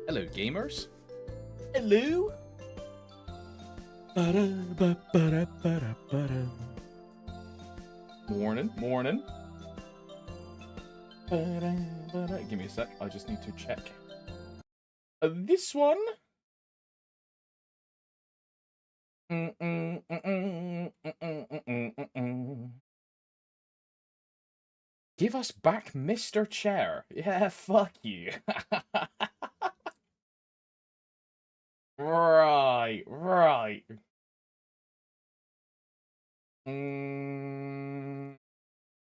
Hello, gamers. Hello. Morning, morning. Give me a sec. I just need to check. This one. Give us back Mr. Chair. Yeah, fuck you. Right.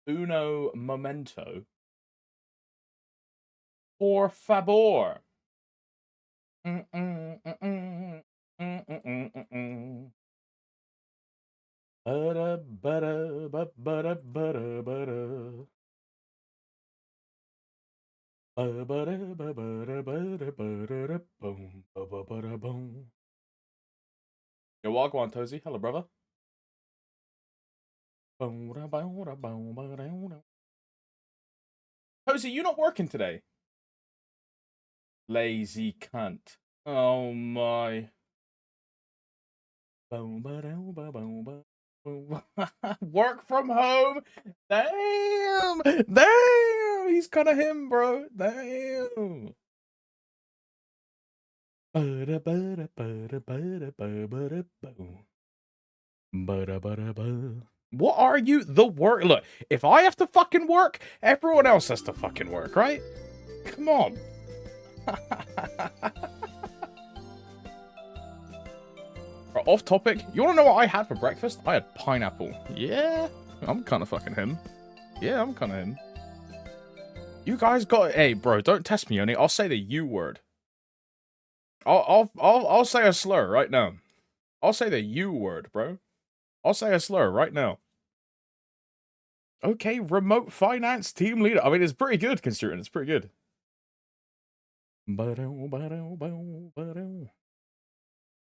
Uno momento. Por favor. Yo, Wagwan Tozy. Hello, brother. Tozy, you not working today? Lazy cunt. Oh my. Work from home? Damn! Damn! He's kind of him, bro. Damn. What are you? The work? Look, if I have to fucking work, everyone else has to fucking work, right? Come on. Off topic, you wanna know what I had for breakfast? I had pineapple. Yeah, I'm kind of fucking him. Yeah, I'm kind of him. You guys got... Hey, bro, don't test me, only. I'll say the U word. I'll say a slur right now. I'll say the U word, bro. I'll say a slur right now. Okay, remote finance team leader. I mean, it's pretty good, considering. It's pretty good.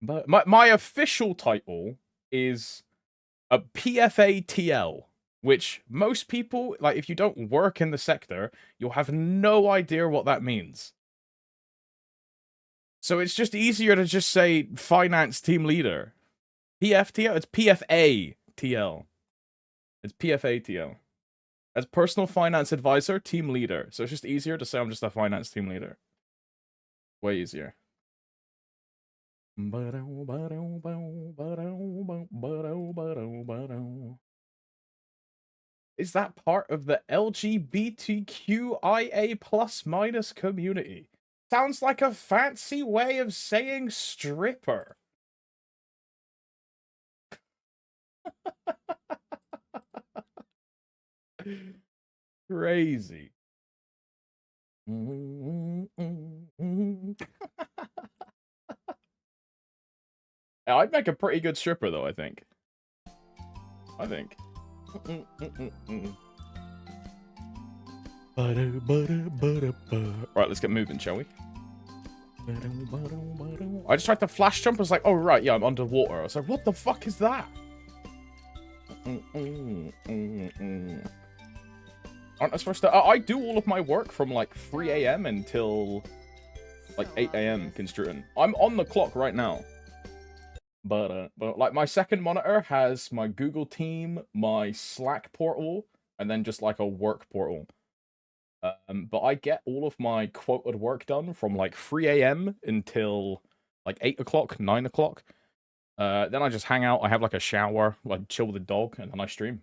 But my official title is a PFATL, which most people, like, if you don't work in the sector, you'll have no idea what that means. So it's just easier to just say finance team leader. PFTL? It's PFATL. It's PFATL. As personal finance advisor, team leader. So it's just easier to say I'm just a finance team leader. Way easier. Is that part of the LGBTQIA plus minus community? Sounds like a fancy way of saying stripper. Crazy. I'd make a pretty good stripper, though, I think. Right, let's get moving, shall we? I just tried to flash jump. I was like, oh, right, yeah, I'm underwater. I was like, what the fuck is that? Aren't I supposed to... I do all of my work from, like, 3 a.m. until, like, 8 a.m. construing. I'm on the clock right now. But, like, my second monitor has my Google Team, my Slack portal, and then just, like, a work portal. But I get all of my quoted work done from, like, 3 a.m. until, like, 8 o'clock, 9 o'clock. Then I just hang out, I have, like, a shower, like, chill with the dog, and then I stream.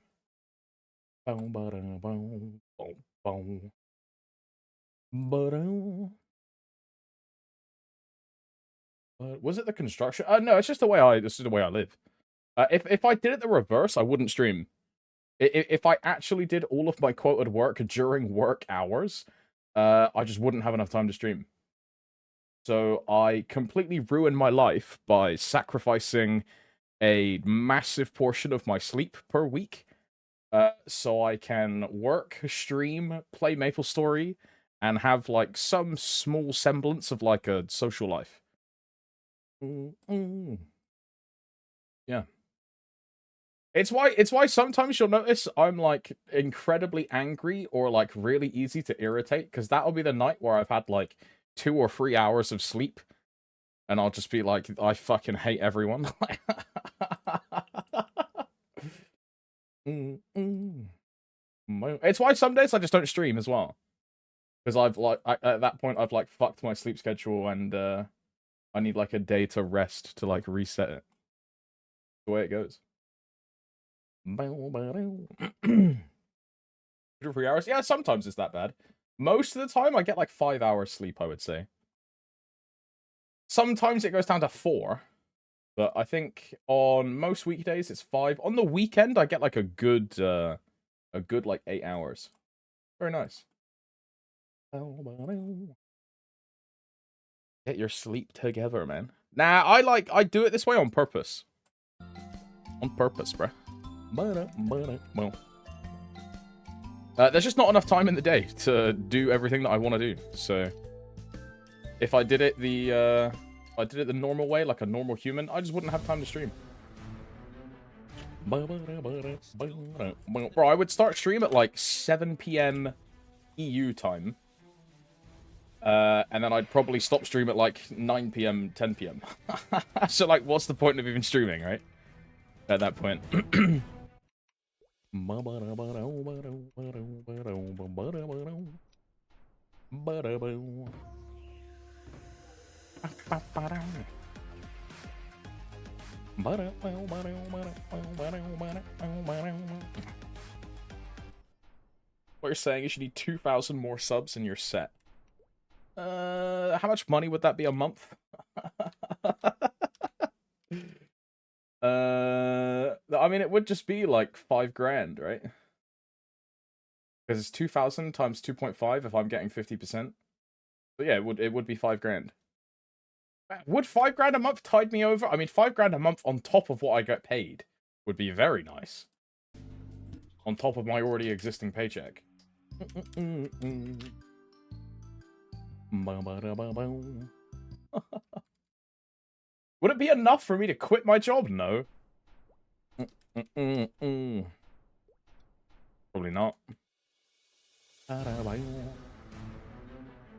Was it the construction? No, it's just the way this is the way I live. If I did it the reverse, I wouldn't stream. If I actually did all of my quoted work during work hours, I just wouldn't have enough time to stream. So I completely ruined my life by sacrificing a massive portion of my sleep per week, so I can work, stream, play MapleStory, and have, like, some small semblance of, like, a social life. Yeah. It's why sometimes you'll notice I'm, like, incredibly angry or, like, really easy to irritate, because that'll be the night where I've had, like, 2 or 3 hours of sleep, and I'll just be like, I fucking hate everyone. It's why some days I just don't stream as well. Because I've like at that point I've like fucked my sleep schedule, and I need like a day to rest to like reset it. The way it goes. 2 or 3 hours? Yeah, sometimes it's that bad. Most of the time I get like 5 hours sleep, I would say. Sometimes it goes down to 4. But I think on most weekdays it's 5. On the weekend I get like a good like 8 hours. Very nice. Get your sleep together, man. Nah, I do it this way on purpose. On purpose, bruh. There's just not enough time in the day to do everything that I want to do. So if I did it the normal way, like a normal human, I just wouldn't have time to stream. Bro, I would start stream at like 7 PM EU time. And then I'd probably stop stream at like 9 PM, 10 PM. So like, what's the point of even streaming, right? At that point. What you're saying is you need 2,000 more subs and you're set. How much money would that be a month? I mean, it would just be like 5 grand, right? Because it's 2,000 times 2.5 if I'm getting 50%. But yeah, it would be 5 grand. Would 5 grand a month tide me over? I mean, 5 grand a month on top of what I get paid would be very nice. On top of my already existing paycheck. Would it be enough for me to quit my job? No. Probably not.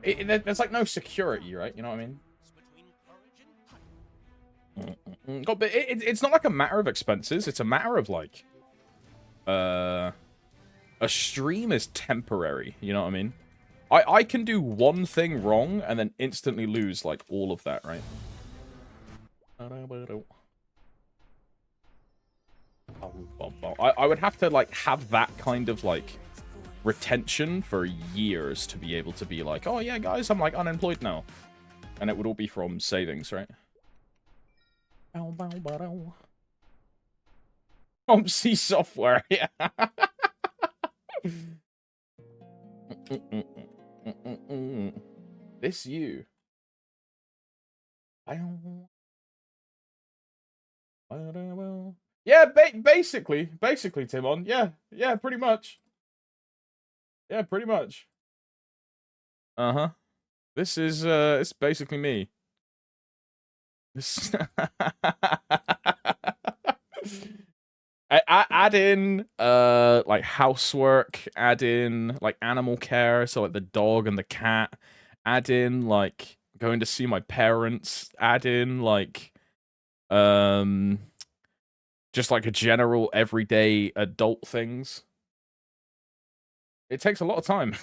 There's like no security, right? You know what I mean? God, but it's not like a matter of expenses. It's a matter of like, a stream is temporary. You know what I mean? I can do one thing wrong and then instantly lose like all of that, right? I would have to like have that kind of like retention for years to be able to be like, oh yeah, guys, I'm like unemployed now, and it would all be from savings, right? C software, yeah. This you. Yeah, basically, Timon. Yeah, pretty much. Yeah, pretty much. Uh-huh. This is, it's basically me. This... add in, like, housework. Add in, like, animal care. So, like, the dog and the cat. Add in, like, going to see my parents. Add in, like, just, like, a general everyday adult things. It takes a lot of time.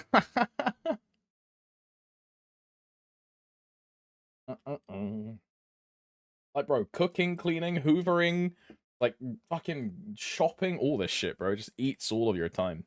Like, bro, cooking, cleaning, hoovering, like, fucking shopping, all this shit, bro. It just eats all of your time.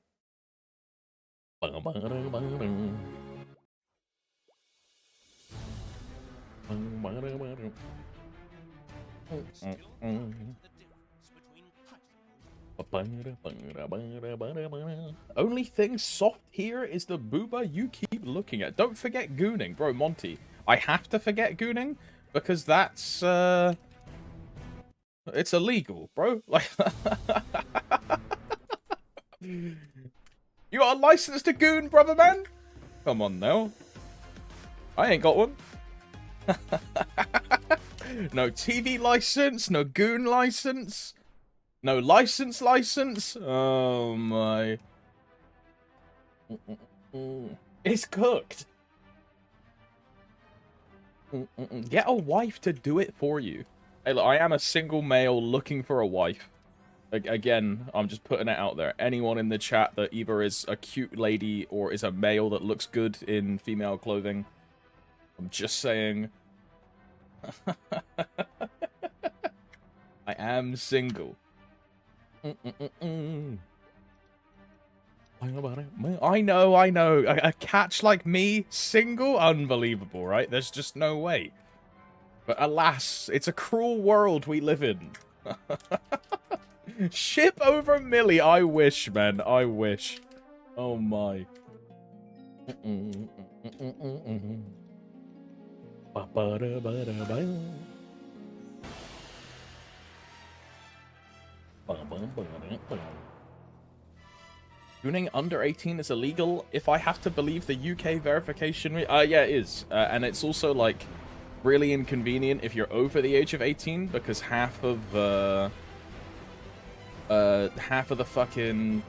Only thing soft here is the booba you keep looking at. Don't forget gooning. Bro, Monty, I have to forget gooning because that's, it's illegal, bro. Like, you got a license to goon, brother man? Come on now. I ain't got one. No TV license, no goon license, no license. Oh my. It's cooked. Get a wife to do it for you. Hey, look, I am a single male looking for a wife. Again, I'm just putting it out there. Anyone in the chat that either is a cute lady or is a male that looks good in female clothing, I'm just saying. I am single. I know. A catch like me, single? Unbelievable, right? There's just no way. But alas, it's a cruel world we live in. Ship over Millie. I wish, man. I wish. Oh, my. Tuning under 18 is illegal if I have to believe the UK verification. Yeah, it is. And it's also, like, really inconvenient if you're over the age of 18 because half of the fucking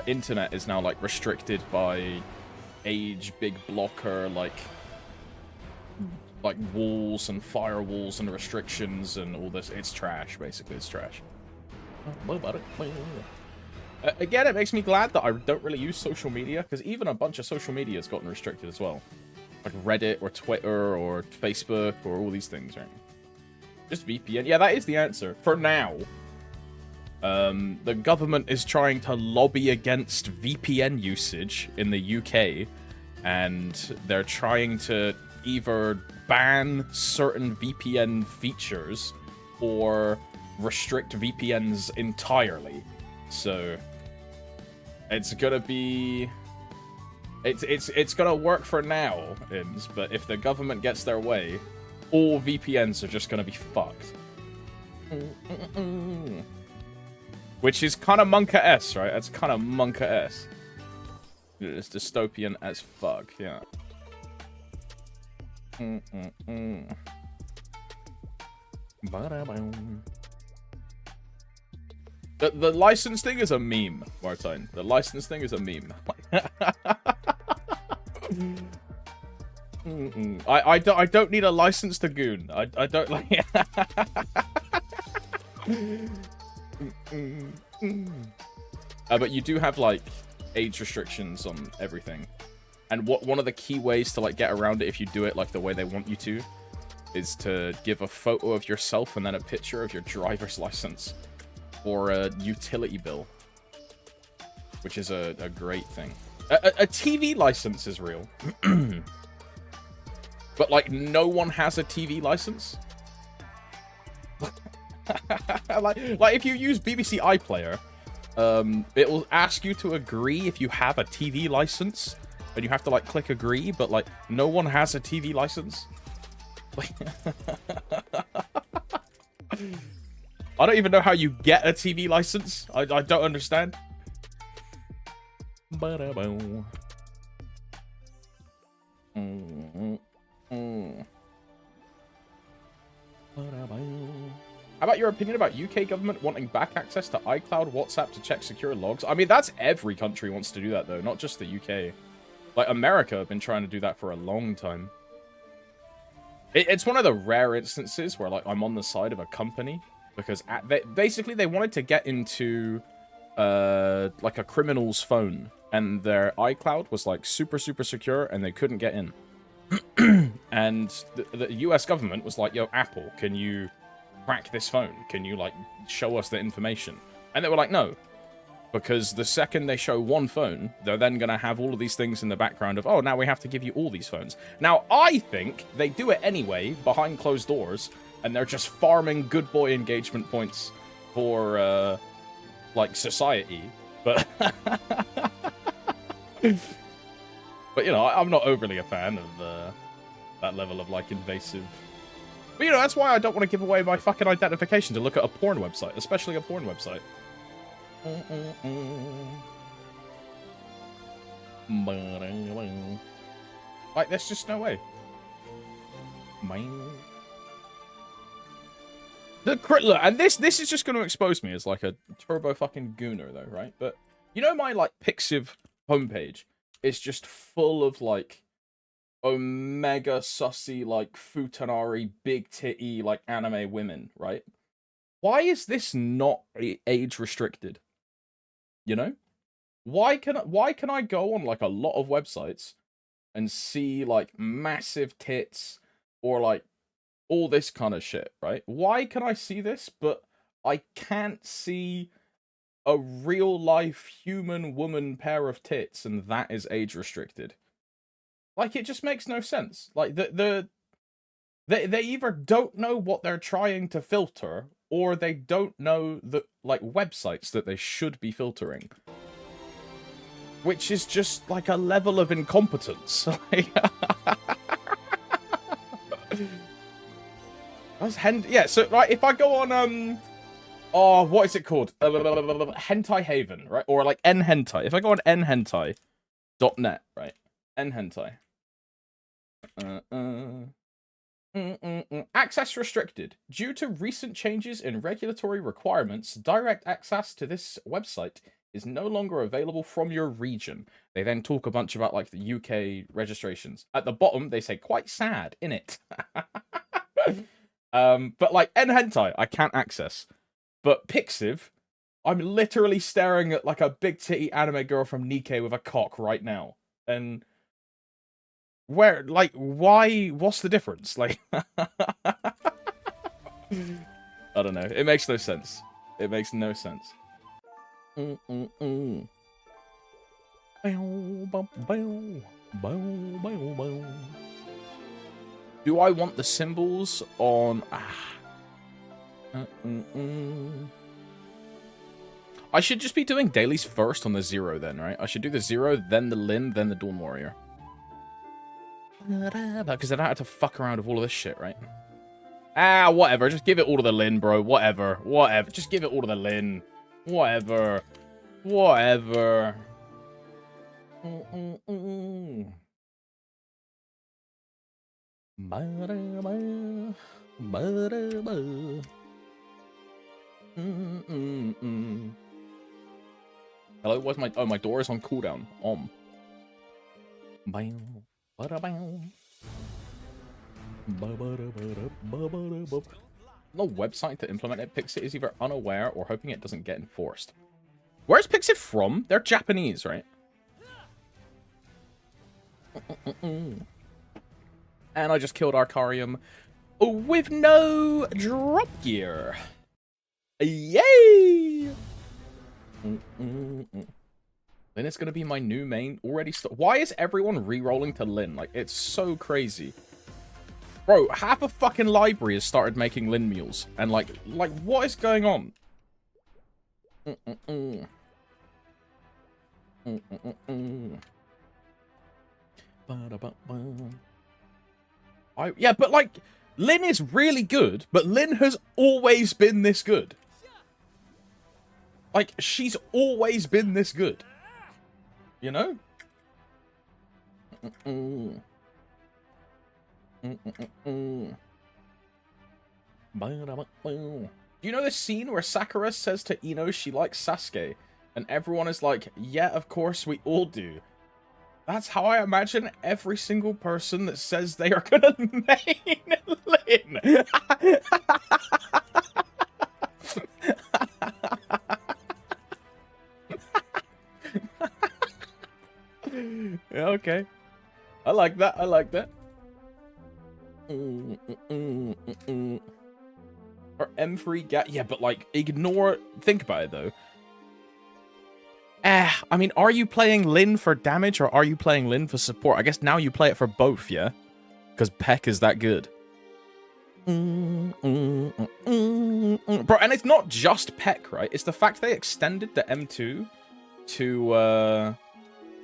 internet is now, like, restricted by age, big blocker, like walls and firewalls and restrictions and all this. It's trash, basically. It's trash. Again, it makes me glad that I don't really use social media, because even a bunch of social media has gotten restricted as well. Like Reddit or Twitter or Facebook or all these things, right? Just VPN. Yeah, that is the answer. For now. The government is trying to lobby against VPN usage in the UK, and they're trying to either ban certain VPN features or restrict VPNs entirely. So it's gonna be it's gonna work for now, but if the government gets their way, all VPNs are just gonna be fucked. Which is kind of Monka-esque, right? That's kind of Monka-esque. It's dystopian as fuck, yeah. The license thing is a meme, Martine. The license thing is a meme. I don't need a license to goon. I don't like. But you do have like age restrictions on everything, and one of the key ways to like get around it if you do it like the way they want you to is to give a photo of yourself and then a picture of your driver's license or a utility bill, which is a great thing. A TV license is real, but like no one has a TV license. like if you use BBC iPlayer, it will ask you to agree if you have a TV license, and you have to like click agree, but like no one has a TV license. I don't even know how you get a TV license. I don't understand. How about your opinion about UK government wanting back access to iCloud, WhatsApp to check secure logs? I mean, that's every country wants to do that, though, not just the UK. Like, America have been trying to do that for a long time. It's one of the rare instances where, like, I'm on the side of a company, because basically they wanted to get into, like, a criminal's phone, and their iCloud was, like, super, super secure, and they couldn't get in. And the US government was like, yo, Apple, can you crack this phone? Can you, like, show us the information? And they were like, no. Because the second they show one phone, they're then going to have all of these things in the background of, oh, now we have to give you all these phones. Now, I think they do it anyway, behind closed doors, and they're just farming good boy engagement points for, like, society. But, but you know, I'm not overly a fan of that level of, like, invasive. But, you know, that's why I don't want to give away my fucking identification to look at a porn website, especially a porn website. Like, there's just no way. Look, and this is just going to expose me as, like, a turbo fucking gooner, though, right? But, you know, my, like, Pixiv homepage is just full of, like, omega sussy, like, futanari, big titty, like, anime women, right? Why is this not age restricted? You know? Why can I go on, like, a lot of websites and see, like, massive tits or, like, all this kind of shit, right? Why can I see this, but I can't see a real-life human woman pair of tits, and that is age-restricted? Like, it just makes no sense. Like, they either don't know what they're trying to filter, or they don't know the, like, websites that they should be filtering. Which is just, like, a level of incompetence. Yeah, so, right, if I go on, oh, what is it called? Hentai Haven, right? Or, like, Nhentai. If I go on nhentai.net, right? Nhentai. Access restricted. Due to recent changes in regulatory requirements, direct access to this website is no longer available from your region. They then talk a bunch about, like, the UK registrations. At the bottom, they say, quite sad, innit? But, like, Nhentai, I can't access. But Pixiv, I'm literally staring at, like, a big titty anime girl from Nikkei with a cock right now. And where, like, why, what's the difference? Like, I don't know. It makes no sense. It makes no sense. Do I want the symbols on... I should just be doing dailies first on the 0 then, right? I should do the 0, then the Lin, then the Dawn Warrior. Because I don't have to fuck around with all of this shit, right? Ah, whatever. Just give it all to the Lin, bro. Whatever. Whatever. Just give it all to the Lin. Whatever. Whatever. Hello, what's my... Oh, my door is on cooldown. No website to implement it. Pixit is either unaware or hoping it doesn't get enforced. Where's Pixit from? They're Japanese, right? And I just killed Arcarium with no drop gear. Yay! Lin is going to be my new main. Already why is everyone re-rolling to Lin? Like, it's so crazy. Bro, half a fucking library has started making Lin mules. And, like, what is going on? Yeah, but, like, Lin is really good, but Lin has always been this good. Like, she's always been this good. You know? Do you know the scene where Sakura says to Ino she likes Sasuke? And everyone is like, yeah, of course we all do. That's how I imagine every single person that says they are gonna main Lin. Yeah, okay. I like that. I like that. Or M3 gap. Yeah, but like, ignore. Think about it though. I mean, are you playing Lin for damage or are you playing Lin for support? I guess now you play it for both, yeah? Because Peck is that good. Bro, and it's not just Peck, right? It's the fact they extended the M2 to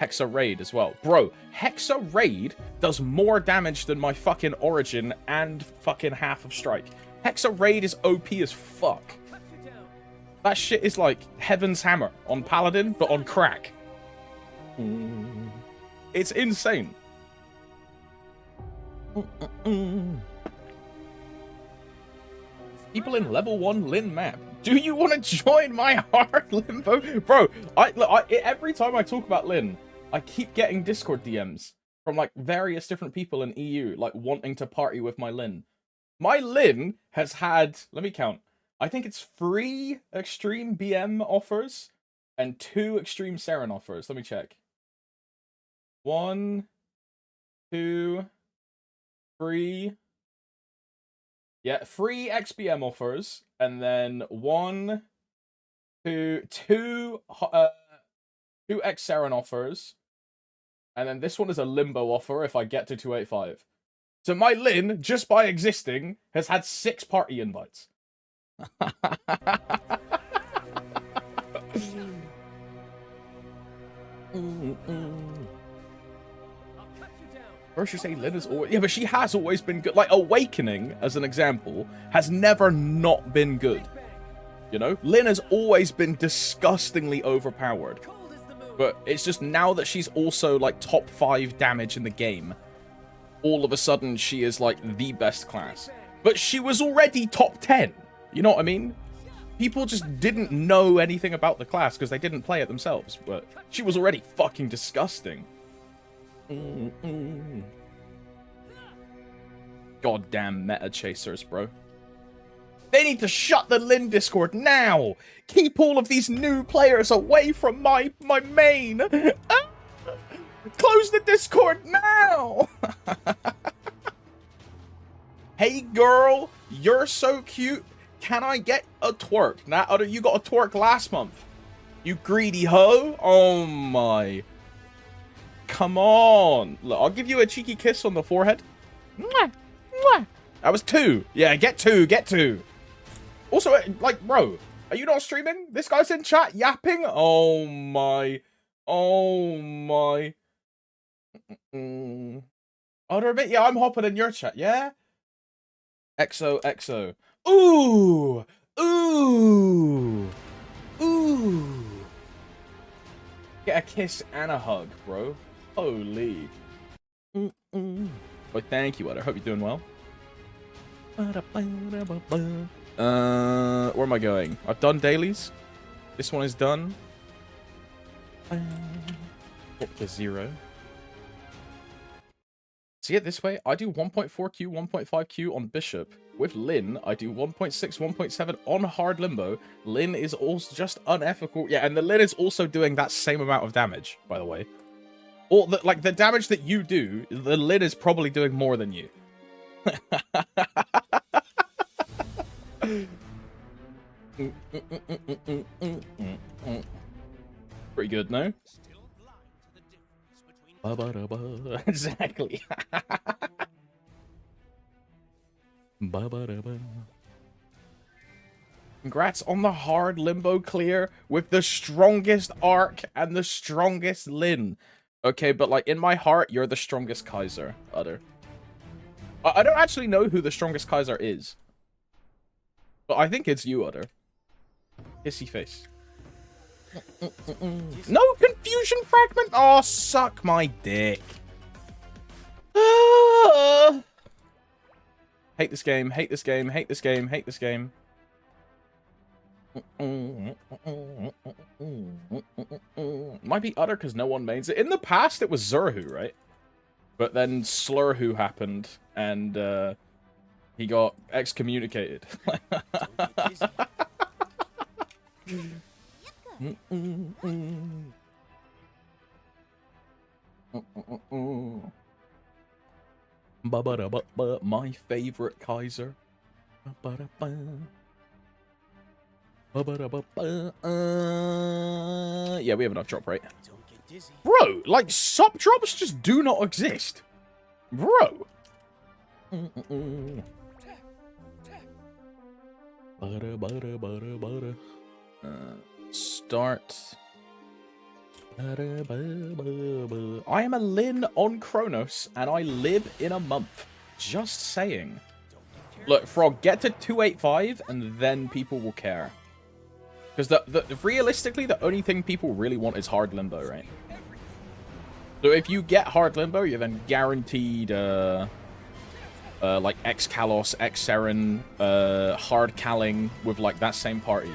Hexa Raid as well. Bro, Hexa Raid does more damage than my fucking Origin and fucking half of Strike. Hexa Raid is OP as fuck. That shit is like Heaven's Hammer on Paladin, but on crack. It's insane. People in level 1 Lin map. Do you want to join my hard limbo? Bro, every time I talk about Lin, I keep getting Discord DMs. from like various different people in EU, like wanting to party with my Lin. My Lin has had, let me count, I think it's 3 Extreme BM offers and 2 Extreme Saren offers. Let me check. 1, 2, 3. Yeah, 3 XBM offers, and then 1, 2, 2 X Saren offers, and then this one is a limbo offer if I get to 285. So my Lin, just by existing, has had 6 party invites. First you say Lin is always... Yeah, but she has always been good. Like, Awakening, as an example, has never not been good. You know? Lin has always been disgustingly overpowered. But it's just now that she's also, like, top 5 damage in the game, all of a sudden she is, like, the best class. But she was already top 10. You know what I mean? People just didn't know anything about the class because they didn't play it themselves. But she was already fucking disgusting. Goddamn meta chasers, bro. They need to shut the Lin Discord now. Keep all of these new players away from my main. Close the Discord now. Hey girl, you're so cute. Can I get a twerk? Now, you got a twerk last month. You greedy hoe. Oh my. Come on. Look, I'll give you a cheeky kiss on the forehead. Mwah, mwah. That was 2. Yeah, get 2, get 2. Also, like, bro, are you not streaming? This guy's in chat yapping. Oh my. Oh my. Other a bit? Yeah, I'm hopping in your chat, yeah? XO. Ooh! Ooh! Ooh! Get a kiss and a hug, bro. Holy. Oh, thank you, Utter. Hope you're doing well. Where am I going? I've done dailies. This one is done. Up to 0. See it this way, I do 1.4Q, 1.5Q on Bishop. With Lin, I do 1.6, 1.7 on Hard Limbo. Lin is also just unethical. Yeah, and the Lin is also doing that same amount of damage, by the way. Or, the damage that you do, the Lin is probably doing more than you. Pretty good, no? Exactly. Congrats on the Hard Limbo clear with the strongest arc and the strongest Lin. Okay, but like in my heart, you're the strongest Kaiser, Utter. I don't actually know who the strongest Kaiser is. But I think it's you, Utter. Hissy face. No confusion fragment? Oh, suck my dick. Hate this game, hate this game, hate this game, hate this game. Might be Utter because no one mains it. In the past, it was Zurhu, right? But then Slurhu happened, and he got excommunicated. My favorite Kaiser. Yeah, we have enough drop rate. Bro, like, sub drops just do not exist. Bro. Start. I am a Lin on Kronos, and I live in a month. Just saying. Look, Frog, get to 285, and then people will care. Because realistically, the only thing people really want is Hard Limbo, right? So if you get Hard Limbo, you're then guaranteed, like, X Kalos, X Saren, Hard Calling with, like, that same party.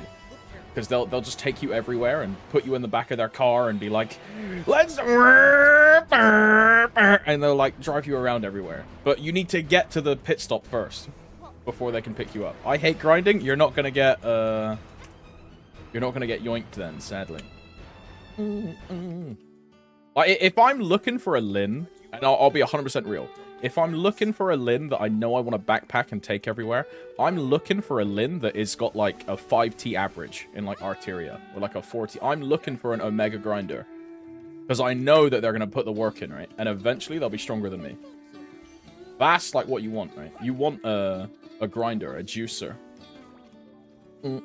Because they'll just take you everywhere and put you in the back of their car and be like, let's... And they'll, like, drive you around everywhere. But you need to get to the pit stop first before they can pick you up. I hate grinding. You're not gonna get, You're not gonna get yoinked then, sadly. Like, if I'm looking for a Lin, and I'll be 100% real. If I'm looking for a Lin that I know I want to backpack and take everywhere, I'm looking for a Lin that is got, like, a 5T average in, like, Arteria. Or, like, a 4T. I'm looking for an Omega Grinder. Because I know that they're going to put the work in, right? And eventually they'll be stronger than me. That's, like, what you want, right? You want a grinder, a juicer. In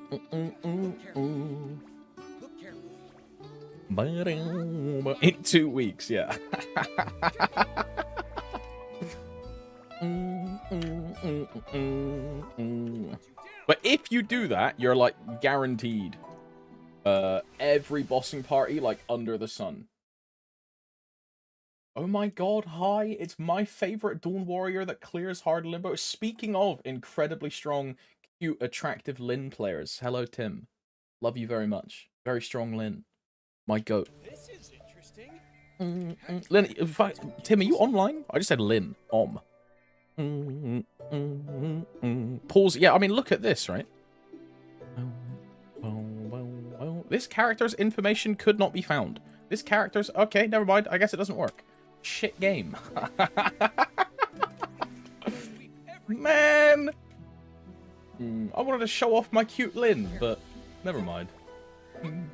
2 weeks, yeah. But if you do that, you're, like, guaranteed every bossing party, like, under the sun. Oh my god, hi, it's my favorite Dawn Warrior that clears hard limbo. Speaking of incredibly strong, cute, attractive Lin players, hello Tim. Love you very much. Very strong Lin. My goat. This is interesting. Lin, Tim, are you online? I just said Lin. Pause. Yeah, I mean, look at this, right? This character's information could not be found. This character's... Okay, never mind. I guess it doesn't work. Shit game. Man! I wanted to show off my cute Lin, but never mind. Don't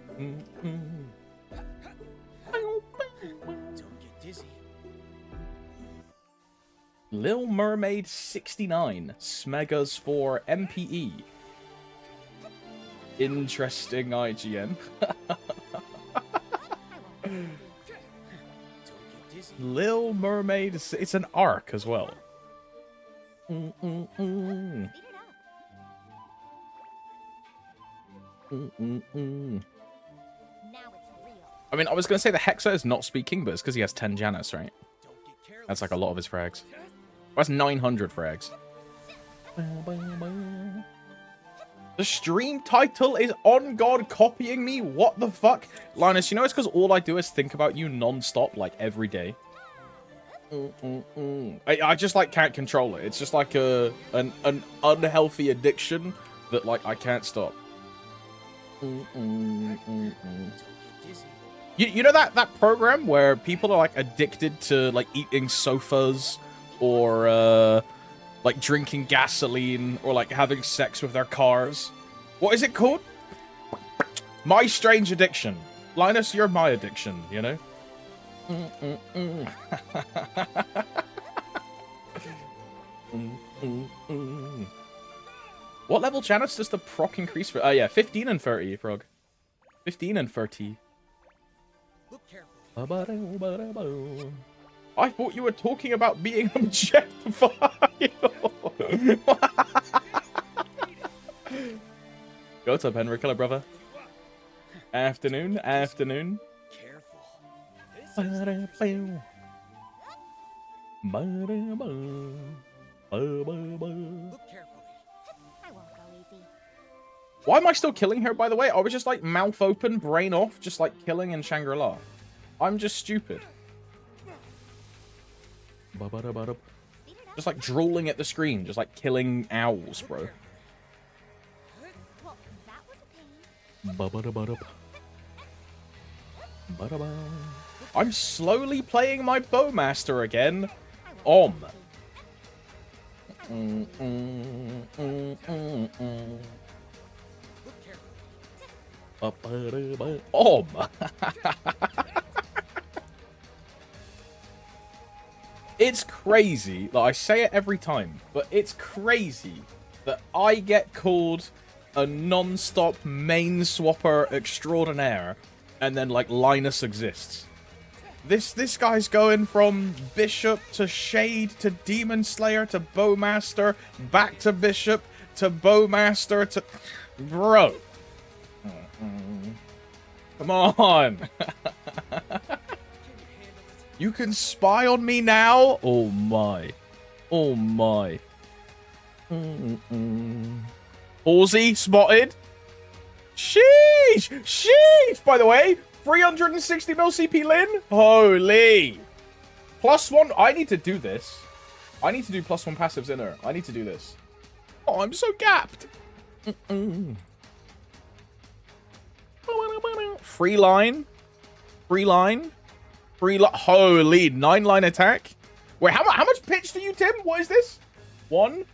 get dizzy. Lil Mermaid 69. Smegas for MPE. Interesting IGN. Lil Mermaid, it's an arc as well. I mean, I was going to say the Hexa is not speaking, but it's because he has 10 Janus, right? That's like a lot of his frags. That's 900 frags. The stream title is On God Copying Me? What the fuck? Linus, you know it's because all I do is think about you non-stop, like, every day. I just, like, can't control it. It's just like an unhealthy addiction that, like, I can't stop. You know that program where people are, like, addicted to, like, eating sofas or, like, drinking gasoline or, like, having sex with their cars? What is it called? My Strange Addiction. Linus, you're my addiction, you know? What level Janus does the proc increase for? Oh, yeah, 15 and 30, Frog. 15 and 30. Look careful. I thought you were talking about being objectified. What's up, Henry? Hello, brother. Afternoon, afternoon. Careful. Look carefully. I won't go easy. Why am I still killing her, by the way? I was just, like, mouth open, brain off, just, like, killing in Shangri-La. I'm just stupid. Just, like, drooling at the screen, just, like, killing owls, bro. Well, that was a pain. I'm slowly playing my Bowmaster again. Look carefully. It's crazy. Like, I say it every time, but it's crazy that I get called a non-stop main swapper extraordinaire, and then, like, Linus exists. This guy's going from Bishop to Shade to Demon Slayer to Bowmaster, back to Bishop to Bowmaster to... Bro. Come on. You can spy on me now? Oh my. Oh my. Halsey spotted. Sheesh! Sheesh! By the way, 360 mil CP Lin? Holy! +1. I need to do this. I need to do +1 passives in her. I need to do this. Oh, I'm so gapped. Free line. Free line. Free line. Holy, 9-line attack. Wait, how much pitch do you, Tim? What is this? 1,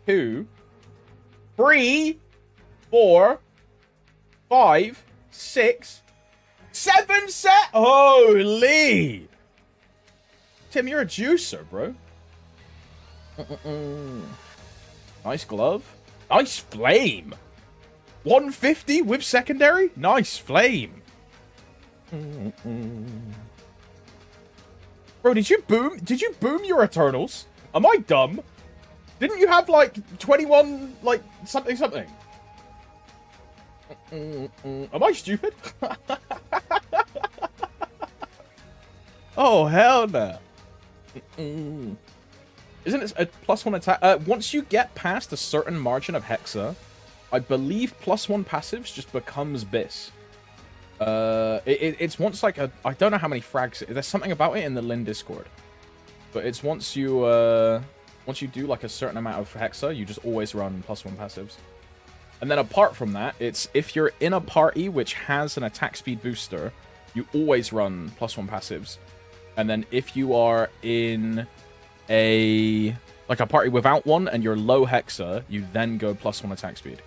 2, 3, 4, 5, 6, 7 set. Holy. Tim, you're a juicer, bro. Nice glove. Nice flame. 150 with secondary. Nice flame. Bro, did you boom your Eternals? Am I dumb? Didn't you have like 21 like something? Am I stupid? Oh hell no. Isn't it a +1 attack? Once you get past a certain margin of Hexa, I believe +1 passives just becomes Bis. It's once like a... I don't know how many frags... There's something about it in the Lin Discord. But it's once you do like a certain amount of Hexa, you just always run +1 passives. And then apart from that, it's if you're in a party which has an attack speed booster, you always run +1 passives. And then if you are in a party without one and you're low Hexa, you then go +1 attack speed.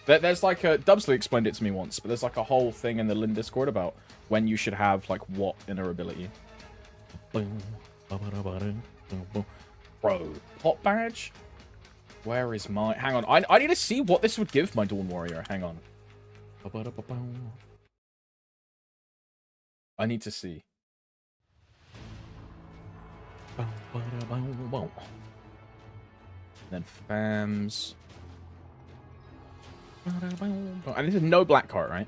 There's like a... Dubsley explained it to me once, but there's like a whole thing in the Lin Discord about when you should have like what inner ability. Bro, pot badge? Where is my... Hang on, I need to see what this would give my Dawn Warrior. Hang on. I need to see. Then fams. And this is no black card, right?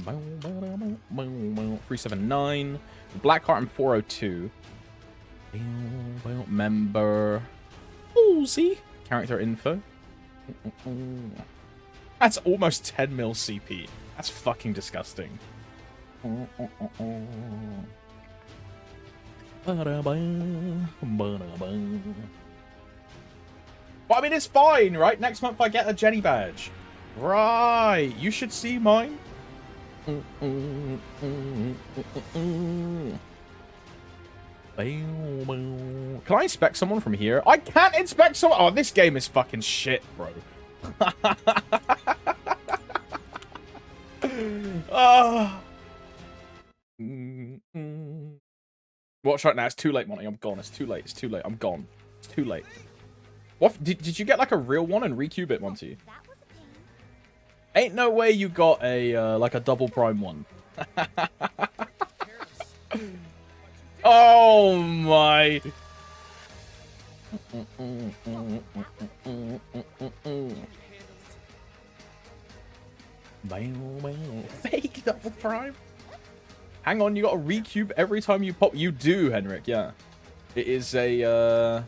379. Black card and 402. Member. Ballsy. Character info. That's almost 10 mil CP. That's fucking disgusting. But I mean, it's fine, right? Next month I get a Jenny badge. Right. You should see mine. Can I inspect someone from here? I can't inspect someone. Oh, this game is fucking shit, bro. Watch right now. It's too late, Monty. I'm gone. It's too late. It's too late. I'm gone. It's too late. What? Did you get like a real one and recube it, Monty? Ain't no way you got a like a double prime one. Oh my. Fake double prime. Hang on, you got a recube every time you pop. You do, Henrik. Yeah, it is a.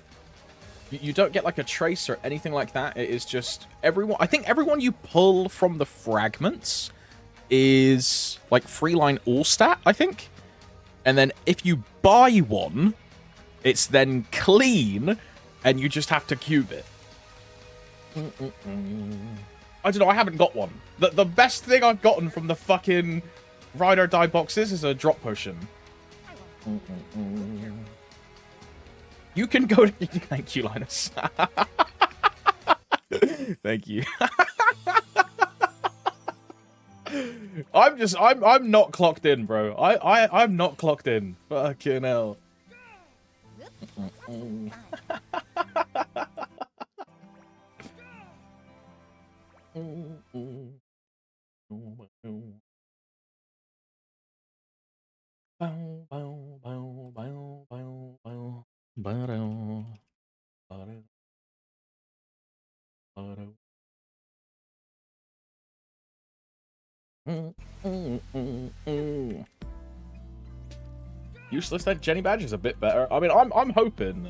You don't get like a trace or anything like that. It is just everyone. I think everyone you pull from the fragments is like free line all stat, I think. And then if you buy one, it's then clean and you just have to cube it. I don't know. I haven't got one. The best thing I've gotten from the fucking ride or die boxes is a drop potion. You can go to... Thank you, Linus. Thank you. I'm not clocked in, bro. I'm not clocked in. Fucking hell. Useless. That Jenny badge is a bit better. I mean, I'm hoping.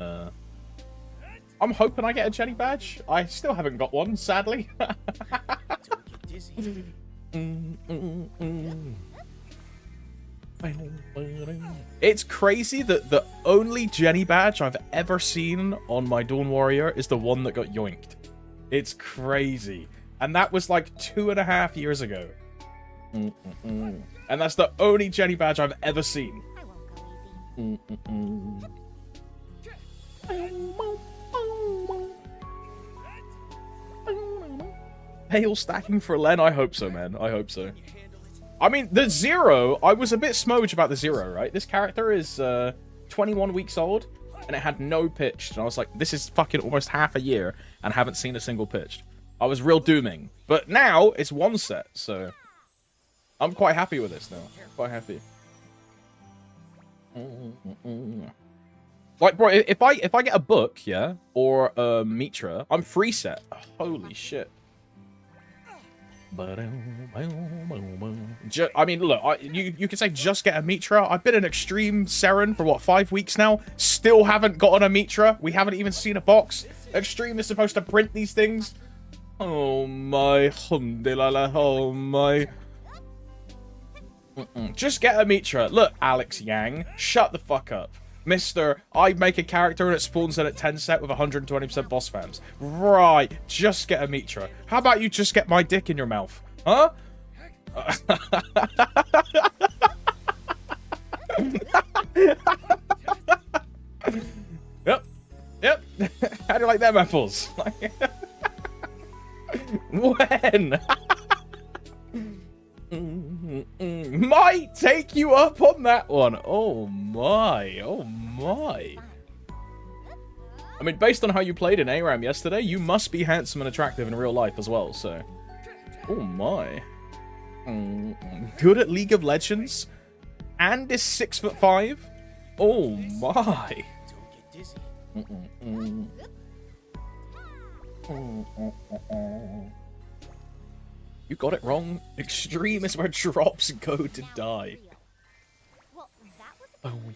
I'm hoping I get a Jenny badge. I still haven't got one, sadly. Don't get dizzy. It's crazy that the only Jenny badge I've ever seen on my Dawn Warrior is the one that got yoinked. It's crazy. And that was like 2.5 years ago. And that's the only Jenny badge I've ever seen. I won't go easy. Hail stacking for Len? I hope so, man. I hope so. I mean, the Zero, I was a bit smooge about the Zero, right? This character is 21 weeks old, and it had no pitched. And I was like, this is fucking almost half a year, and haven't seen a single pitched. I was real dooming. But now, it's one set, so... I'm quite happy with this now. Quite happy. Like, bro, if I get a book, yeah, or a Mitra, I'm free set. Holy shit. I mean, look, you can say just get a Mitra. I've been an Extreme Seren for, what, 5 weeks now? Still haven't gotten a Mitra. We haven't even seen a box. Extreme is supposed to print these things. Oh my. Oh my. Just get a Mitra. Look, Alex Yang, shut the fuck up. Mister, I make a character and it spawns in at 10 set with 120% boss fams. Right, just get a Mitra. How about you just get my dick in your mouth? Huh? Yep. Yep. How do you like them apples? When? Might take you up on that one. Oh my. Oh my. I mean, based on how you played in ARAM yesterday, you must be handsome and attractive in real life as well, so. Oh my. Good at League of Legends. And is 6'5". Oh my. Don't get dizzy. You got it wrong. Extreme is where drops go to die. Well,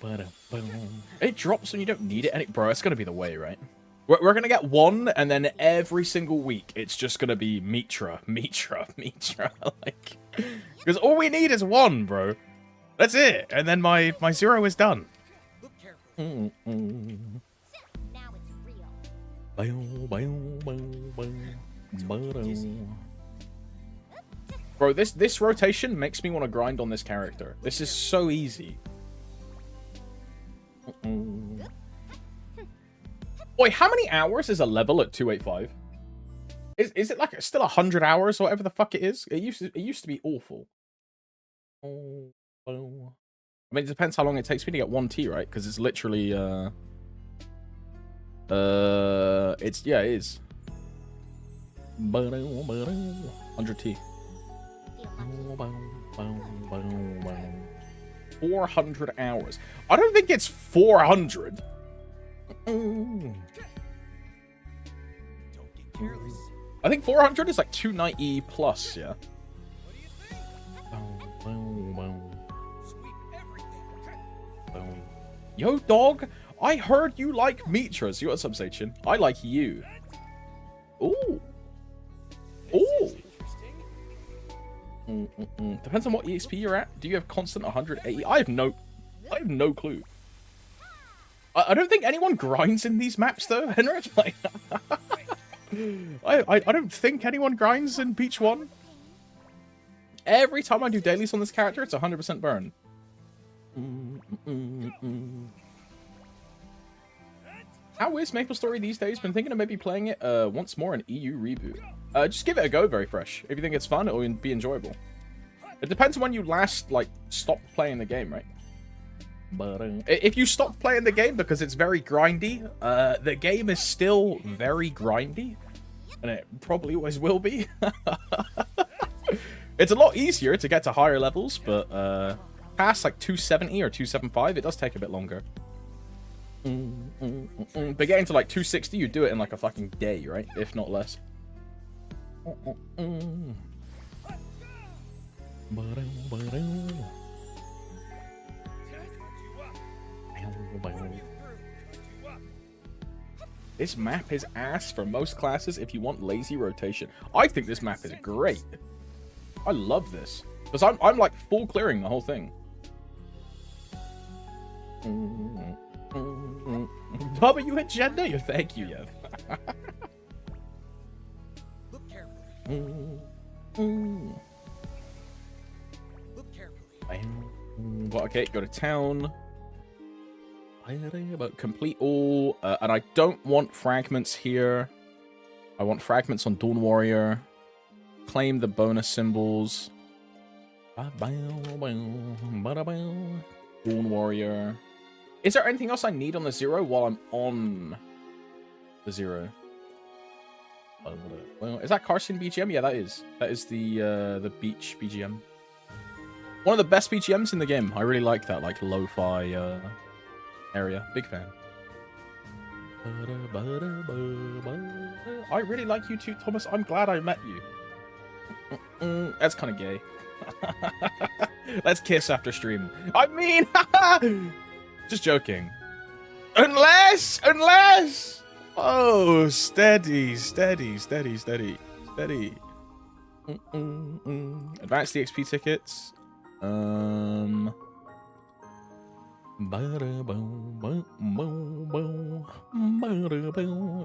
that was It drops when you don't need it, and bro, it's gonna be the way, right? We're gonna get one, and then every single week, it's just gonna be Mitra, Mitra, Mitra, like, because all we need is one, bro. That's it, and then my Zero is done. Look careful. now it's real. Bro, this rotation makes me want to grind on this character. This is so easy. Boy, how many hours is a level at 285? Is it like still 100 hours or whatever the fuck it is? It used to be awful. I mean, it depends how long it takes me to get 1T, right? Because it's literally it's yeah, it is 100T. 400 hours. I don't think it's 400. Don't get careless. I think 400 is like 290 plus, yeah. Sweep everything. Yo, dog, I heard you like Mitras. You got some Sachin. I like you. Ooh. Ooh. Depends on what EXP you're at. Do you have constant 180? I have no clue. I don't think anyone grinds in these maps though, Henrik. Like, I don't think anyone grinds in Beach 1. Every time I do dailies on this character, it's 100% burn. How is MapleStory these days? Been thinking of maybe playing it once more in EU reboot. Just give it a go, Very Fresh. If you think it's fun, it'll be enjoyable. It depends on when you last, like, stopped playing the game, right? But if you stopped playing the game because it's very grindy, the game is still very grindy. And it probably always will be. It's a lot easier to get to higher levels, but past, like, 270 or 275, it does take a bit longer. But getting to, like, 260, you do it in, like, a fucking day, right? If not less. This map is ass for most classes if you want lazy rotation. I think this map is great. I love this. Because I'm like full clearing the whole thing. W agenda? You thank you, Yev. Look carefully. Look carefully. Well, okay, go to town. About complete all. And I don't want fragments here. I want fragments on Dawn Warrior. Claim the bonus symbols. Dawn Warrior. Is there anything else I need on the 0 while I'm on the 0? Well, is that Carson BGM? Yeah, that is. That is the beach BGM. One of the best BGMs in the game. I really like that, like lo-fi area. Big fan. I really like you too, Thomas. I'm glad I met you. That's kind of gay. Let's kiss after stream. I mean, just joking. Unless. Oh, steady. Advanced DXP tickets.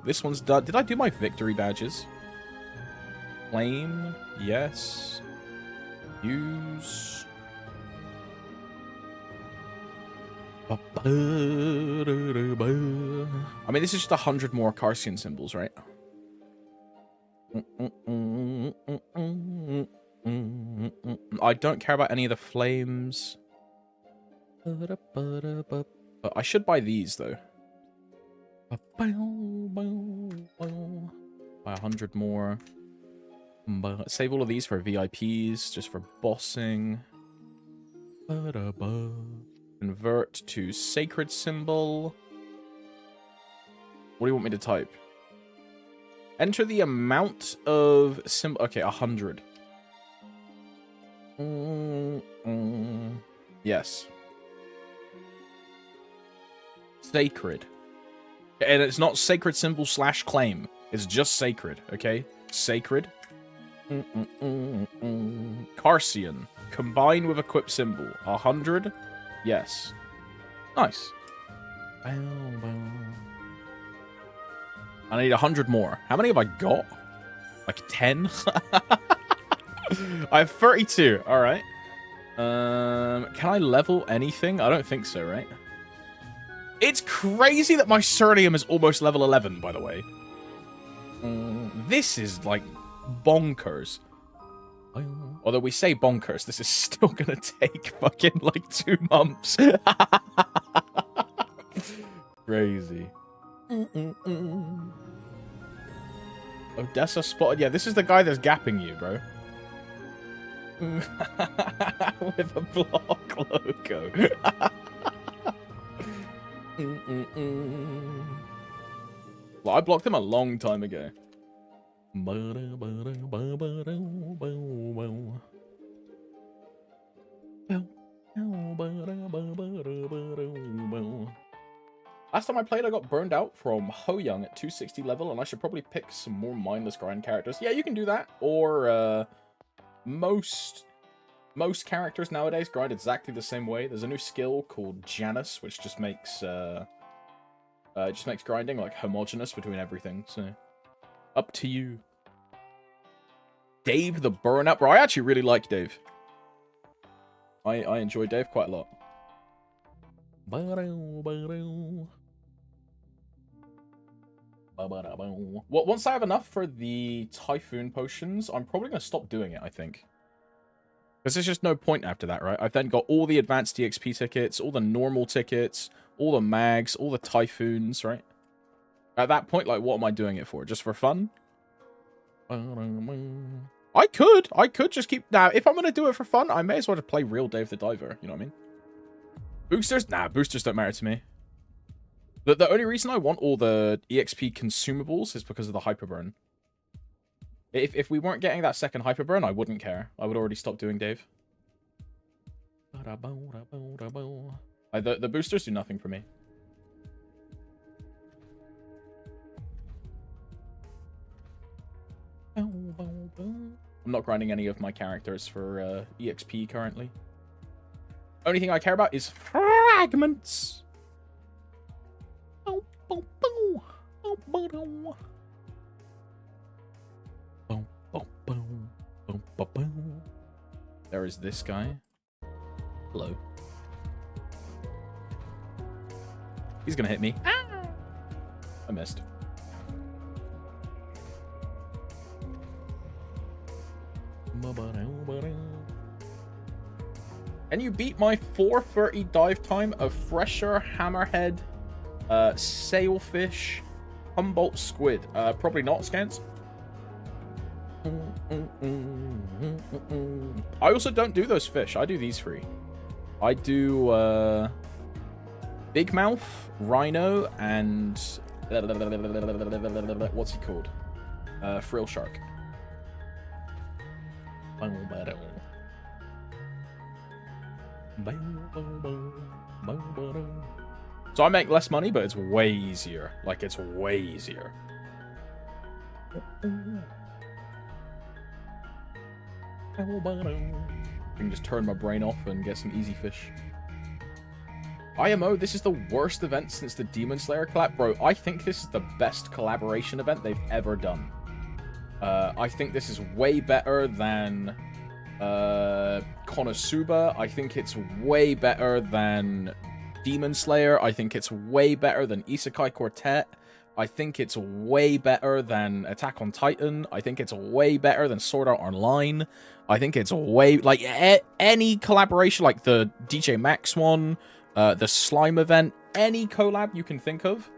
This one's done. Did I do my victory badges? Claim. Yes. Use. I mean, this is just 100 more Carcian symbols, right? I don't care about any of the flames. But I should buy these, though. Buy 100 more. Save all of these for VIPs, just for bossing. Convert to sacred symbol. What do you want me to type? Enter the amount of symbol. Okay, 100. Yes. Sacred. And it's not sacred symbol / claim. It's just sacred, okay? Sacred. Carcian. Combine with equip symbol. 100. Yes. Nice. I need 100 more. How many have I got? Like 10? I have 32. All right. Can I level anything? I don't think so, right? It's crazy that my Cernium is almost level 11, by the way. This is, like, bonkers. Although we say bonkers, this is still gonna take fucking, like, 2 months. Crazy. Odessa spotted. Yeah, this is the guy that's gapping you, bro. With a block logo. Well, I blocked him a long time ago. Last time I played, I got burned out from Ho Young at 260 level, and I should probably pick some more mindless grind characters. Yeah, you can do that. Or, most characters nowadays grind exactly the same way. There's a new skill called Janus, which just makes grinding, like, homogenous between everything, so... Up to you. Dave the Burnout. Bro, I actually really like Dave. I enjoy Dave quite a lot. Once I have enough for the Typhoon potions, I'm probably going to stop doing it, I think. Because there's just no point after that, right? I've then got all the advanced DXP tickets, all the normal tickets, all the mags, all the Typhoons, right? At that point, like, what am I doing it for? Just for fun? I could just keep... Now, if I'm going to do it for fun, I may as well just play real Dave the Diver, you know what I mean? Boosters? Nah, boosters don't matter to me. The only reason I want all the EXP consumables is because of the Hyperburn. If we weren't getting that second Hyperburn, I wouldn't care. I would already stop doing Dave. The boosters do nothing for me. I'm not grinding any of my characters for EXP currently. Only thing I care about is fragments. There is this guy. Hello. He's gonna hit me. Ah! I missed. Can you beat my 4:30 dive time of fresher hammerhead, sailfish, Humboldt squid? Probably not, Scans. I also don't do those fish. I do these three. I do big mouth, rhino, and what's he called? Frill shark. So I make less money, but it's way easier. Like, it's way easier. I can just turn my brain off and get some easy fish. IMO, this is the worst event since the Demon Slayer collab. Bro, I think this is the best collaboration event they've ever done. I think this is way better than Konosuba. I think it's way better than Demon Slayer. I think it's way better than Isekai Quartet. I think it's way better than Attack on Titan. I think it's way better than Sword Art Online. I think it's way... Like, any collaboration, like the DJ Max one, the Slime event, any collab you can think of,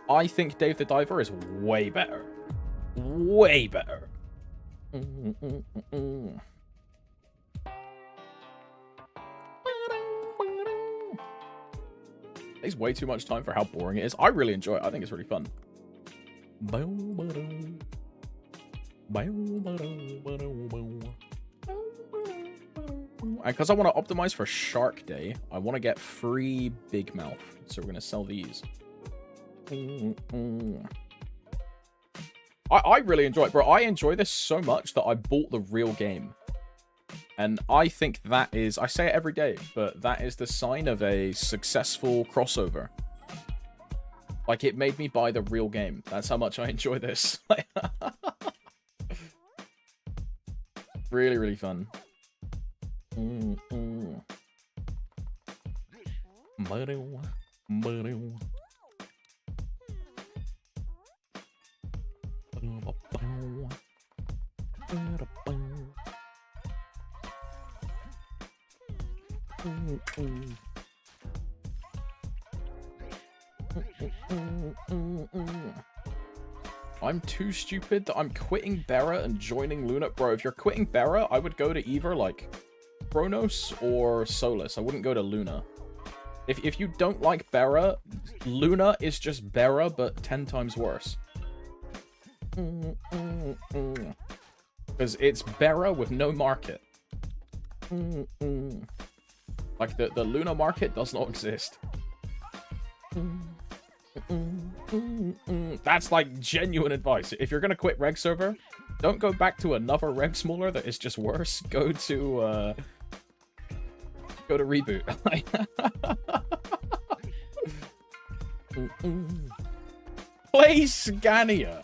I think Dave the Diver is way better. Way better. Takes way too much time for how boring it is. I really enjoy it. I think it's really fun. And because I want to optimize for Shark Day, I want to get free Big Mouth. So we're going to sell these. I really enjoy it, bro. I enjoy this so much that I bought the real game. And I think that is, I say it every day, but that is the sign of a successful crossover. Like, it made me buy the real game. That's how much I enjoy this. Really, really fun. I'm too stupid that I'm quitting Bera and joining Luna. Bro, if you're quitting Bera, I would go to either, like, Kronos or Solus. I wouldn't go to Luna. If you don't like Bera, Luna is just Bera, but 10 times worse. Because it's Bera with no market. Like, the Luna market does not exist. That's, like, genuine advice. If you're gonna quit Reg server, don't go back to another Reg smaller that is just worse. Go to Reboot. Play Scania.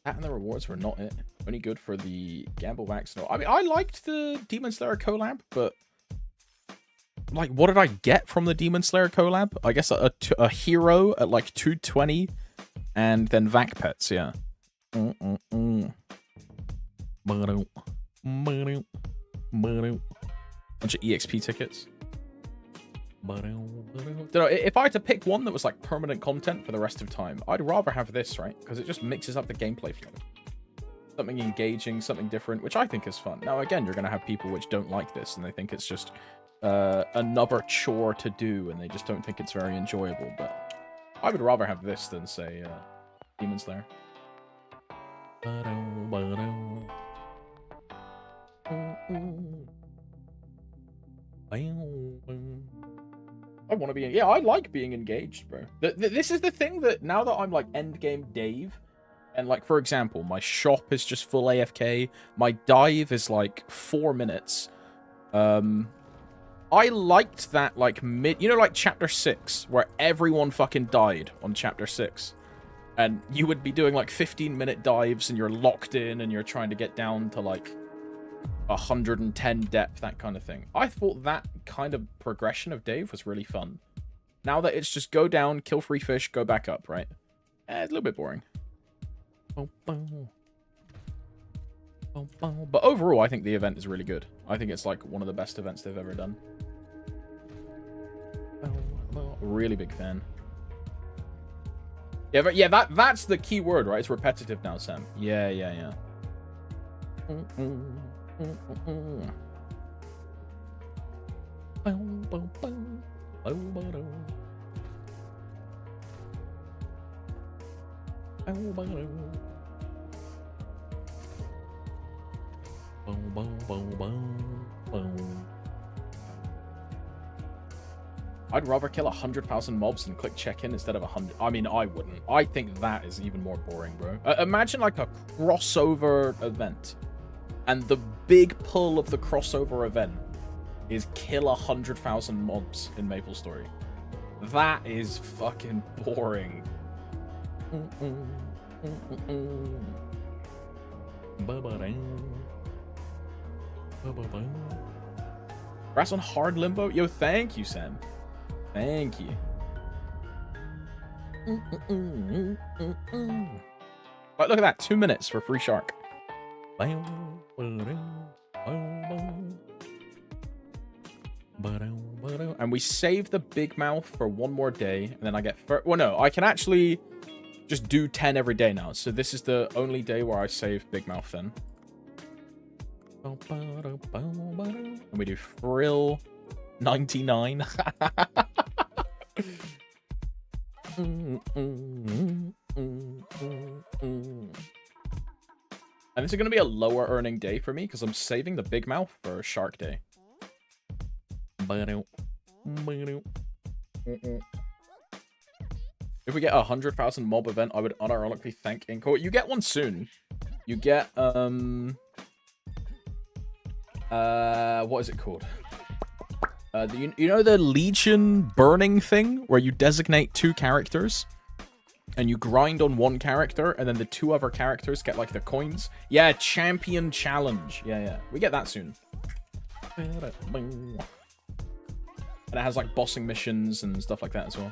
That and the rewards were not it. Only good for the Gamble Wax. No, I mean, I liked the Demon Slayer collab, but like, what did I get from the Demon Slayer collab? I guess a hero at like 220, and then Vac Pets, yeah. Bunch of EXP tickets. Don't know, if I had to pick one that was like permanent content for the rest of time, I'd rather have this, right? Because it just mixes up the gameplay flow. Something engaging, something different, which I think is fun. Now, again, you're going to have people which don't like this, and they think it's just another chore to do, and they just don't think it's very enjoyable. But I would rather have this than, say, Demon Slayer. want to be. Yeah, I like being engaged, bro. This is the thing that now that I'm like endgame Dave, and like for example, my shop is just full AFK. My dive is like 4 minutes. I liked that like like chapter 6 where everyone fucking died on chapter 6. And you would be doing like 15-minute dives and you're locked in and you're trying to get down to like 110 depth, that kind of thing. I thought that kind of progression of Dave was really fun. Now that it's just go down, kill 3 fish, go back up, right? It's a little bit boring. But overall, I think the event is really good. I think it's like one of the best events they've ever done. Really big fan. Yeah, but yeah, that's the key word, right? It's repetitive now, Sam. Yeah. I'd rather kill 100,000 mobs and click check-in instead of 100. I mean, I wouldn't. I think that is even more boring, bro. Imagine like a crossover event. And the big pull of the crossover event is kill 100,000 mobs in MapleStory. That is fucking boring. Congrats on hard limbo. Yo, thank you, Sam. Thank you. Right, look at that. 2 minutes for free shark. And we save the big mouth for one more day, and then I get... Well, no, I can actually just do 10 every day now. So this is the only day where I save big mouth then. And we do frill 99. And this is going to be a lower earning day for me because I'm saving the big mouth for shark day. If we get 100,000 mob event, I would unironically thank Inco. You get one soon. You get what is it called? You know the Legion burning thing where you designate 2 characters and you grind on one character and then the 2 other characters get like the coins? Yeah, champion challenge. Yeah. We get that soon. And it has like bossing missions and stuff like that as well.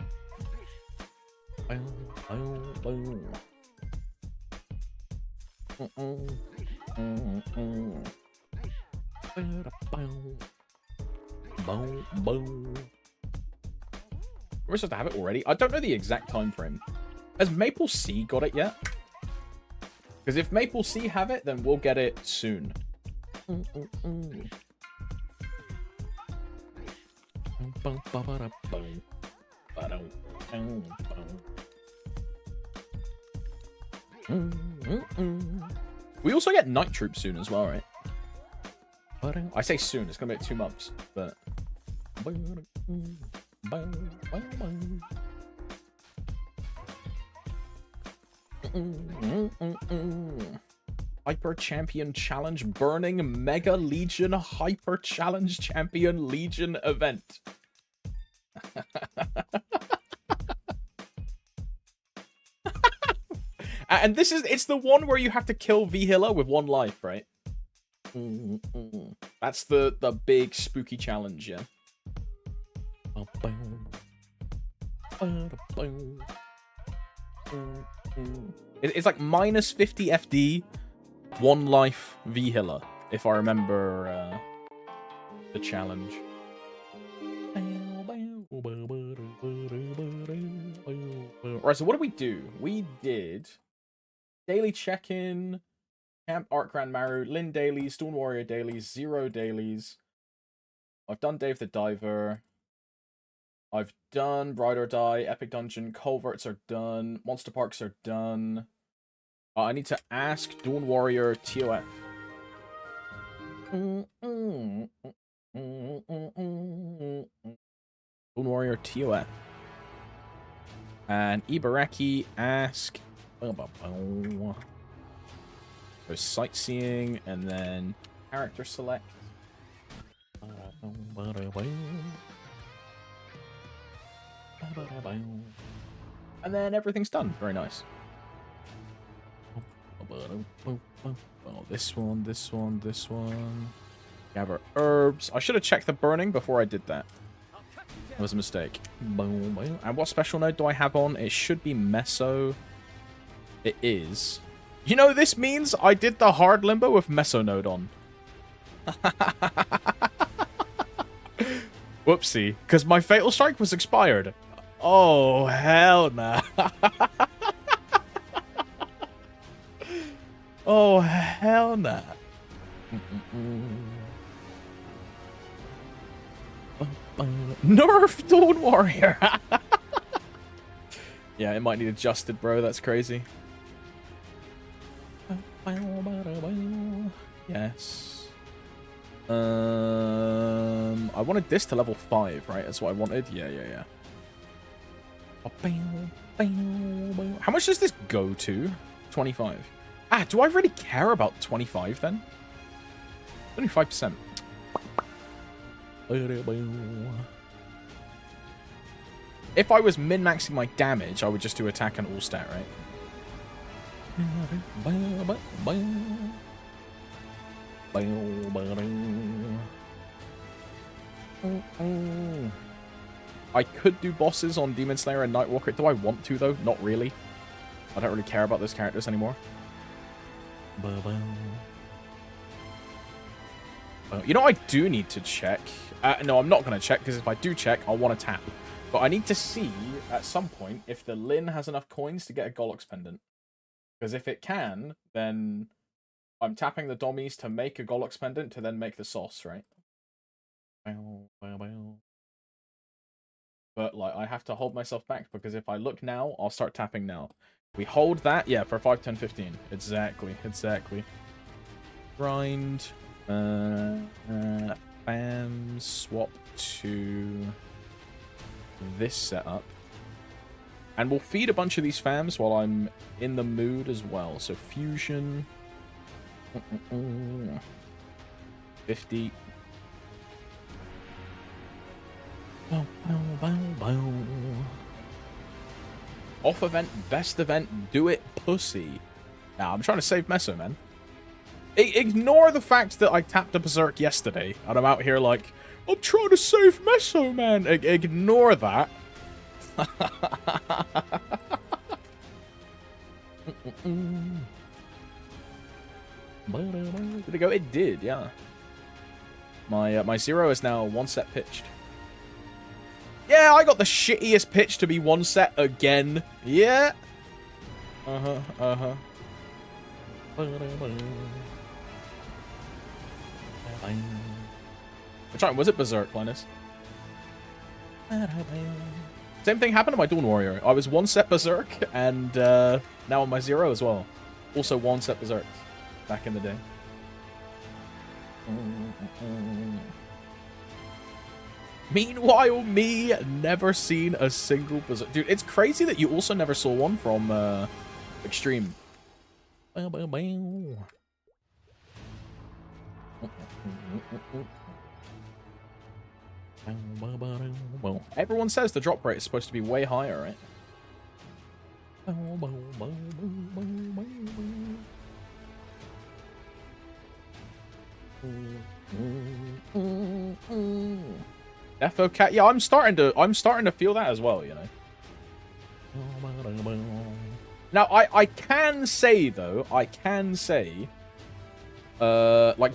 We're supposed to have it already? I don't know the exact time frame. Has Maple C got it yet? Because if Maple C have it, then we'll get it soon. We also get Night Troop soon as well, right? I say soon, it's gonna be like 2 months, but... Hyper Champion Challenge Burning Mega Legion Hyper Challenge Champion Legion event. And this is, it's the one where you have to kill V-Hiller with 1 life, right? That's the big spooky challenge, yeah. It's like minus 50 FD, 1 life V-Hiller, if I remember the challenge. Right, so what did we do? We did daily check-in, Camp Art Grand Maru, Lin dailies, Dawn Warrior dailies, 0 dailies. I've done Dave the Diver. I've done Ride or Die, Epic Dungeon, Culverts are done, Monster Parks are done. I need to ask Dawn Warrior TOF. Dawn Warrior TOF. And Ibaraki, ask. Go sightseeing, and then character select. And then everything's done. Very nice. Oh, this one, this one, this one. Gather herbs. I should have checked the burning before I did that. That was a mistake. And what special node do I have on? It should be Meso. It is. You know, this means I did the hard limbo with Meso node on. Whoopsie. Because my Fatal Strike was expired. Oh, hell nah. Oh, hell nah. Nerf Dawn Warrior. Yeah, it might need adjusted, bro. That's crazy. Yes. I wanted this to level 5, right? That's what I wanted. Yeah. How much does this go to? 25. Ah, do I really care about 25 then? Only 5%. If I was min-maxing my damage, I would just do attack and all stat, right? I could do bosses on Demon Slayer and Nightwalker. Do I want to, though? Not really. I don't really care about those characters anymore. You know, I do need to check. No, I'm not going to check, because if I do check, I'll want to tap. But I need to see, at some point, if the Lin has enough coins to get a Golux pendant. Because if it can, then I'm tapping the Dommies to make a Golux pendant to then make the sauce, right? But, like, I have to hold myself back, because if I look now, I'll start tapping now. We hold that, yeah, for 5, 10, 15. Exactly. Grind. Bam. Swap to this setup. And we'll feed a bunch of these fams while I'm in the mood as well. So fusion. 50. Off event, best event, do it, pussy. Nah, I'm trying to save Meso, man. Ignore the fact that I tapped a Berserk yesterday, and I'm out here like, I'm trying to save Meso, man. Ignore that. Did it go? It did, yeah. My 0 is now 1 set pitched. Yeah, I got the shittiest pitch to be 1 set again. Yeah. Which one was it? Berserk, Linus? Same thing happened to my Dawn Warrior. I was 1 set Berserk, and now on my 0 as well. Also 1 set Berserk back in the day. Meanwhile, me never seen a single Berserk. Dude, it's crazy that you also never saw one from Extreme. Everyone says the drop rate is supposed to be way higher, right? Defo Cat, yeah, I'm starting to feel that as well, you know. Now I can say though, like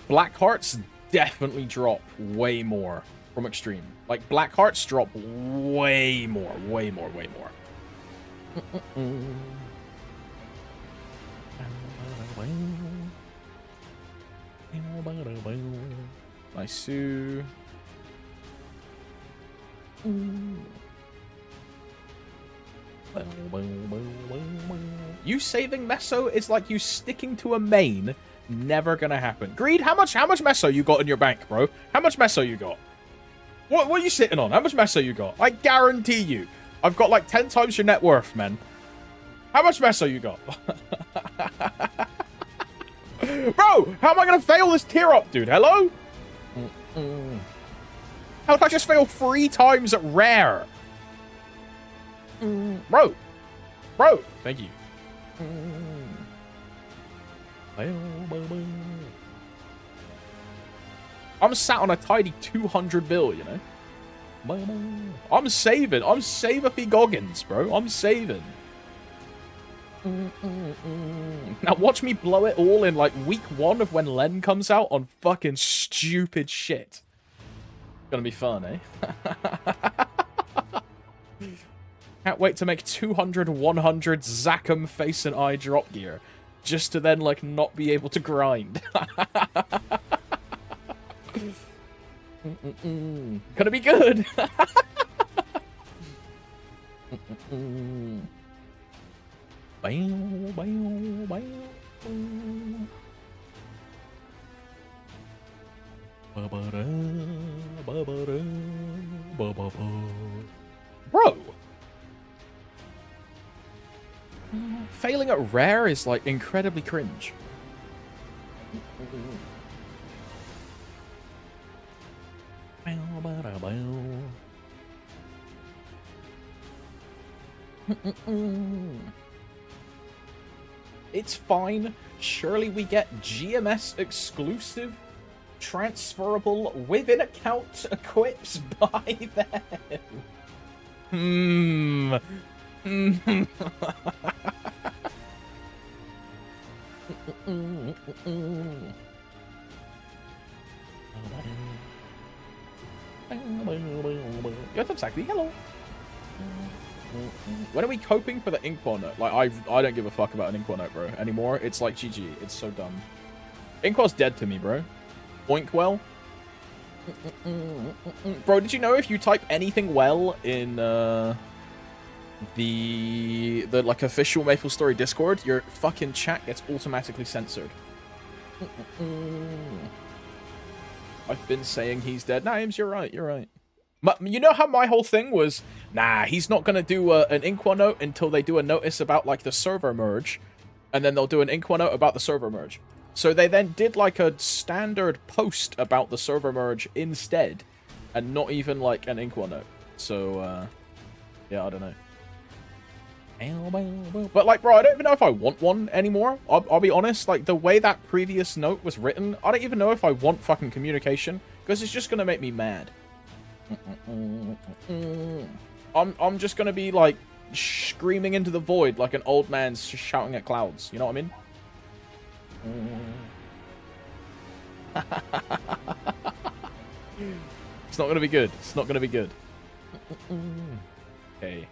Black Hearts definitely drop way more from Extreme. Like Black Hearts drop way more. Nice. You saving Meso is like you sticking to a main. Never gonna happen. Greed, how much Meso you got in your bank, bro? How much Meso you got? What are you sitting on? How much meso you got? I guarantee you, I've got like 10 times your net worth, man. How much meso you got? Bro, how am I gonna fail this tier up, dude? Hello? How did I just fail 3 times at rare? Bro. Bro. Thank you. I'm sat on a tidy 200 bill, you know? I'm saving. I'm saving for Goggins, bro. I'm saving. Now watch me blow it all in like week 1 of when Len comes out on fucking stupid shit. Gonna be fun, eh? Can't wait to make 200, 100 Zachem face and eye drop gear. Just to then, like, not be able to grind. Gonna be good. Bro. Failing at rare is, like, incredibly cringe. It's fine. Surely we get GMS exclusive, transferable, within account equips by then. Yo, exactly. Hello. When are we coping for the Inkwell note? Like, I don't give a fuck about an Inkwell note, bro, anymore. It's like GG. It's so dumb. Inkwell's dead to me, bro. Oinkwell. Bro, did you know if you type anything well in the like official MapleStory Discord, your fucking chat gets automatically censored? I've been saying he's dead. Nah, Ames, you're right. You're right. You know how my whole thing was, nah, he's not going to do an Inkwell note until they do a notice about, like, the server merge. And then they'll do an Inkwell note about the server merge. So they then did, like, a standard post about the server merge instead. And not even, like, an Inkwell note. So, yeah, I don't know. But, like, bro, I don't even know if I want one anymore. I'll be honest. Like, the way that previous note was written, I don't even know if I want fucking communication. Because it's just going to make me mad. I'm just gonna be like screaming into the void like an old man shouting at clouds. You know what I mean? It's not gonna be good. It's not gonna be good. Okay.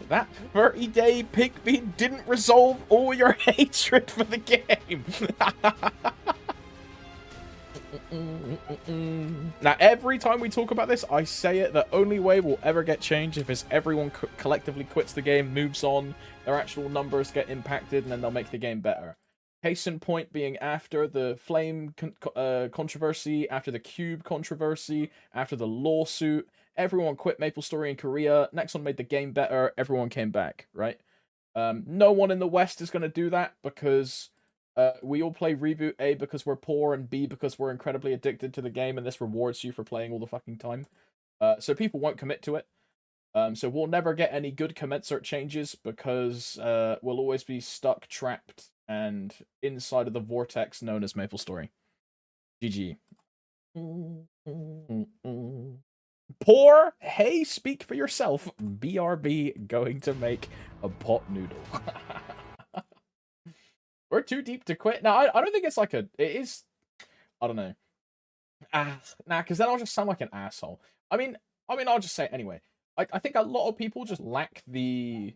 That 30-day Pigbean didn't resolve all your hatred for the game. Now, every time we talk about this, I say it, the only way we'll ever get change if everyone collectively quits the game, moves on, their actual numbers get impacted, and then they'll make the game better. Case in point being after the Flame controversy, after the Cube controversy, after the lawsuit, everyone quit MapleStory in Korea, Nexon made the game better, everyone came back, right? No one in the West is going to do that because... we all play Reboot, A, because we're poor, and B, because we're incredibly addicted to the game, and this rewards you for playing all the fucking time. So people won't commit to it. So we'll never get any good commensurate changes, because we'll always be stuck, trapped, and inside of the vortex known as MapleStory. GG. Poor? Hey, speak for yourself. BRB going to make a pot noodle. We're too deep to quit. No, I don't think it's like a... It is... I don't know. Nah, because then I'll just sound like an asshole. I mean, I'll just say it anyway. I think a lot of people just lack the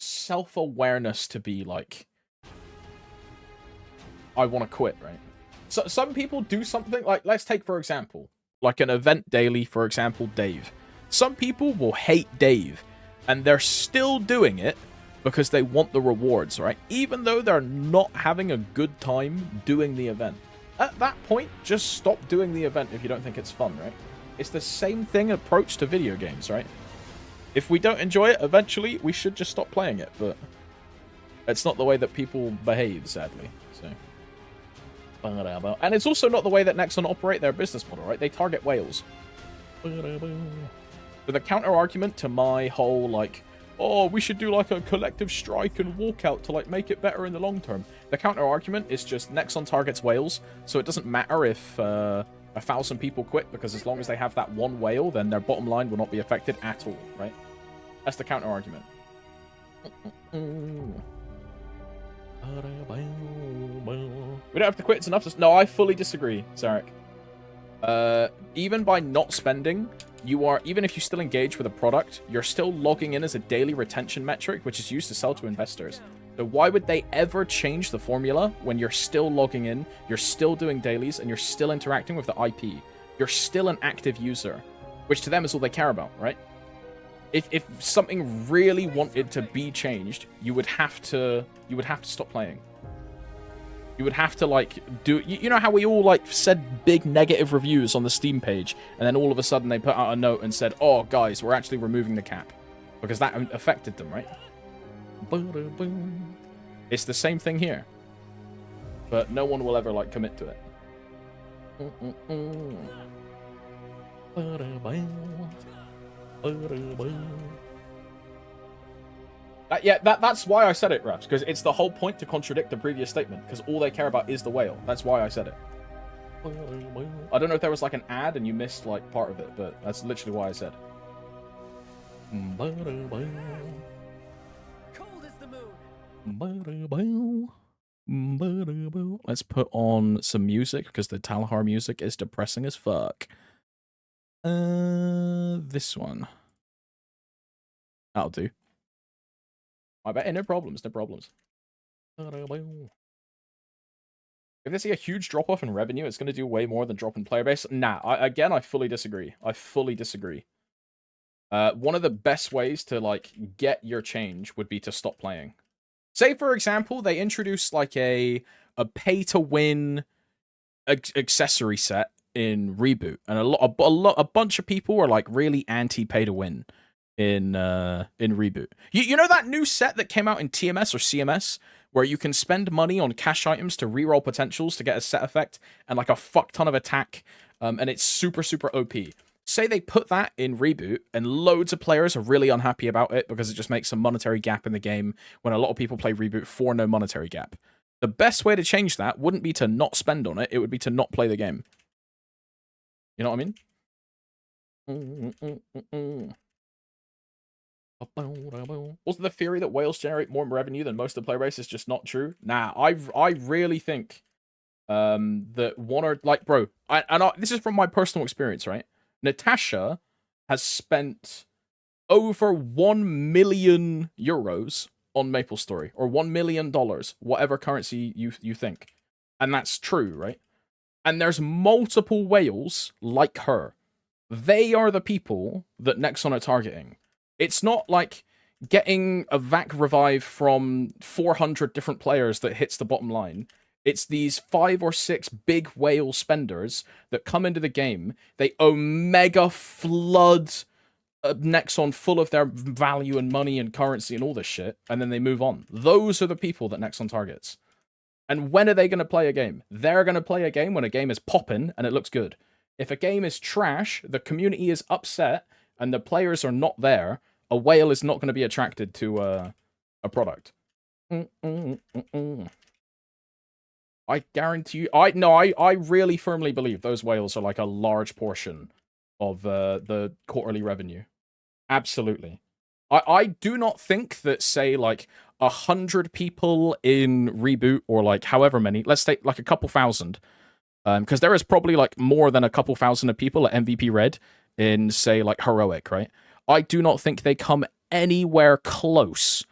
self-awareness to be like... I want to quit, right? So some people do something like... Let's take, for example, like an event daily, for example, Dave. Some people will hate Dave, and they're still doing it because they want the rewards, right? Even though they're not having a good time doing the event. At that point, just stop doing the event if you don't think it's fun, right? It's the same thing approach to video games, right? If we don't enjoy it, eventually we should just stop playing it, but it's not the way that people behave, sadly. So, and it's also not the way that Nexon operate their business model, right? They target whales. So the counter argument to my whole like, oh, we should do like a collective strike and walkout to like make it better in the long term. The counter argument is just Nexon targets whales, so it doesn't matter if 1,000 people quit, because as long as they have that one whale, then their bottom line will not be affected at all, right? That's the counter argument. We don't have to quit. It's enough to... No, I fully disagree, Zarek. Even by not spending, you are... Even if you still engage with a product, you're still logging in as a daily retention metric, which is used to sell to investors. So why would they ever change the formula when you're still logging in, you're still doing dailies, and you're still interacting with the IP? You're still an active user, which to them is all they care about, right? If something really wanted to be changed, you would have to stop playing. You would have to like do... You know how we all like said big negative reviews on the Steam page, and then all of a sudden they put out a note and said, oh guys, we're actually removing the cap, because that affected them, right? It's the same thing here, but no one will ever like commit to it. That's why I said it, Raps, because it's the whole point to contradict the previous statement, because all they care about is the whale. That's why I said it. I don't know if there was like an ad and you missed like part of it, but that's literally why I said. Cold as the moon. Let's put on some music, because the Talhar music is depressing as fuck. This one. That'll do. I bet. No problems, no problems. If they see a huge drop-off in revenue, it's going to do way more than drop in player base. Nah, I fully disagree. I fully disagree. One of the best ways to, like, get your change would be to stop playing. Say, for example, they introduce, like, a pay-to-win accessory set in Reboot, and a bunch of people are, like, really anti-pay-to-win in Reboot. You know that new set that came out in TMS or CMS, where you can spend money on cash items to reroll potentials to get a set effect and like a fuck ton of attack, and it's super, super OP. Say they put that in Reboot, and loads of players are really unhappy about it because it just makes a monetary gap in the game when a lot of people play Reboot for no monetary gap. The best way to change that wouldn't be to not spend on it, it would be to not play the game. You know what I mean? Also, the theory that whales generate more revenue than most of the player base is just not true. Nah, I really think that one or like, bro, this is from my personal experience, right? Natasha has spent over 1 million euros on MapleStory, or $1 million, whatever currency you think, and that's true, right? And there's multiple whales like her. They are the people that Nexon are targeting. It's not like getting a VAC revive from 400 different players that hits the bottom line. It's these 5 or 6 big whale spenders that come into the game. They omega flood Nexon full of their value and money and currency and all this shit, and then they move on. Those are the people that Nexon targets. And when are they going to play a game? They're going to play a game when a game is popping and it looks good. If a game is trash, the community is upset, and the players are not there, a whale is not going to be attracted to a product. I guarantee you... I really firmly believe those whales are like a large portion of the quarterly revenue. Absolutely. I do not think that, say, like, 100 people in Reboot, or like however many, let's take like a couple thousand, because there is probably like more than a couple thousand of people at MVP Red in, say, like Heroic, right? I do not think they come anywhere close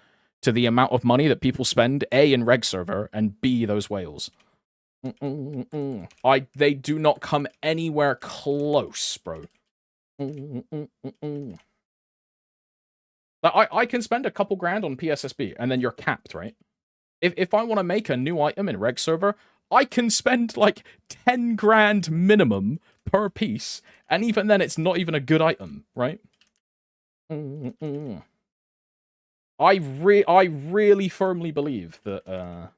to the amount of money that people spend, A, in Reg server, and B, those whales. They do not come anywhere close, bro. I can spend a couple grand on PSSB, and then you're capped, right? If I want to make a new item in Reg server, I can spend like 10 grand minimum per piece, and even then it's not even a good item, right? I really firmly believe that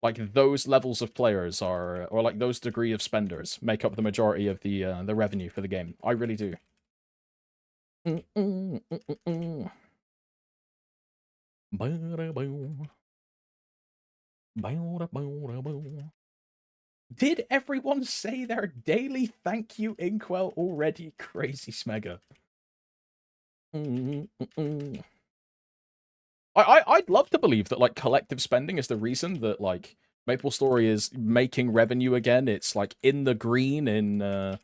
like those levels of players are, or like those degree of spenders make up the majority of the revenue for the game. I really do. Did everyone say their daily thank you, Inkwell, already? Crazy Smega. I'd love to believe that like collective spending is the reason that like MapleStory is making revenue again. It's like in the green in the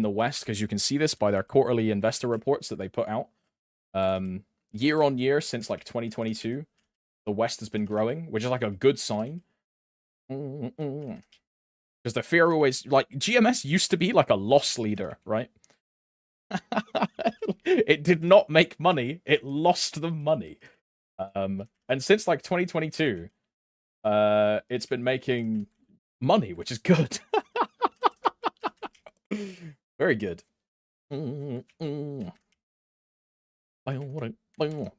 West, because you can see this by their quarterly investor reports that they put out. Year on year since like 2022, the West has been growing, which is like a good sign. Because the fear always, like, GMS used to be like a loss leader, right? It did not make money. It lost them money. And since like 2022, it's been making money, which is good. Very good.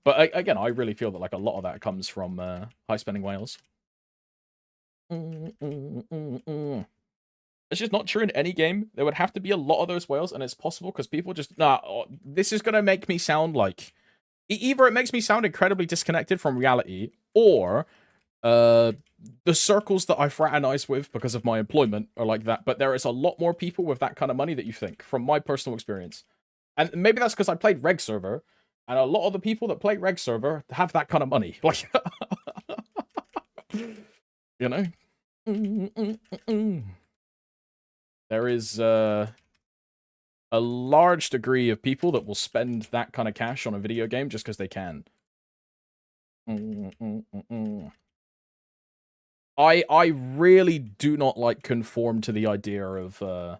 But again, I really feel that like a lot of that comes from high spending whales. It's just not true in any game. There would have to be a lot of those whales, and it's possible because people just this is gonna make me sound like either it makes me sound incredibly disconnected from reality, or the circles that I fraternize with because of my employment are like that. But there is a lot more people with that kind of money that you think, from my personal experience. And maybe that's because I played Reg Server, and a lot of the people that play Reg Server have that kind of money. Like, you know? There is a large degree of people that will spend that kind of cash on a video game just because they can. I really do not like conform to the idea of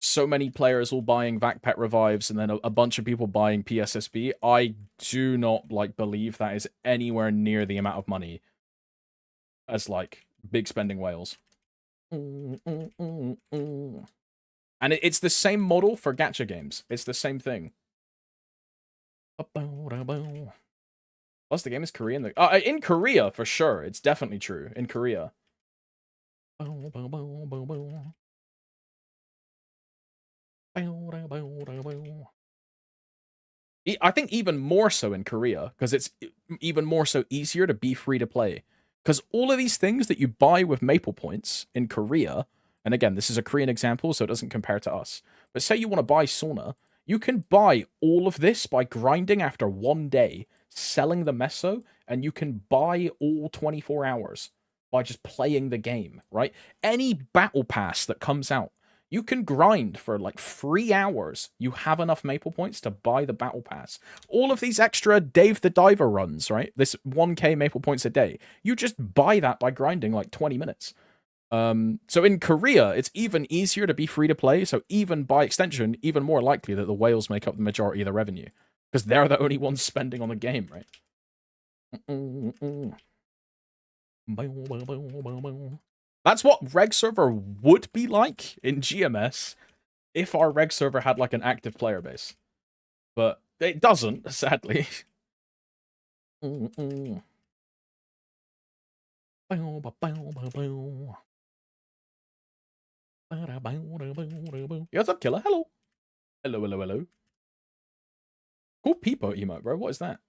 so many players all buying VAC pet revives and then a bunch of people buying PSSB. I do not like believe that is anywhere near the amount of money as like big spending whales. And it's the same model for gacha games. It's the same thing. Plus, the game is Korean. In Korea, for sure. It's definitely true. In Korea. I think even more so in Korea, because it's even more so easier to be free to play. Because all of these things that you buy with Maple Points in Korea, and again, this is a Korean example, so it doesn't compare to us. But say you want to buy Sona, you can buy all of this by grinding after 1 day, selling the meso, and you can buy all 24 hours by just playing the game, right? Any battle pass that comes out, you can grind for like 3 hours. You have enough Maple Points to buy the battle pass. All of these extra Dave the Diver runs, right? This 1k Maple Points a day. You just buy that by grinding like 20 minutes. So in Korea, it's even easier to be free to play. So even by extension, even more likely that the whales make up the majority of the revenue. Because they're the only ones spending on the game, right? That's what Reg Server would be like in GMS if our Reg Server had like an active player base. But it doesn't, sadly. Yeah, what's up, killer? Hello. Hello, hello, hello. Cool Peepo emote, bro. What is that?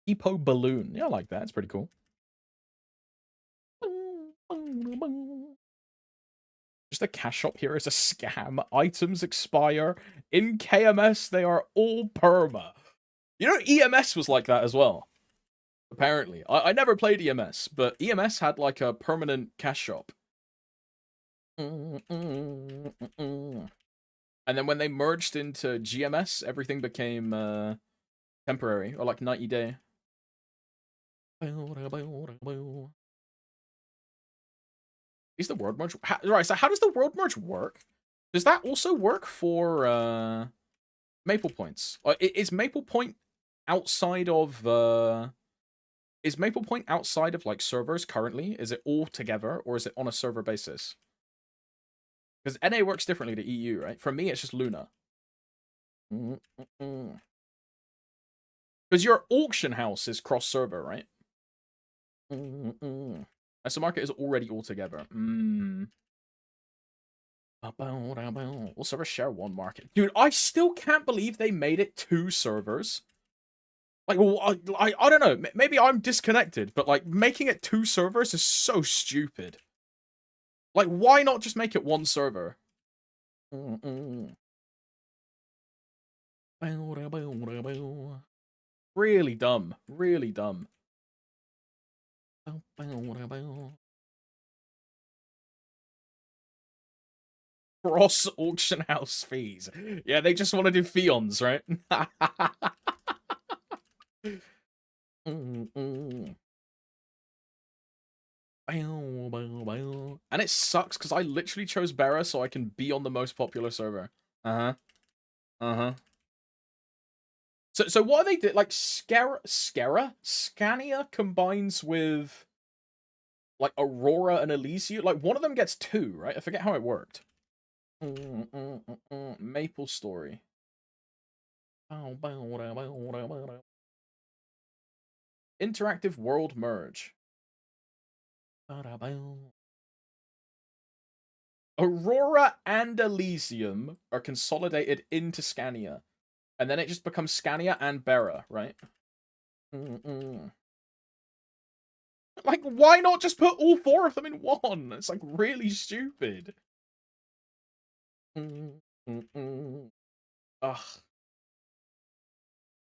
Peepo balloon. Yeah, I like that. It's pretty cool. Just a cash shop here is a scam. Items expire. In KMS, they are all perma. You know, EMS was like that as well. Apparently. I never played EMS, but EMS had like a permanent cash shop. And then when they merged into GMS, everything became temporary, or like 90 day. Is the world merge? Right, so how does the world merge work? Does that also work for Maple Points? Is Maple Point outside of Is Maple Point outside of like servers currently? Is it all together or is it on a server basis? Because NA works differently to EU, right? For me, it's just Luna. Because your auction house is cross server, right? So market is already all together. All servers share one market. Dude, I still can't believe they made it 2 servers. Like, well, I don't know. Maybe I'm disconnected, but like making it 2 servers is so stupid. Like, why not just make it 1 server? Really dumb. Really dumb. Cross auction house fees. Yeah, they just want to do fions, right? And it sucks because I literally chose Bera so I can be on the most popular server. So what are they do? Like Scania combines with like Aurora and Elysium. Like one of them gets 2, right? I forget how it worked. Maple Story. Interactive World Merge. Aurora and Elysium are consolidated into Scania. And then it just becomes Scania and Bera, right? Like, why not just put all 4 of them in one? It's like really stupid. Ugh.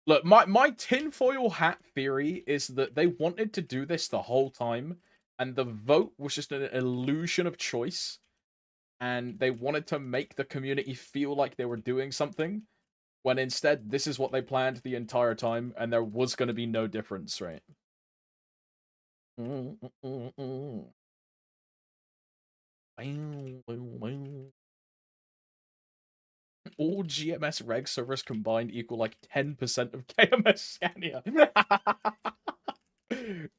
Look, my tinfoil hat theory is that they wanted to do this the whole time, and the vote was just an illusion of choice, and they wanted to make the community feel like they were doing something, when instead this is what they planned the entire time, and there was going to be no difference, right? All GMS reg servers combined equal like 10% of KMS Scania.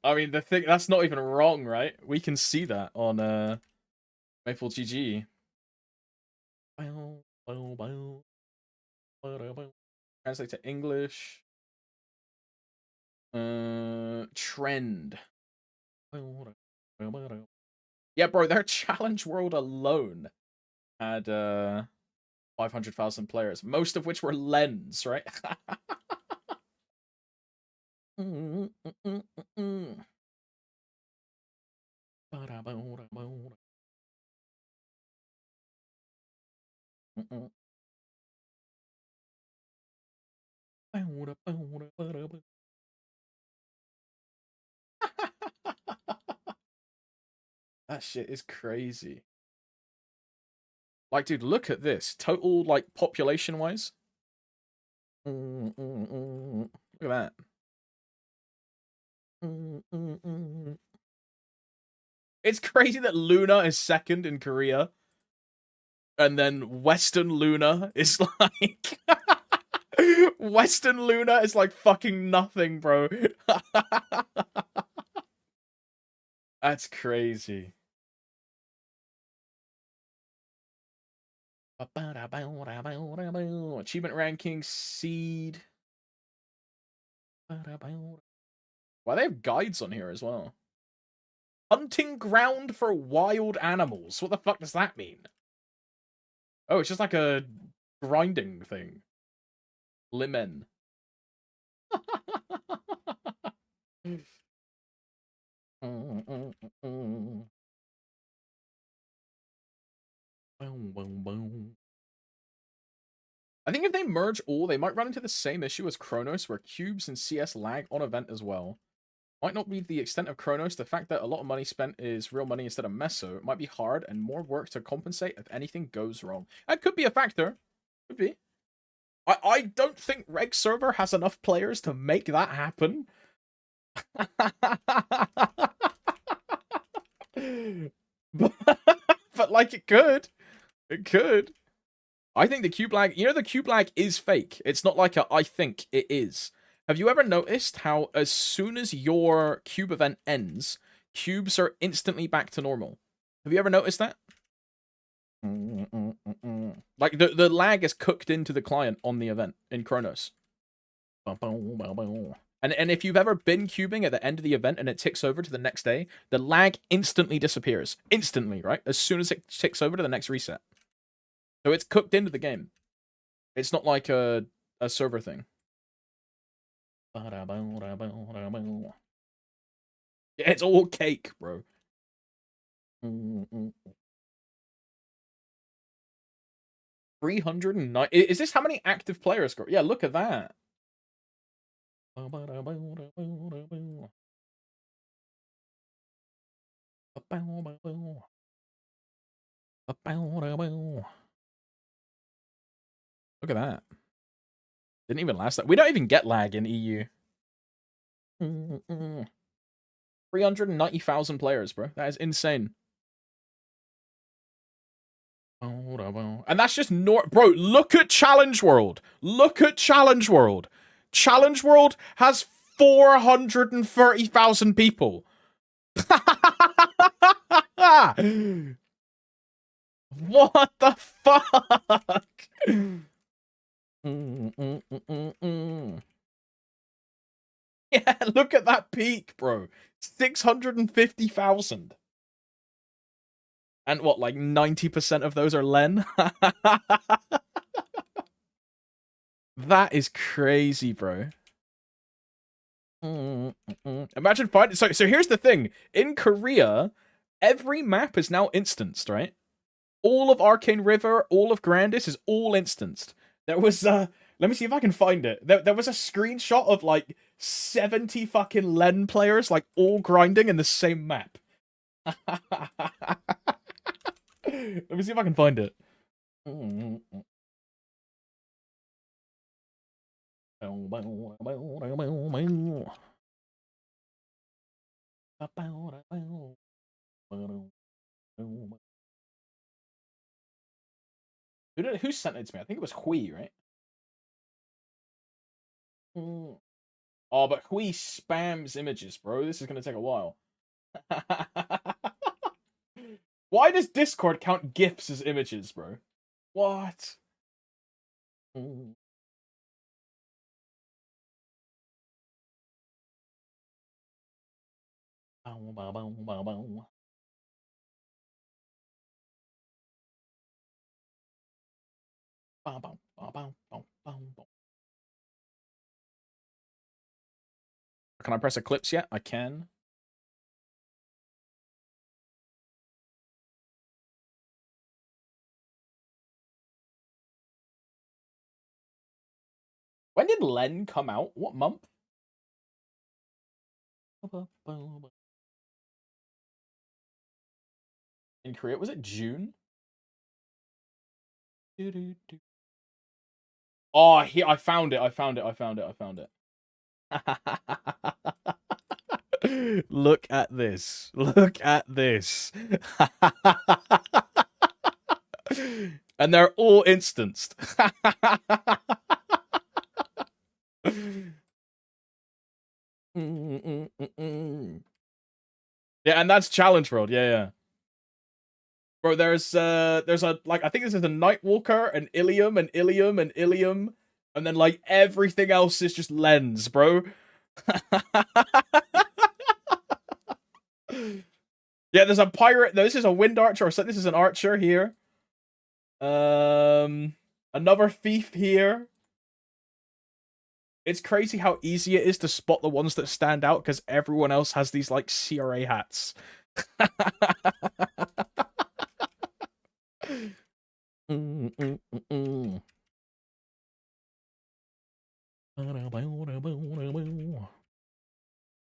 I mean, the thing that's not even wrong, right? We can see that on Maple GG. Translate to English. Trend. Yeah, bro, their challenge world alone had 500,000 players, most of which were Lens, right? That shit is crazy. Like, dude, look at this. Total, like, population-wise. Look at that. It's crazy that Luna is second in Korea. And then Western Luna is like... Western Luna is like fucking nothing, bro. That's crazy. Achievement ranking, seed. Why they have guides on here as well? Hunting ground for wild animals. What the fuck does that mean? Oh, it's just like a grinding thing. Lemon. I think if they merge all, they might run into the same issue as Kronos, where cubes and CS lag on event as well. Might not be the extent of Kronos, the fact that a lot of money spent is real money instead of meso. It might be hard and more work to compensate if anything goes wrong. That could be a factor. Could be. I don't think Reg server has enough players to make that happen. but like it could. It could. I think the cube lag, you know, the cube lag is fake. It's not like a I think it is. Have you ever noticed how as soon as your cube event ends, cubes are instantly back to normal? Have you ever noticed that? Like the lag is cooked into the client on the event in Kronos. And if you've ever been cubing at the end of the event and it ticks over to the next day, the lag instantly disappears. Instantly, right? As soon as it ticks over to the next reset. So it's cooked into the game. It's not like a server thing. Yeah, it's all cake, bro. 309. Is this how many active players score? Yeah, look at that. Look at that. Didn't even last that. We don't even get lag in EU. 390,000 players, bro. That is insane. And that's just bro, look at Challenge World. Look at Challenge World. Challenge World has 430,000 people. What the fuck? Yeah, look at that peak, bro. 650,000. And what, like 90% of those are Len? That is crazy, bro. Imagine finding... So here's the thing. In Korea, every map is now instanced, right? All of Arcane River, all of Grandis is all instanced. There was, let me see if I can find it. There was a screenshot of, like, 70 fucking Len players, like, all grinding in the same map. Let me see if I can find it. Who sent it to me? I think it was Hui, right? Oh, but Hui spams images, bro. This is gonna take a while. Why does Discord count GIFs as images, bro? What? Can I press Eclipse yet? I can. When did Len come out? What month? In Korea? Was it June? Oh, here, I found it. Look at this. Look at this. And they're all instanced. Yeah, and that's Challenge World. Yeah. Bro, there's a, like, I think this is a Nightwalker, an Ilium, and then, like, everything else is just Lens, bro. Yeah, there's a pirate. No, this is a wind archer. So this is an archer here. Another thief here. It's crazy how easy it is to spot the ones that stand out because everyone else has these, like, CRA hats.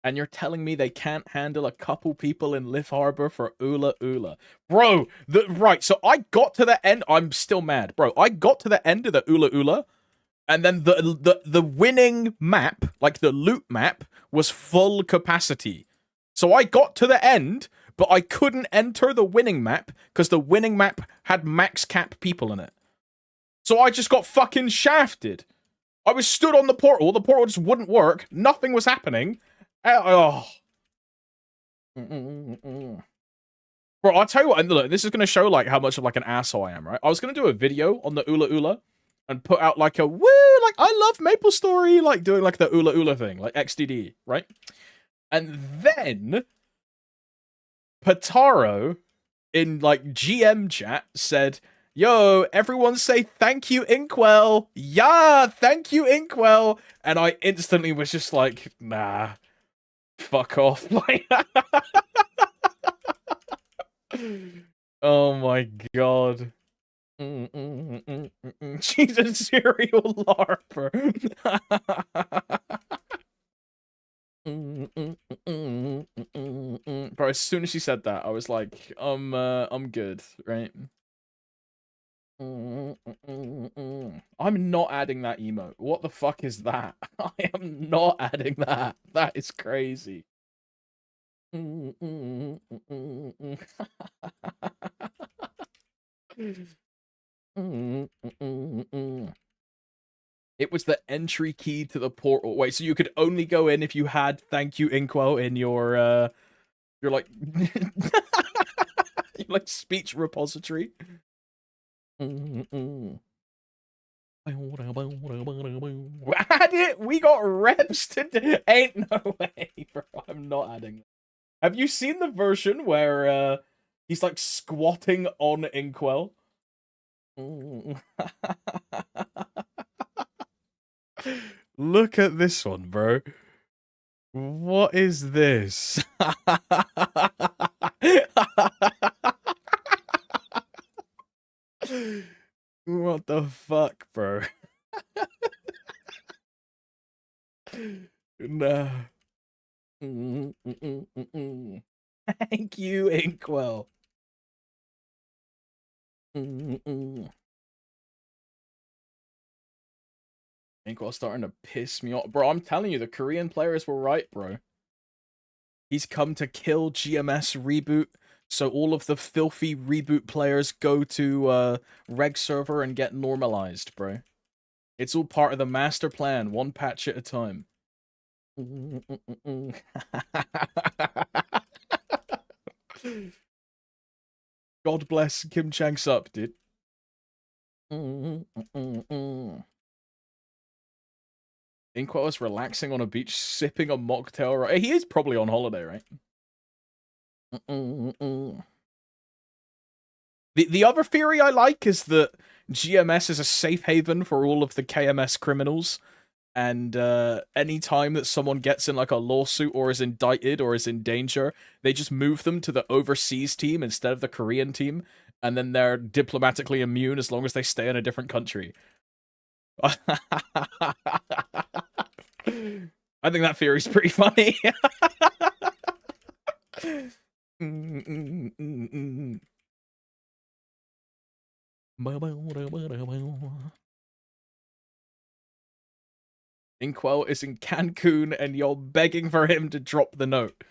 And you're telling me they can't handle a couple people in Liv Harbor for Ula Ula. Bro, right, so I got to the end. I'm still mad, bro. I got to the end of the Ula Ula, and then the winning map, like the loot map, was full capacity. So I got to the end, but I couldn't enter the winning map because the winning map had max cap people in it. So I just got fucking shafted. I was stood on the portal just wouldn't work, nothing was happening. Oh. Bro, I'll tell you what, look, this is going to show, like, how much of, like, an asshole I am, right? I was going to do a video on the Ula Ula and put out, like, a woo, like, I love MapleStory, like, doing, like, the Ula Ula thing, like, XDD, right? And then Pataro in, like, GM chat said, yo, everyone say thank you, Inkwell. Yeah, thank you, Inkwell. And I instantly was just like, nah, fuck off. Like, oh my god. She's a serial LARPer. Bro, as soon as she said that, I was like, I'm good, right? I'm not adding that emote. What the fuck is that? I am not adding that. That is crazy. It was the entry key to the portal. Wait, so you could only go in if you had thank you Inkwell in your like your like speech repository. We got reps to ain't no way, bro. I'm not adding that. Have you seen the version where he's like squatting on Inkwell? Look at this one, bro. What is this? What the fuck, bro? Nah. Thank you, Inkwell. Inkwell's starting to piss me off. Bro, I'm telling you, the Korean players were right, bro. He's come to kill GMS Reboot, so all of the filthy Reboot players go to Reg server and get normalized, bro. It's all part of the master plan, one patch at a time. God bless Kim Chang Sup, dude. Inkwell is relaxing on a beach, sipping a mocktail. Right? He is probably on holiday, right? The other theory I like is that GMS is a safe haven for all of the KMS criminals. And any time that someone gets in like a lawsuit or is indicted or is in danger, they just move them to the overseas team instead of the Korean team, and then they're diplomatically immune as long as they stay in a different country. I think that theory's pretty funny. Inkwell is in Cancun and you're begging for him to drop the note.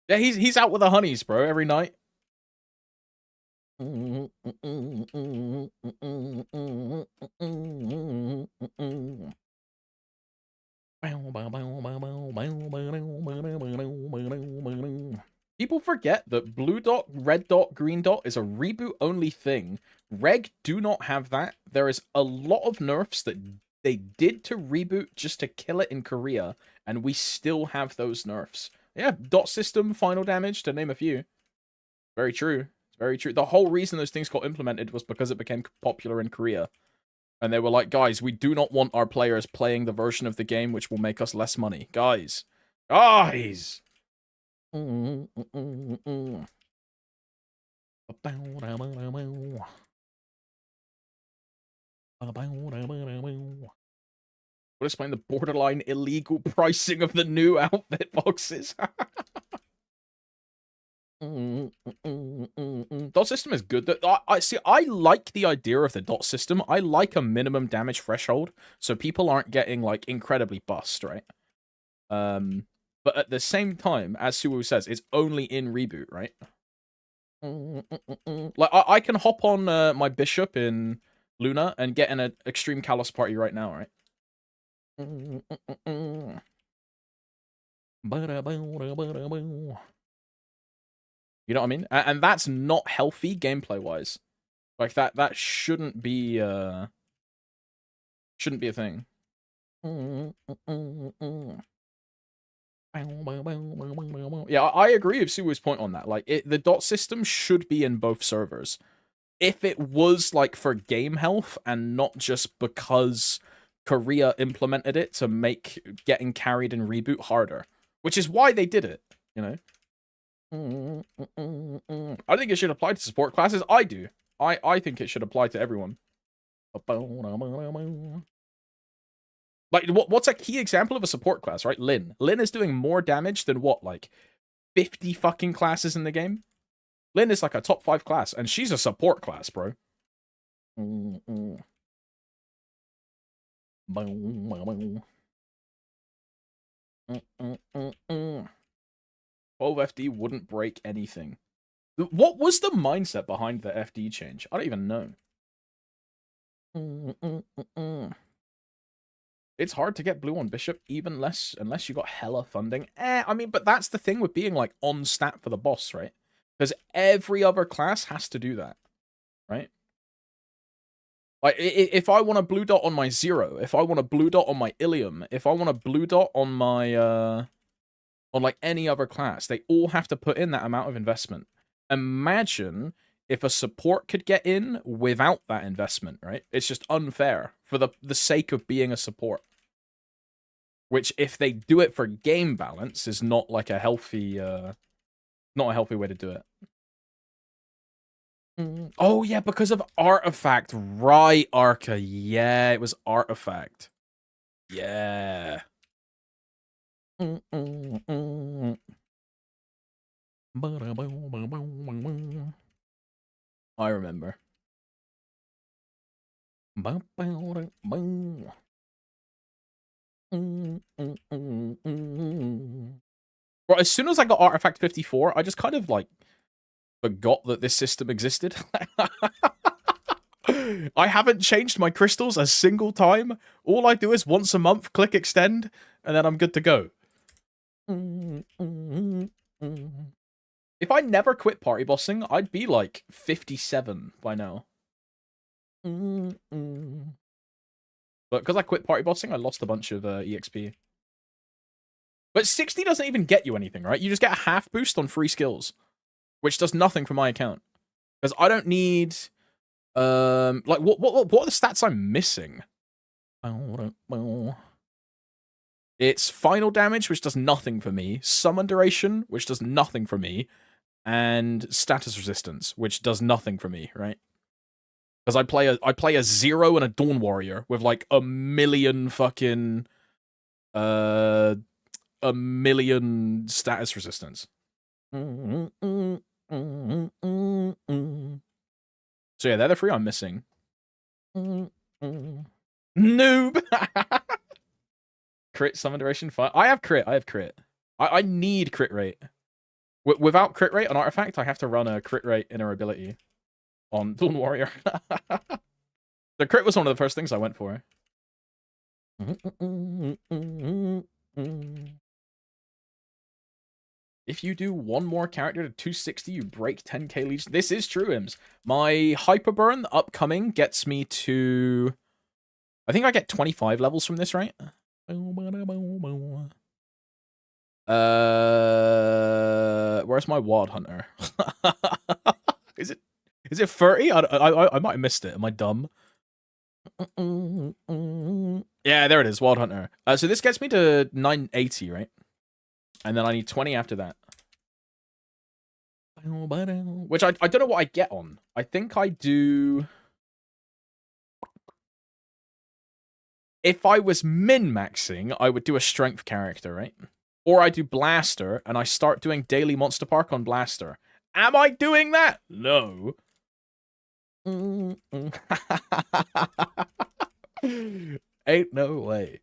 Yeah, he's out with the honeys, bro, every night. People forget that blue dot, red dot, green dot is a reboot only thing. Reg do not have that. There is a lot of nerfs that they did to reboot just to kill it in Korea, and we still have those nerfs. Yeah, dot system, final damage, to name a few. Very true. Very true. The whole reason those things got implemented was because it became popular in Korea. And they were like, guys, we do not want our players playing the version of the game which will make us less money. Guys. Guys! Would explain the borderline illegal pricing of the new outfit boxes. Dot system is good. I see. I like the idea of the dot system. I like a minimum damage threshold, so people aren't getting like incredibly bust, right? But at the same time, as Suwu says, it's only in reboot, right? Like I can hop on my bishop in Luna and get in an extreme callous party right now, right? You know what I mean? And that's not healthy gameplay wise. Like that shouldn't be a thing. Yeah, I agree with Suwu's point on that. Like the dot system should be in both servers. If it was like for game health and not just because Korea implemented it to make getting carried in reboot harder, which is why they did it, you know. I think it should apply to support classes. I do. I think it should apply to everyone. Like, what's a key example of a support class, right? Lin. Lin is doing more damage than what, like 50 fucking classes in the game? Lin is like a top 5 class, and she's a support class, bro. 12 FD wouldn't break anything. What was the mindset behind the FD change? I don't even know. It's hard to get blue on Bishop, even less unless you got hella funding. I mean, but that's the thing with being like on stat for the boss, right? Because every other class has to do that, right? Like, if I want a blue dot on my Zero, if I want a blue dot on my Ilium, if I want a blue dot on my, on like any other class, they all have to put in that amount of investment. Imagine if a support could get in without that investment, right? It's just unfair for the sake of being a support. Which, if they do it for game balance, is not like a healthy, not a healthy way to do it. Oh, yeah, because of Artifact. Right, Arca. Yeah, it was Artifact. Yeah. I remember. Bro, as soon as I got Artifact 54, I just kind of, like, forgot that this system existed. I haven't changed my crystals a single time. All I do is once a month click extend, and then I'm good to go. If I never quit party bossing, I'd be like 57 by now. But because I quit party bossing, I lost a bunch of EXP. But 60 doesn't even get you anything, right? You just get a half boost on free skills, which does nothing for my account. Because I don't need... like, what are the stats I'm missing? It's final damage, which does nothing for me. Summon duration, which does nothing for me. And status resistance, which does nothing for me, right? Because I play a Zero and a Dawn Warrior with like a million fucking a million status resistance. So yeah, they're the three I'm missing. Noob. Crit summon duration 5. I have crit. I need crit rate. Without crit rate on Artifact, I have to run a crit rate inner ability on Dawn Warrior. The crit was one of the first things I went for. If you do one more character to 260, you break 10k legion. This is true, Ims. My Hyperburn upcoming gets me to... I think I get 25 levels from this, right? Where's my Wild Hunter? Is it 30? I might have missed it. Am I dumb? Yeah, there it is, Wild Hunter. So this gets me to 980, right? And then I need 20 after that. Which I don't know what I get on. I think I do... If I was min-maxing, I would do a strength character, right? Or I do Blaster, and I start doing Daily Monster Park on Blaster. Am I doing that? No. Ain't no way.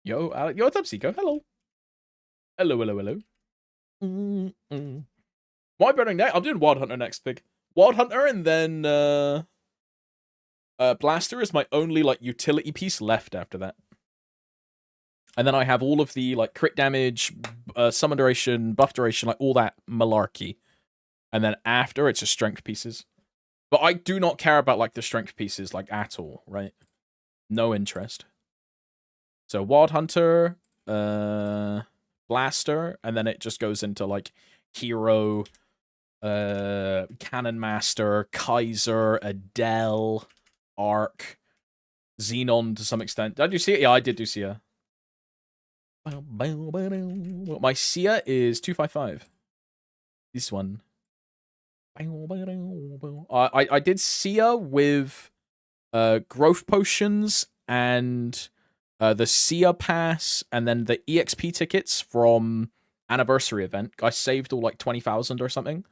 Yo, Alex. Yo, what's up, Seiko? Hello. Hello. My burning next. I'm doing Wild Hunter next, pig. Wild Hunter, and then Blaster is my only like utility piece left after that. And then I have all of the like crit damage, summon duration, buff duration, like all that malarkey. And then after it's just strength pieces. But I do not care about like the strength pieces like at all, right? No interest. So Wild Hunter, Blaster, and then it just goes into like Hero, Cannon Master, Kaiser, Adele, Arc, Xenon to some extent. Did you see it? Yeah, I did do Sia. My Sia is 255. This one. I did Sia with growth potions and the Sia pass and then the EXP tickets from anniversary event. I saved all like 20,000 or something.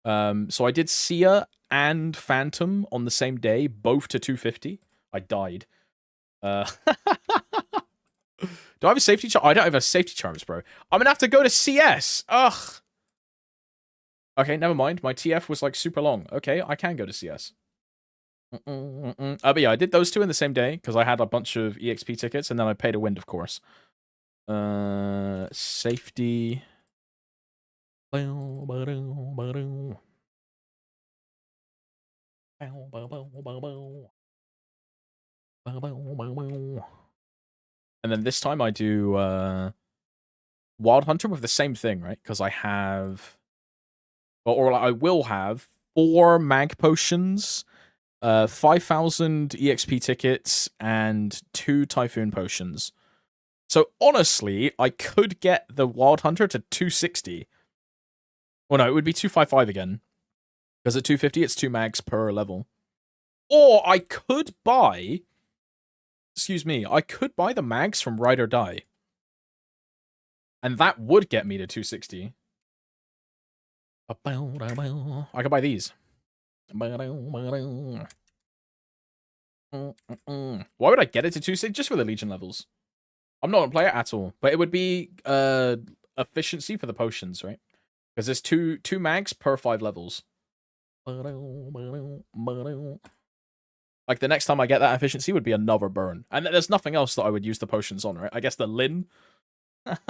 So I did Sia and Phantom on the same day, both to 250. I died. Do I have a safety charm? I don't have a safety charms, bro. I'm gonna have to go to CS. Ugh. Okay, never mind. My TF was like super long. Okay, I can go to CS. But yeah, I did those two in the same day because I had a bunch of EXP tickets and then I paid a wind, of course. Safety. And then this time I do Wild Hunter with the same thing, right? Because I have, or I will have 4 mag potions, 5,000 EXP tickets, and 2 Typhoon potions. So honestly, I could get the Wild Hunter to 260. Well, no, it would be 255 again. Because at 250, it's 2 mags per level. Or I could buy... Excuse me, I could buy the mags from Ride or Die. And that would get me to 260. I could buy these. Why would I get it to 260? Just for the Legion levels. I'm not a player at all. But it would be efficiency for the potions, right? Because there's two mags per 5 levels. Like, the next time I get that efficiency would be another burn. And there's nothing else that I would use the potions on, right? I guess the Lin. Like,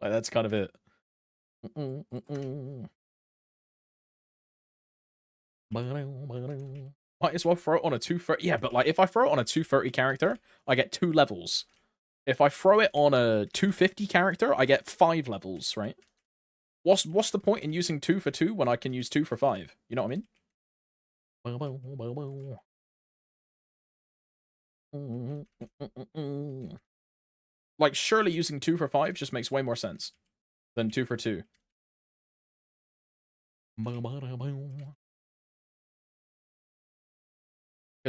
that's kind of it. Might as well throw it on a 230. Yeah, but, like, if I throw it on a 230 character, I get 2 levels. If I throw it on a 250 character, I get 5 levels, right? What's the point in using 2 for 2 when I can use 2 for 5? You know what I mean? Like, surely using 2 for 5 just makes way more sense than 2 for 2. Because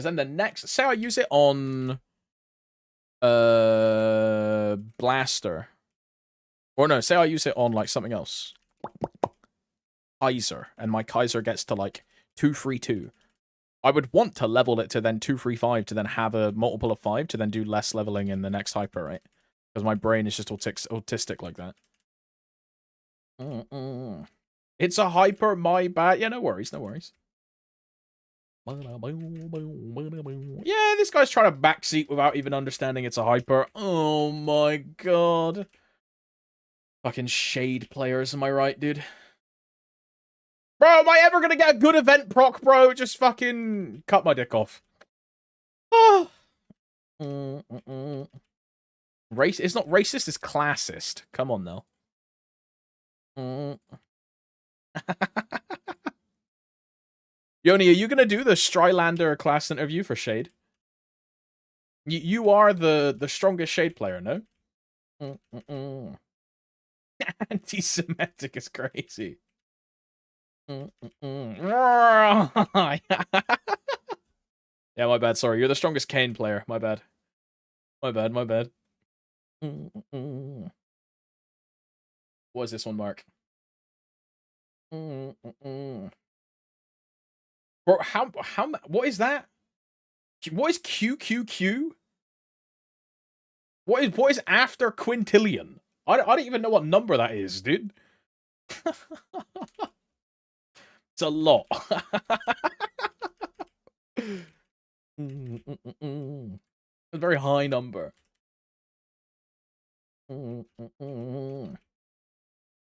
then the next... Say I use it on... Blaster. Or no, say I use it on, like, something else. Kaiser. And my Kaiser gets to, like, 232. I would want to level it to then 235 to then have a multiple of 5 to then do less leveling in the next hyper, right? Because my brain is just autistic like that. It's a hyper, my bad. Yeah, no worries, no worries. Yeah, this guy's trying to backseat without even understanding it's a hyper. Oh my god. Fucking shade players, am I right, dude? Bro, am I ever gonna get a good event proc, bro? Just fucking cut my dick off. Race? It's not racist, it's classist. Come on, though. Yoni, are you gonna do the Strylander class interview for Shade? You are the strongest Shade player, no? Anti-Semitic is crazy. Yeah, my bad. Sorry, you're the strongest Kane player. My bad. My bad. My bad. What is this one, Mark? Bro, how? What is that? What is QQQ? What is after quintillion? I don't even know what number that is, dude. It's a lot. A very high number.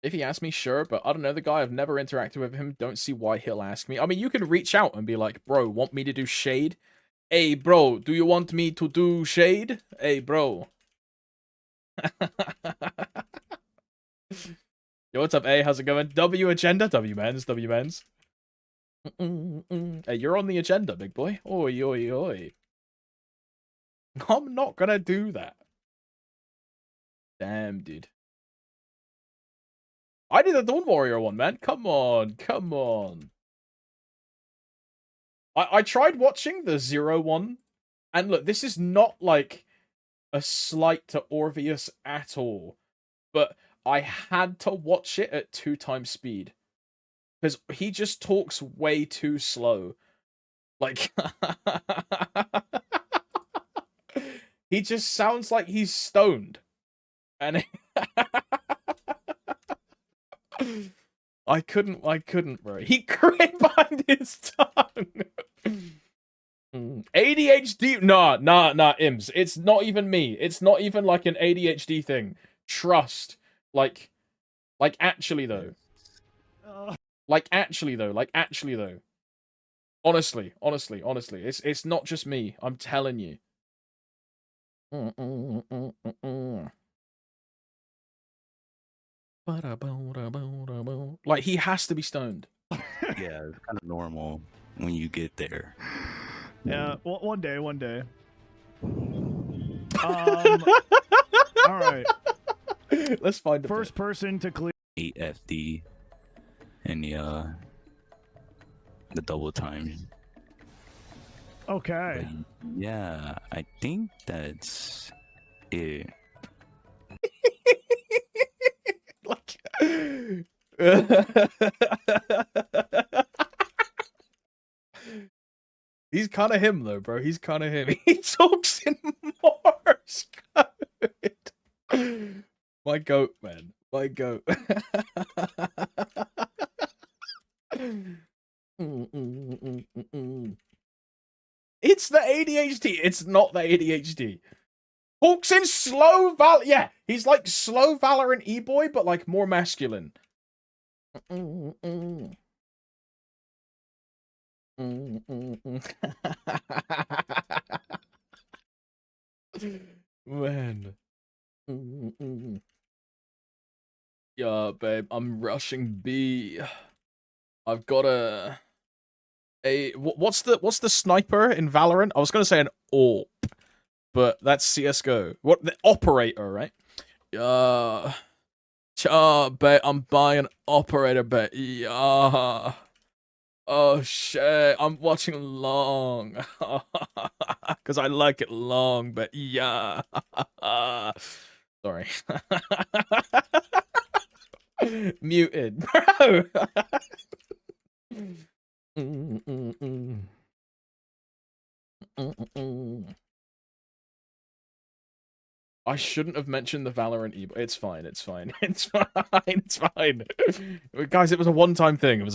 If he asks me, sure, but I don't know the guy. I've never interacted with him. Don't see why he'll ask me. I mean, you can reach out and be like, bro, want me to do shade? Hey, bro, do you want me to do shade? Hey, bro. Yo, what's up, A? How's it going? W agenda? W men's, W men's. Hey, you're on the agenda, big boy. Oi, oi, oi. I'm not gonna do that. Damn, dude. I did the Dawn Warrior one, man. Come on, come on. I tried watching the Zero one, and look, this is not like a slight to Orpheus at all, but I had to watch it at 2x speed because he just talks way too slow. Like, he just sounds like he's stoned, and I couldn't, bro. He crit behind his tongue. ADHD? Nah, Ims. It's not even me. It's not even like an ADHD thing. Trust. Like actually though. Like actually though. Honestly. It's not just me. I'm telling you. Like, he has to be stoned. Yeah, it's kind of normal when you get there. Yeah, one day. All right. Let's find the first person to clear 8FD and the double time. Okay. But yeah, I think that's it. Like, he's kind of him though, bro. He's kind of him. He talks in Morse code. My goat, man. My goat. It's the ADHD. It's not the ADHD. Talks in slow yeah, he's like slow Valorant E-boy, but like more masculine. Man. Yeah, babe, I'm rushing B. I've got what's the sniper in Valorant? I was gonna say an AWP, but that's CS:GO. What, the operator, right? Babe, I'm buying an operator, babe. Yeah. Oh shit, I'm watching long. Cause I like it long, but yeah. Sorry. Muted, bro. I shouldn't have mentioned the Valorant e-boy. It's fine. It's fine. Guys, it was a one-time thing.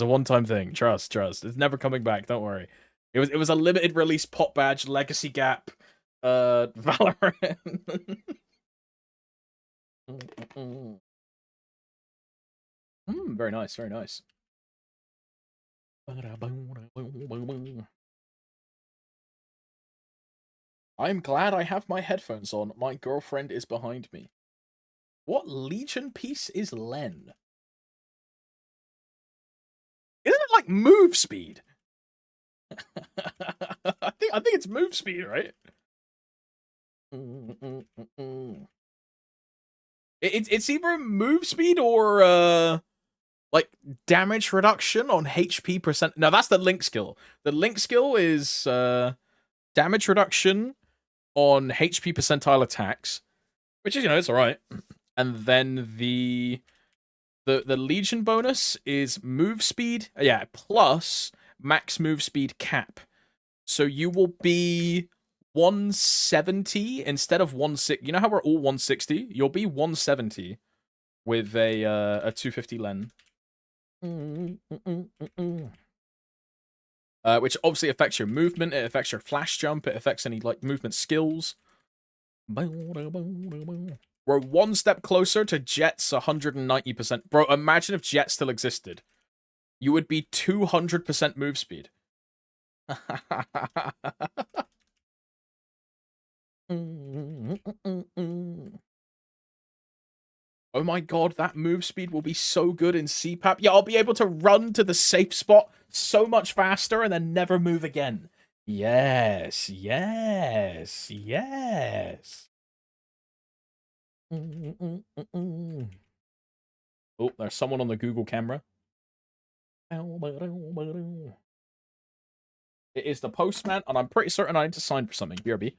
Trust. It's never coming back. Don't worry. It was a limited release pop badge, legacy gap, Valorant. Very nice. I'm glad I have my headphones on. My girlfriend is behind me. What Legion piece is Len? Isn't it like move speed? I think it's move speed, right? It's either move speed or like damage reduction on HP percent. No, that's the link skill. The link skill is damage reduction on HP percentile attacks, which is, it's alright. And then the Legion bonus is move speed, plus max move speed cap. So you will be 170 instead of 160. You know how we're all 160? You'll be 170 with a 250 Len. which obviously affects your movement. It affects your flash jump. It affects any like movement skills. We're one step closer to Jet's 190%. Bro, imagine if Jet still existed. You would be 200% move speed. Oh my god, that move speed will be so good in CPAP. Yeah, I'll be able to run to the safe spot so much faster and then never move again. Yes, yes, yes. Oh, there's someone on the Google camera. It is the postman, and I'm pretty certain I need to sign for something. BRB.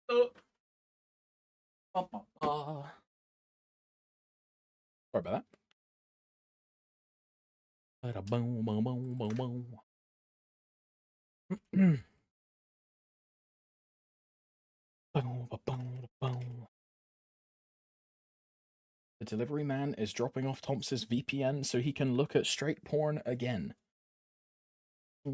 Sorry about that. The delivery man is dropping off Thompson's VPN so he can look at straight porn again. Are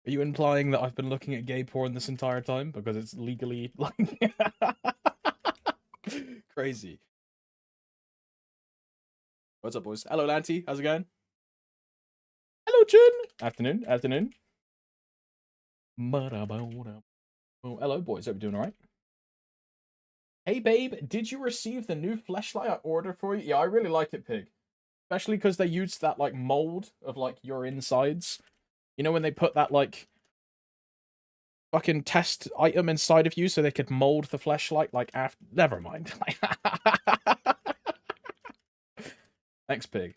you implying that I've been looking at gay porn this entire time because it's legally like crazy? What's up, boys? Hello, Lanty. How's it going? Hello, Jun. Afternoon. Afternoon. Oh, hello, boys. Hope you're doing all right. Hey, babe. Did you receive the new fleshlight I ordered for you? Yeah, I really like it, Pig. Especially because they used that, like, mold of, like, your insides. You know when they put that, like, fucking test item inside of you so they could mold the fleshlight, like, after... Never mind. Thanks, Pig.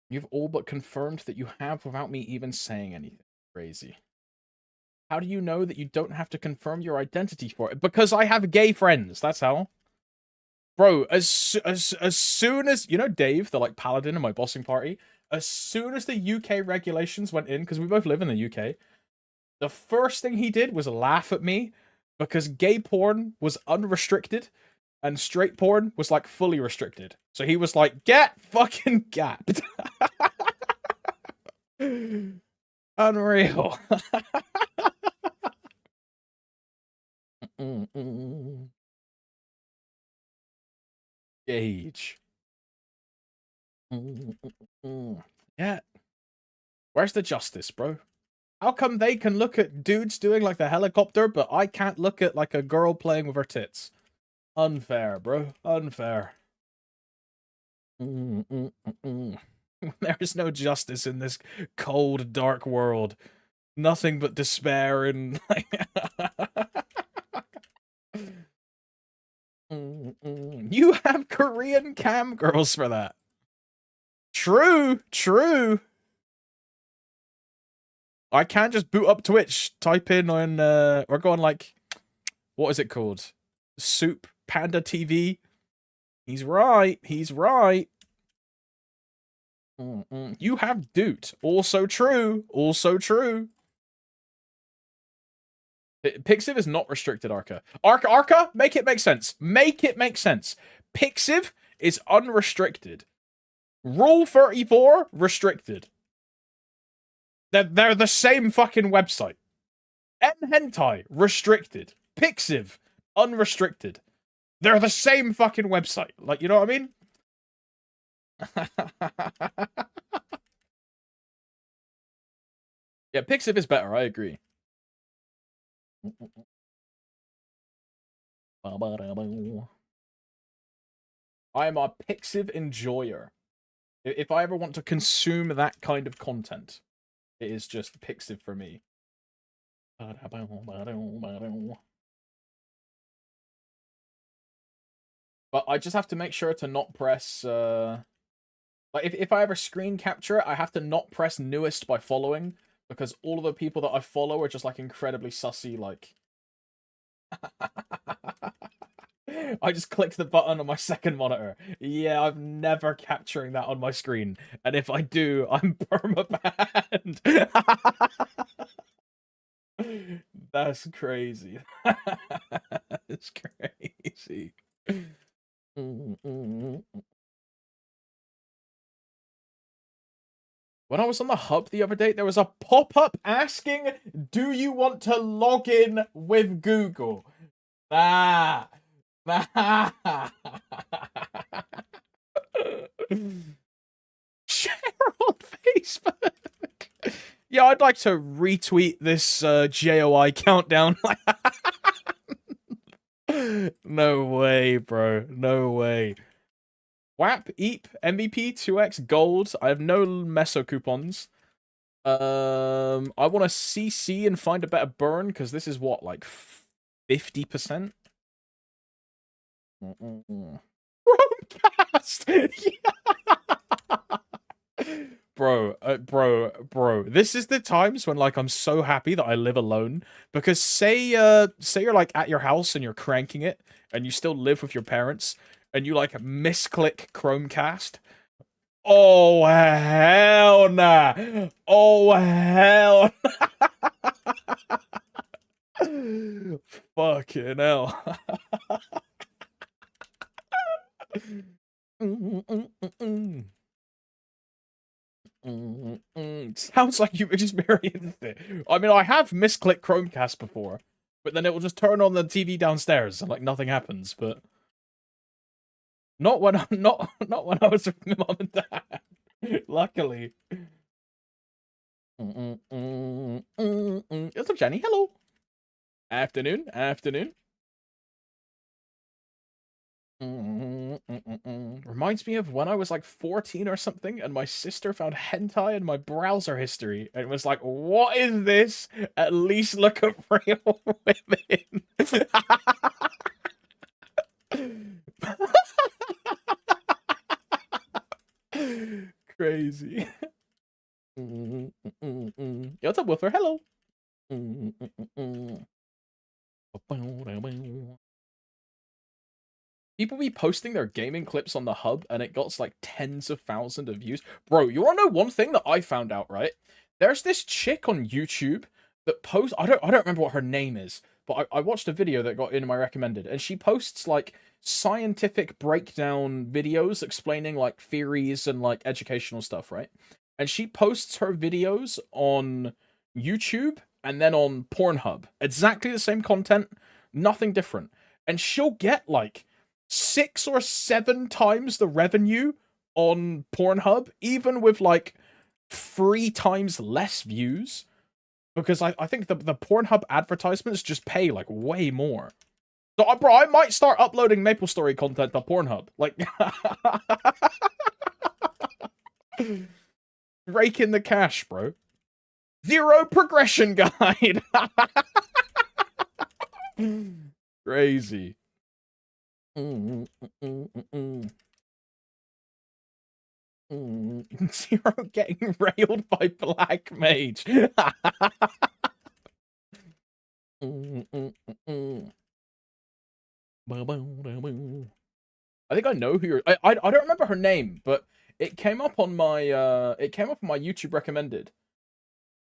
You've all but confirmed that you have without me even saying anything. Crazy. How do you know that you don't have to confirm your identity for it? Because I have gay friends, that's how. Bro, as soon as... You know Dave, the, like, paladin in my bossing party? As soon as the UK regulations went in, because we both live in the UK, the first thing he did was laugh at me because gay porn was unrestricted and straight porn was, like, fully restricted. So he was like, get fucking gapped. Unreal. Gage. Yeah. Where's the justice, bro? How come they can look at dudes doing, like, the helicopter, but I can't look at, like, a girl playing with her tits? Unfair, bro. Unfair. There is no justice in this cold, dark world. Nothing but despair and... You have Korean cam girls for that. True, true. I can't just boot up Twitch, type in on, we're going like, what is it called? Soup Panda TV. He's right, he's right. You have Doot. Also true, also true. Pixiv is not restricted, Arca. Arca, make it make sense. Make it make sense. Pixiv is unrestricted. Rule 34, restricted. They're the same fucking website. Hentai, restricted. Pixiv, unrestricted. They're the same fucking website. Like, you know what I mean? Yeah, Pixiv is better, I agree. I am a Pixiv enjoyer. If I ever want to consume that kind of content, it is just Pixiv for me. But I just have to make sure to not press... Like, if I ever screen capture it, I have to not press newest by following, because all of the people that I follow are just, like, incredibly sussy, like... I just clicked the button on my second monitor. Yeah, I'm never capturing that on my screen. And if I do, I'm permabanned. That's crazy. That's crazy. When I was on the hub the other day, there was a pop-up asking, do you want to log in with Google? Ah. Share on Facebook. Yeah, I'd like to retweet this JOI countdown. No way, bro. No way. WAP, EAP, MVP, 2x, gold. I have no meso coupons. I want to CC and find a better burn, because this is what, like 50%? Chromecast! Bro. This is the times when, like, I'm so happy that I live alone. Because say you're, like, at your house and you're cranking it, and you still live with your parents, and you, like, misclick Chromecast. Oh, hell nah. Oh, hell nah. Fucking hell. Sounds like you've experienced it. I mean, I have misclicked Chromecast before, but then it will just turn on the TV downstairs and, like, nothing happens, but not when not when I was with my mom and dad. Luckily. What's up, Jenny? Hello. Afternoon. Reminds me of when I was like 14 or something, and my sister found hentai in my browser history, and was like, "What is this? At least look at real women." Crazy. Yo, what's up, Woofer? Hello. People be posting their gaming clips on the hub, and it got like tens of thousands of views. Bro, you wanna know one thing that I found out, right? There's this chick on YouTube that posts. I don't remember what her name is, but I watched a video that got in my recommended, and she posts like scientific breakdown videos explaining like theories and like educational stuff, right? And she posts her videos on YouTube and then on Pornhub. Exactly the same content, nothing different. And she'll get like 6 or 7 times the revenue on Pornhub, even with like 3 times less views. Because I think the Pornhub advertisements just pay like way more. So, bro, I might start uploading MapleStory content to Pornhub. Like, rake in the cash, bro. 0 progression guide. Crazy. Zero getting railed by Black Mage. I think I know who you're. I don't remember her name, but it came up on my YouTube recommended,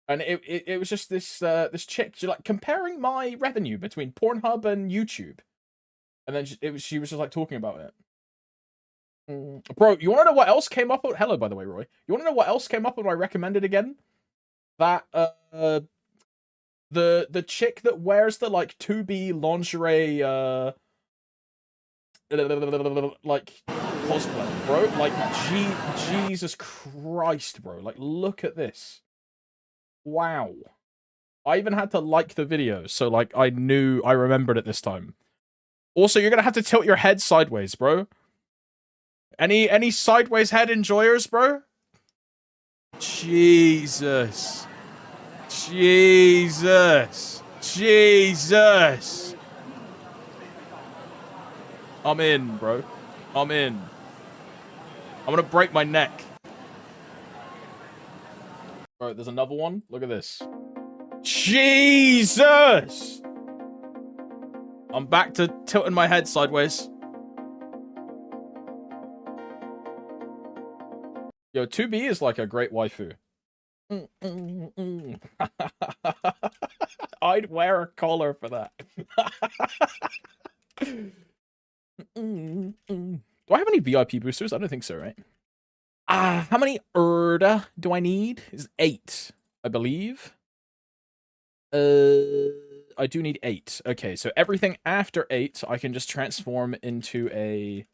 and it was just this this chick. She like comparing my revenue between Pornhub and YouTube, and then she was just like talking about it. Bro, you want to know what else came up? Hello, by the way, Roy. You want to know what else came up when I recommended again? That the chick that wears the like 2B lingerie like cosplay, bro. Like Jesus Christ, bro. Like look at this. Wow. I even had to like the video, so like I remembered it this time. Also, you're gonna have to tilt your head sideways, bro. Any sideways head enjoyers, bro? Jesus. I'm in, bro. I'm in. I'm gonna break my neck. Bro, there's another one. Look at this. Jesus! I'm back to tilting my head sideways. Yo, 2B is like a great waifu. I'd wear a collar for that. Do I have any VIP boosters? I don't think so, right? How many Erda do I need? Is 8, I believe. I do need 8. Okay, so everything after 8, I can just transform into a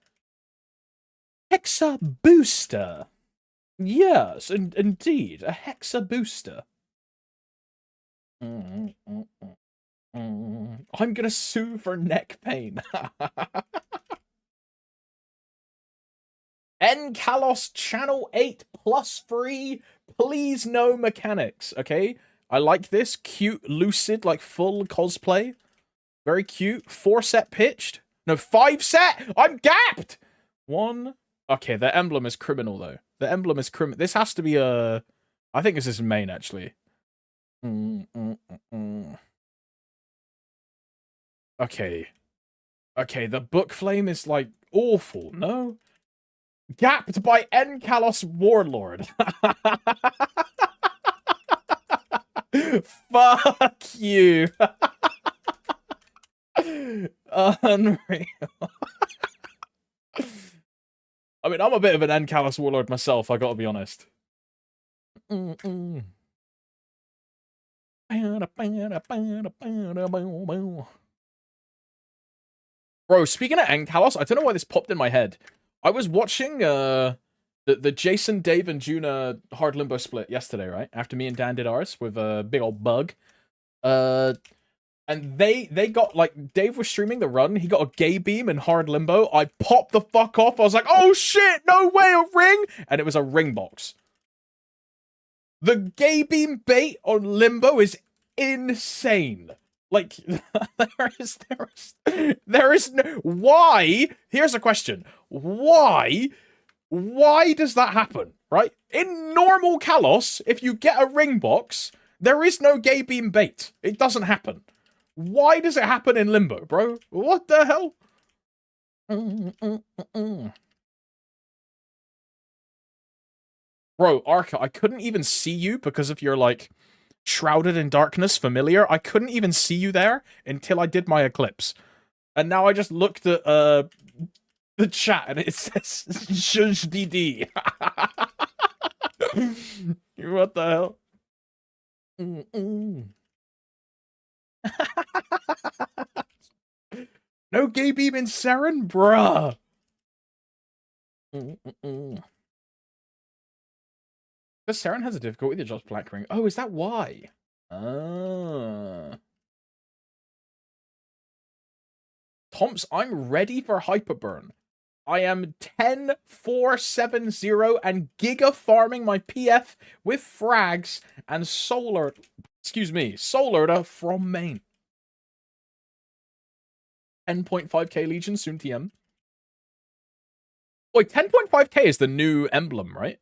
Hexa booster. Yes, indeed, a Hexa booster. I'm gonna sue for neck pain. Kalos Channel 8 plus free. Please no mechanics, okay? I like this. Cute, lucid, like full cosplay. Very cute. 4 set pitched. No, 5 set. I'm gapped. 1. Okay, the emblem is criminal though. The emblem is criminal. This has to be a. I think this is main actually. Okay. Okay, the book flame is like awful. No. Gapped by Enkalos Warlord. Fuck you. Unreal. I mean, I'm a bit of an Enkalos Warlord myself, I gotta be honest. Bro, speaking of Enkalos, I don't know why this popped in my head. I was watching the Jason, Dave, and Juna hard limbo split yesterday, right? After me and Dan did ours with a big old bug. And they got, like, Dave was streaming the run. He got a gay beam in hard limbo. I popped the fuck off. I was like, oh shit, no way, a ring! And it was a ring box. The gay beam bait on limbo is insane. Like, there is no... Why? Here's a question. Why does that happen, right? In normal Kalos, if you get a ring box, there is no gay beam bait. It doesn't happen. Why does it happen in Limbo, bro? What the hell? Bro, Arca, I couldn't even see you because of your, like, Shrouded in Darkness familiar. I couldn't even see you there until I did my Eclipse. And now I just looked at, the chat and it says, Shush DD. What the hell? No gay beam in Saren? Bruh. Because Saren has a difficulty that just Black Ring. Oh, is that why? Ah. Tomps, I'm ready for Hyperburn. I am 10-4-7-0 and giga farming my PF with frags and solar. Excuse me, solar from main. 10.5k Legion, soon TM. Wait, 10.5k is the new emblem, right?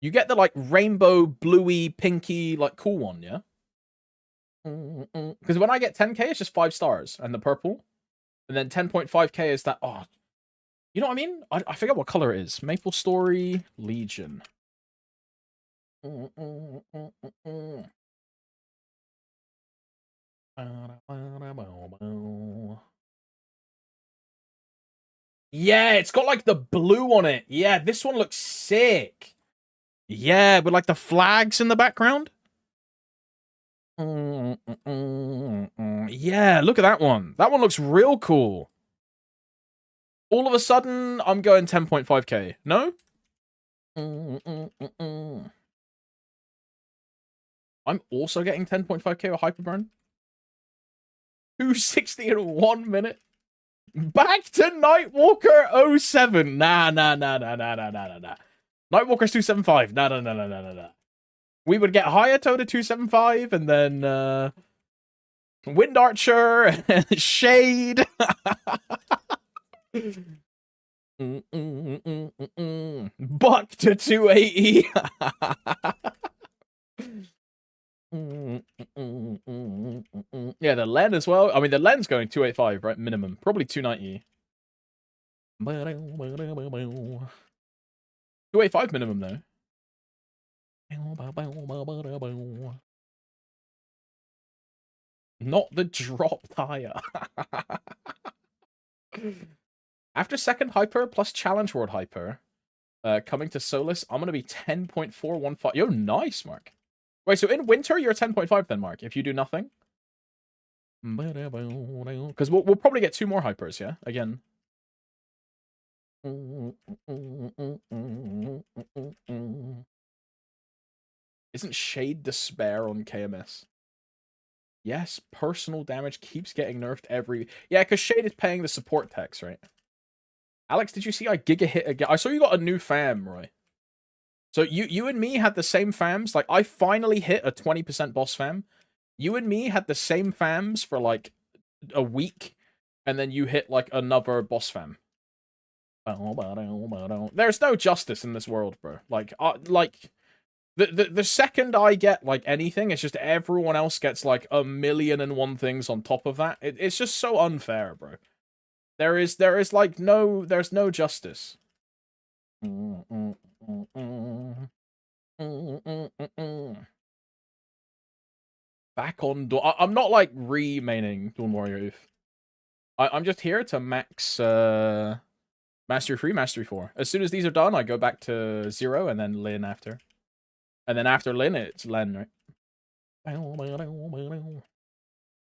You get the, like, rainbow, bluey, pinky, like, cool one, yeah? Because when I get 10k, it's just 5 stars, and the purple. And then 10.5k is that, oh, you know what I mean? I forget what color it is. Maple Story, Legion. Yeah, it's got, like, the blue on it. Yeah, this one looks sick. Yeah, with, like, the flags in the background. Yeah, look at that one. That one looks real cool. All of a sudden, I'm going 10.5k. No? I'm also getting 10.5k with Hyperburn. 260 in 1 minute. Back to Nightwalker 07. Nah. Nightwalker's 275. Nah. We would get Hayato to 275, and then Wind Archer, Shade. Buck to 280. Yeah, the Len as well. I mean, the Len's going 285, right? Minimum. Probably 290. 285 minimum, though. Not the drop tire. After second hyper plus challenge world hyper, coming to Solus, I'm gonna be 10.415. Yo, nice, Mark. Wait, so in winter you're 10.5 then, Mark? If you do nothing, because we'll probably get 2 more hypers, yeah. Again. Isn't Shade Despair on KMS? Yes, personal damage keeps getting nerfed every... Yeah, because Shade is paying the support tax, right? Alex, did you see I giga hit again? I saw you got a new fam, Roy. So you and me had the same fams. Like, I finally hit a 20% boss fam. You and me had the same fams for, like, a week. and then you hit like another boss fam. There's no justice in this world, bro. Like the second I get like anything, it's just everyone else gets like 1,000,001 things on top of that. It's just so unfair, bro. There's no justice. Back on Dawn. I'm not like remaining Dawn Warrior Oof. I'm just here to max Mastery 3, Mastery 4. As soon as these are done, I go back to 0 and then Lin after. And then after Lin, it's Len, right?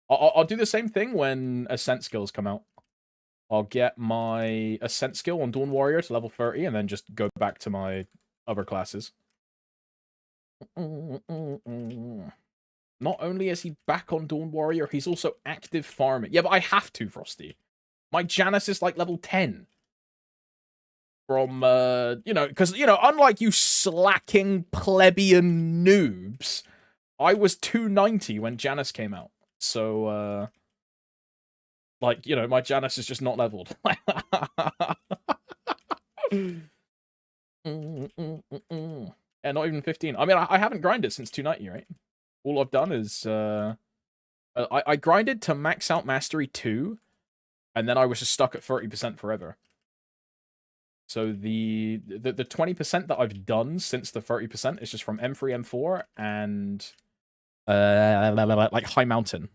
I'll do the same thing when Ascent skills come out. I'll get my Ascent skill on Dawn Warrior to level 30 and then just go back to my other classes. Not only is he back on Dawn Warrior, he's also active farming. Yeah, but I have to, Frosty. My Janus is like level 10. From, because, unlike you slacking plebeian noobs, I was 290 when Janus came out. So, my Janus is just not leveled. Yeah, not even 15. I mean, I haven't grinded since 290, right? All I've done is, I grinded to max out Mastery 2, and then I was just stuck at 30% forever. So the 20% that I've done since the 30% is just from M3, M4, and like High Mountain.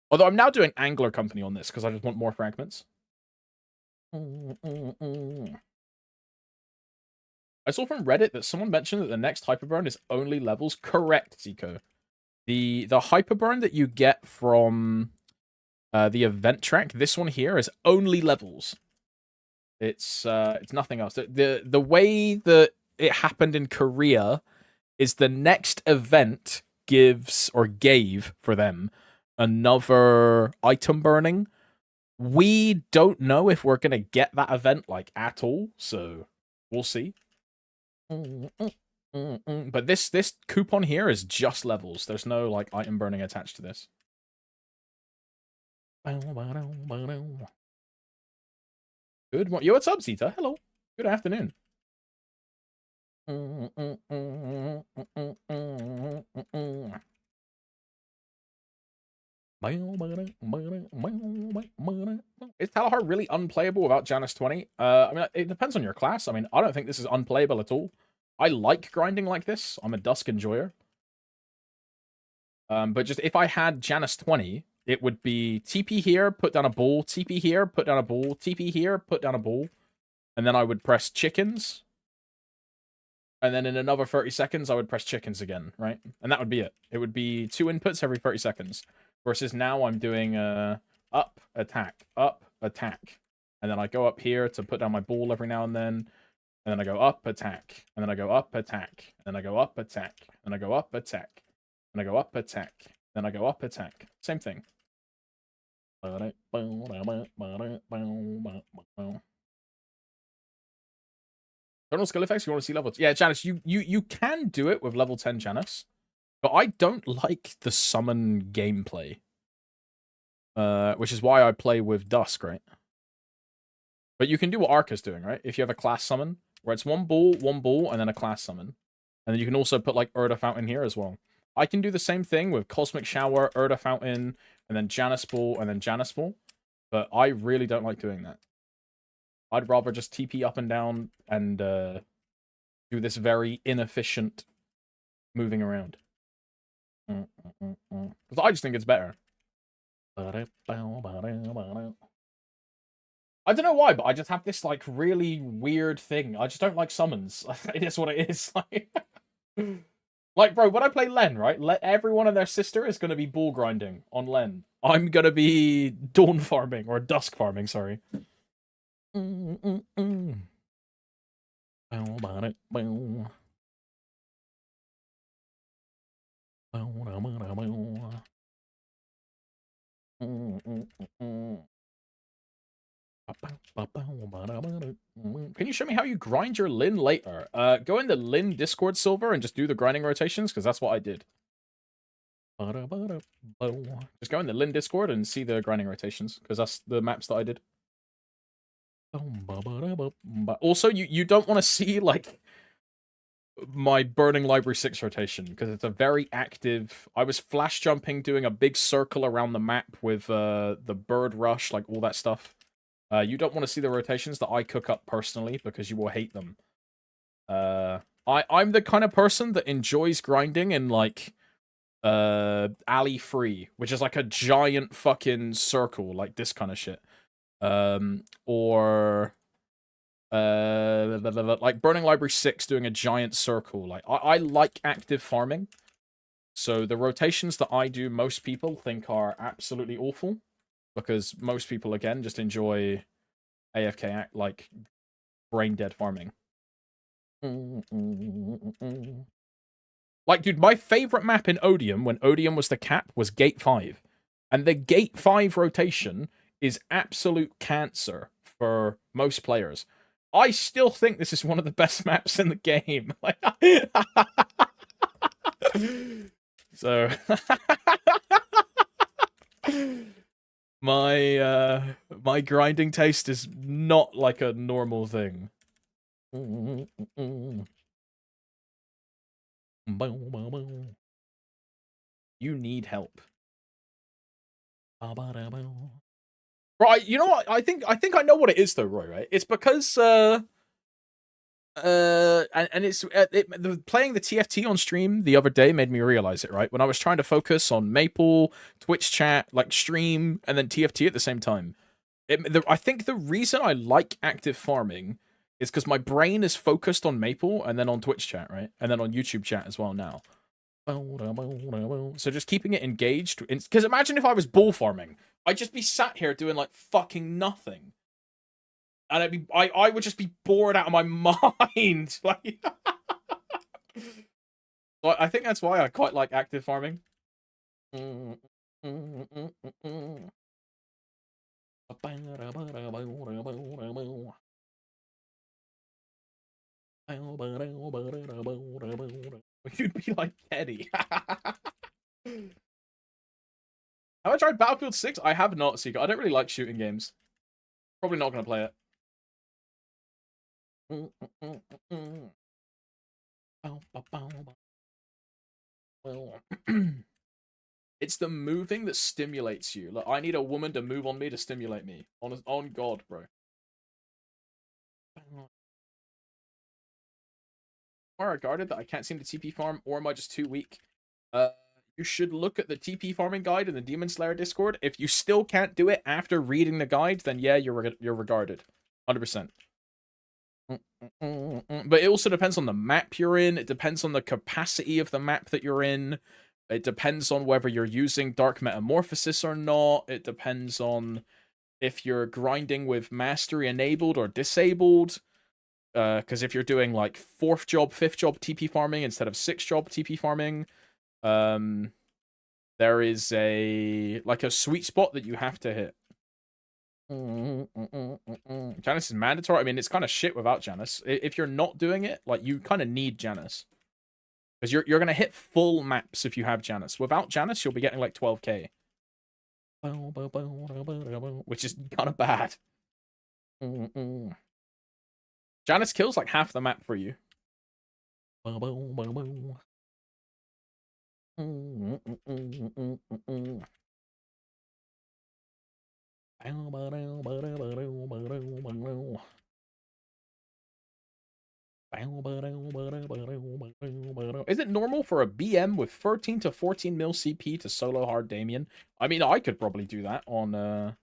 Although I'm now doing Angler Company on this because I just want more fragments. I saw from Reddit that someone mentioned that the next Hyperburn is only levels. Correct, Zico. The Hyperburn that you get from the event track, this one here, is only levels. It's nothing else. The way that it happened in Korea is the next event gives or gave for them another item burning. We don't know if we're gonna get that event like at all, so we'll see. But this coupon here is just levels. There's no like item burning attached to this. Good morning. Yo, what's up, Zeta? Hello. Good afternoon. Is Talahar really unplayable without Janus 20? I mean, it depends on your class. I mean, I don't think this is unplayable at all. I like grinding like this. I'm a Dusk enjoyer. But just if I had Janus 20, it would be TP here, put down a ball, TP here, put down a ball, TP here, put down a ball. And then I would press chickens. And then in another 30 seconds, I would press chickens again, right? And that would be it. It would be 2 inputs every 30 seconds. Versus now I'm doing up, attack, up, attack. And then I go up here to put down my ball every now and then. And then I go up, attack. And then I go up, attack. And then I go up, attack. And I go up, attack. And I go up, attack. Then I go up, attack. Same thing. Total skill effects, you want to see levels? Yeah, Janus, you can do it with level 10 Janus. But I don't like the summon gameplay. Which is why I play with Dusk, right? But you can do what Arca's doing, right? If you have a class summon, where it's one ball, and then a class summon. And then you can also put, like, Urda Fountain here as well. I can do the same thing with Cosmic Shower, Urda Fountain, and then Janus Ball, and then Janus Ball. But I really don't like doing that. I'd rather just TP up and down and do this very inefficient moving around. Because I just think it's better. I don't know why, but I just have this, like, really weird thing. I just don't like summons. It is what it is. Like, bro, when I play Len, right? Everyone and their sister is going to be ball grinding on Len. I'm going to be dawn farming, or dusk farming, sorry. Can you show me how you grind your Lin later? Go in the Lin Discord server and just do the grinding rotations, because that's what I did. Just go in the Lin Discord and see the grinding rotations, because that's the maps that I did. But also, you don't want to see, like, my Burning Library 6 rotation, because it's a very active... I was flash jumping, doing a big circle around the map with the bird rush, like all that stuff. You don't want to see the rotations that I cook up personally, because you will hate them. I'm the kind of person that enjoys grinding in, like, alley free, which is like a giant fucking circle, like this kind of shit. Or like Burning Library 6 doing a giant circle. Like I like active farming. So the rotations that I do, most people think are absolutely awful, because most people, again, just enjoy AFK like brain dead farming. Like, dude, my favorite map in Odium, when Odium was the cap, was Gate 5. And the Gate 5 rotation is absolute cancer for most players. I still think this is one of the best maps in the game. So, my grinding taste is not like a normal thing. You need help. Right, you know what? I think I know what it is though, Roy, right? It's because and it's playing the TFT on stream the other day made me realize it, right? When I was trying to focus on Maple, Twitch chat, like stream, and then TFT at the same time. I think the reason I like active farming is because my brain is focused on Maple and then on Twitch chat, right? And then on YouTube chat as well now. So just keeping it engaged. Because imagine if I was bull farming. I'd just be sat here doing, like, fucking nothing. And I would just be bored out of my mind. Like, so I think that's why I quite like active farming. You'd be like Teddy. Have I tried Battlefield 6? I have not, Seeker. I don't really like shooting games. Probably not going to play it. It's the moving that stimulates you. Like, I need a woman to move on me to stimulate me. On God, bro. Am I regarded that I can't seem to TP farm, or am I just too weak? You should look at the TP farming guide in the Demon Slayer Discord. If you still can't do it after reading the guide, then yeah, you're regarded. 100%. But it also depends on the map you're in. It depends on the capacity of the map that you're in. It depends on whether you're using Dark Metamorphosis or not. It depends on if you're grinding with Mastery enabled or disabled. Because if you're doing, like, 4th job, 5th job TP farming instead of 6th job TP farming, there is a sweet spot that you have to hit. Janus is mandatory. I mean, it's kind of shit without Janus. If you're not doing it, like, you kind of need Janus. Because you're going to hit full maps if you have Janus. Without Janus, you'll be getting, like, 12k. Which is kind of bad. Janus kills, like, half the map for you. Is it normal for a BM with 13 to 14 mil CP to solo hard Damien? I mean, I could probably do that on a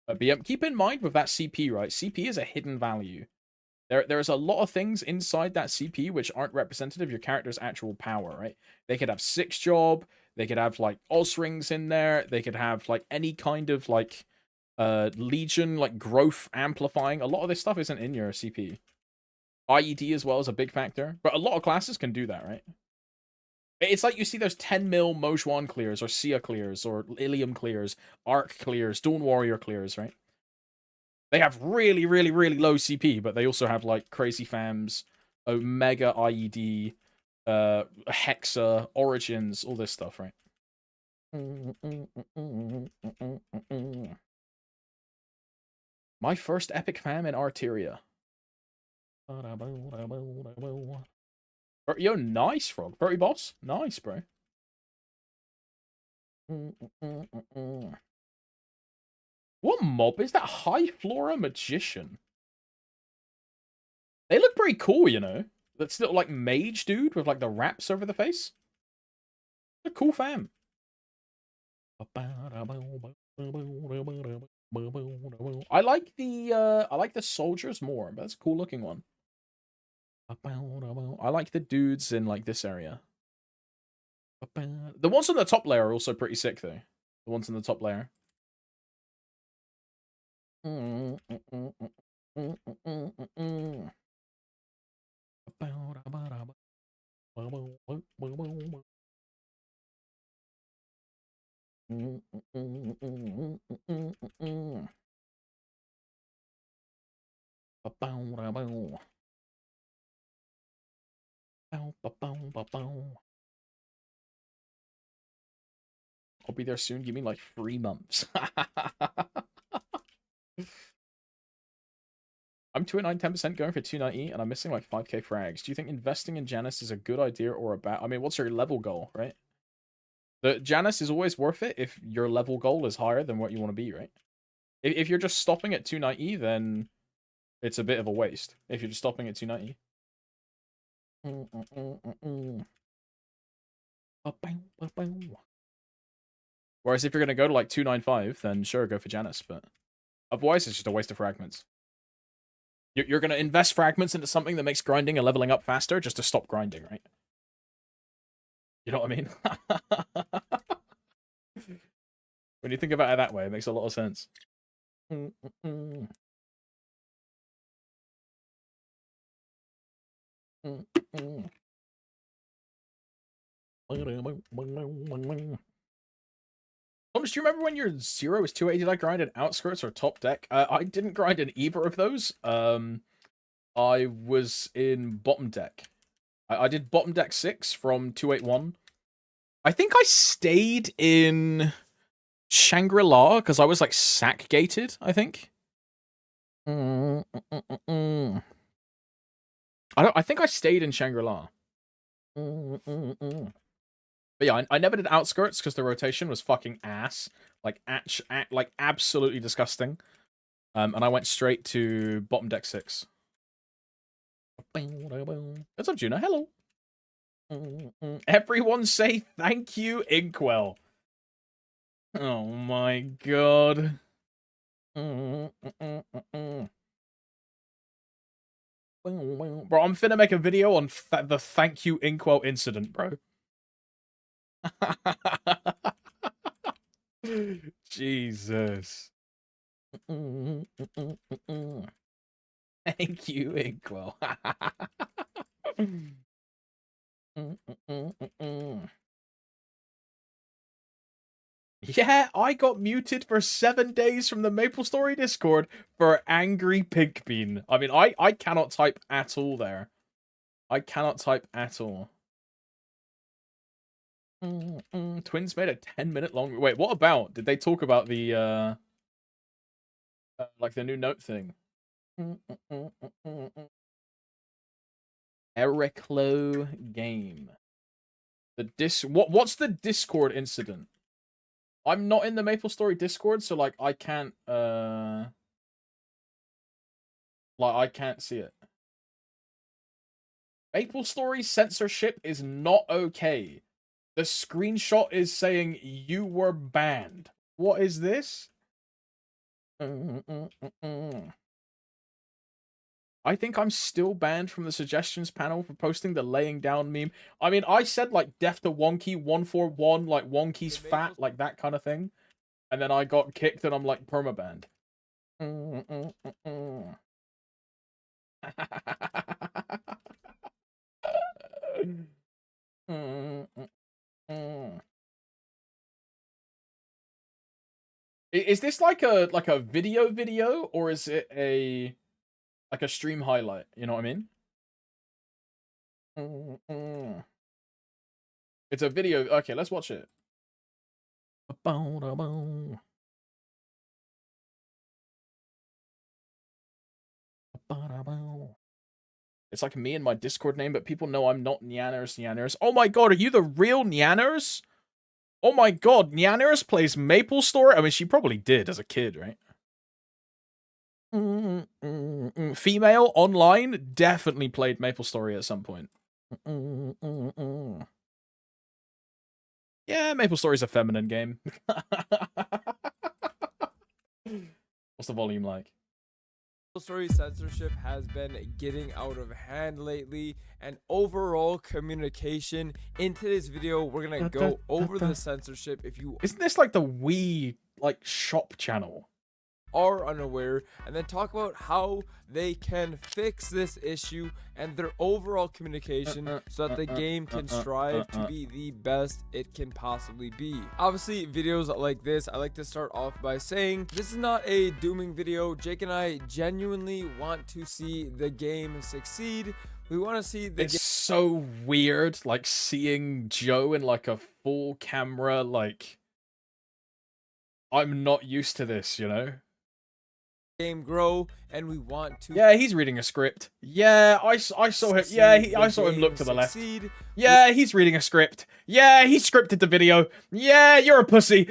BM. Keep in mind with that CP, right? CP is a hidden value. There's a lot of things inside that CP which aren't representative of your character's actual power, right? They could have 6 job, they could have, like, Os rings in there, they could have, like, any kind of, like, Legion, like, growth amplifying. A lot of this stuff isn't in your CP. IED as well is a big factor, but a lot of classes can do that, right? It's like you see those 10 mil Mojuan clears, or Sia clears, or Ilium clears, Arc clears, Dawn Warrior clears, right? They have really, really, really low CP, but they also have, like, Crazy Fams, Omega IED, Hexa, Origins, all this stuff, right? My first epic fam in Arteria. Yo, nice, Frog. Bertie Boss. Nice, bro. What mob is that? High Flora Magician. They look pretty cool, you know. That's little, like, mage dude with, like, the wraps over the face. A cool fam. I like the soldiers more. That's a cool looking one. I like the dudes in like this area. The ones on the top layer are also pretty sick though. The ones on the top layer. I'll be there soon. Give me like 3 months. I'm 289, 10% going for 290, and I'm missing like 5k frags. Do you think investing in Janus is a good idea or a bad? I mean, what's your level goal, right? The Janus is always worth it if your level goal is higher than what you want to be, right? If you're just stopping at 290, then it's a bit of a waste. If you're just stopping at 290. Whereas if you're going to go to like 295, then sure, go for Janus, but otherwise it's just a waste of fragments. You're going to invest fragments into something that makes grinding and leveling up faster just to stop grinding, right? You know what I mean? When you think about it that way, it makes a lot of sense. Thomas, do you remember when your 0 was 280 like grinded outskirts or top deck? I didn't grind in either of those. I was in bottom deck. I did bottom deck 6 from 281. I think I stayed in Shangri-La because I was like sack gated, I think. I think I stayed in Shangri-La. But yeah, I never did outskirts because the rotation was fucking ass. Like, like absolutely disgusting. And I went straight to bottom deck 6. What's up, Juno? Hello. Everyone say thank you, Inkwell. Oh my god. Bro, I'm finna make a video on the thank you, Inkwell incident, bro. Jesus. Thank you, Inkwell. Yeah, I got muted for 7 days from the MapleStory Discord for angry pig bean. I mean, I cannot type at all there. I cannot type at all. Twins made a 10-minute long... Wait, what about? Did they talk about the, like the new note thing? Ericlo game. What's the Discord incident? I'm not in the MapleStory Discord, so like I can't I can't see it. MapleStory censorship is not okay. The screenshot is saying you were banned. What is this? I think I'm still banned from the suggestions panel for posting the laying down meme. I mean, I said like death to Wonky 141, like Wonky's fat, like that kind of thing. And then I got kicked and I'm like permabanned. Is this like a video or is it a like a stream highlight? You know what I mean? It's a video. Okay, let's watch it. Ba-bow-da-bow. Ba-da-bow. It's like me and my Discord name, but people know I'm not Nyanners Nyanners. Oh my god, are you the real Nyanners? Oh my god, Nyanners plays MapleStory? I mean, she probably did as a kid, right? Female online definitely played MapleStory at some point. Yeah, MapleStory's a feminine game. What's the volume like? Story censorship has been getting out of hand lately, and overall communication. In today's video, we're gonna go over the censorship. If you Isn't this like the Wii like shop channel? are unaware, and then talk about how they can fix this issue and their overall communication so that the game can strive to be the best it can possibly be. Obviously, videos like this, I like to start off by saying this is not a dooming video. Jake and I genuinely want to see the game succeed. We want to see the It's so weird, like seeing Joe in like a full camera. Like, I'm not used to this, you know. game grow, and we want to Yeah, he's reading a script. Yeah, I saw him. Yeah, I saw him look to the left. succeed. Yeah, he's reading a script. Yeah, he scripted the video. Yeah, you're a pussy.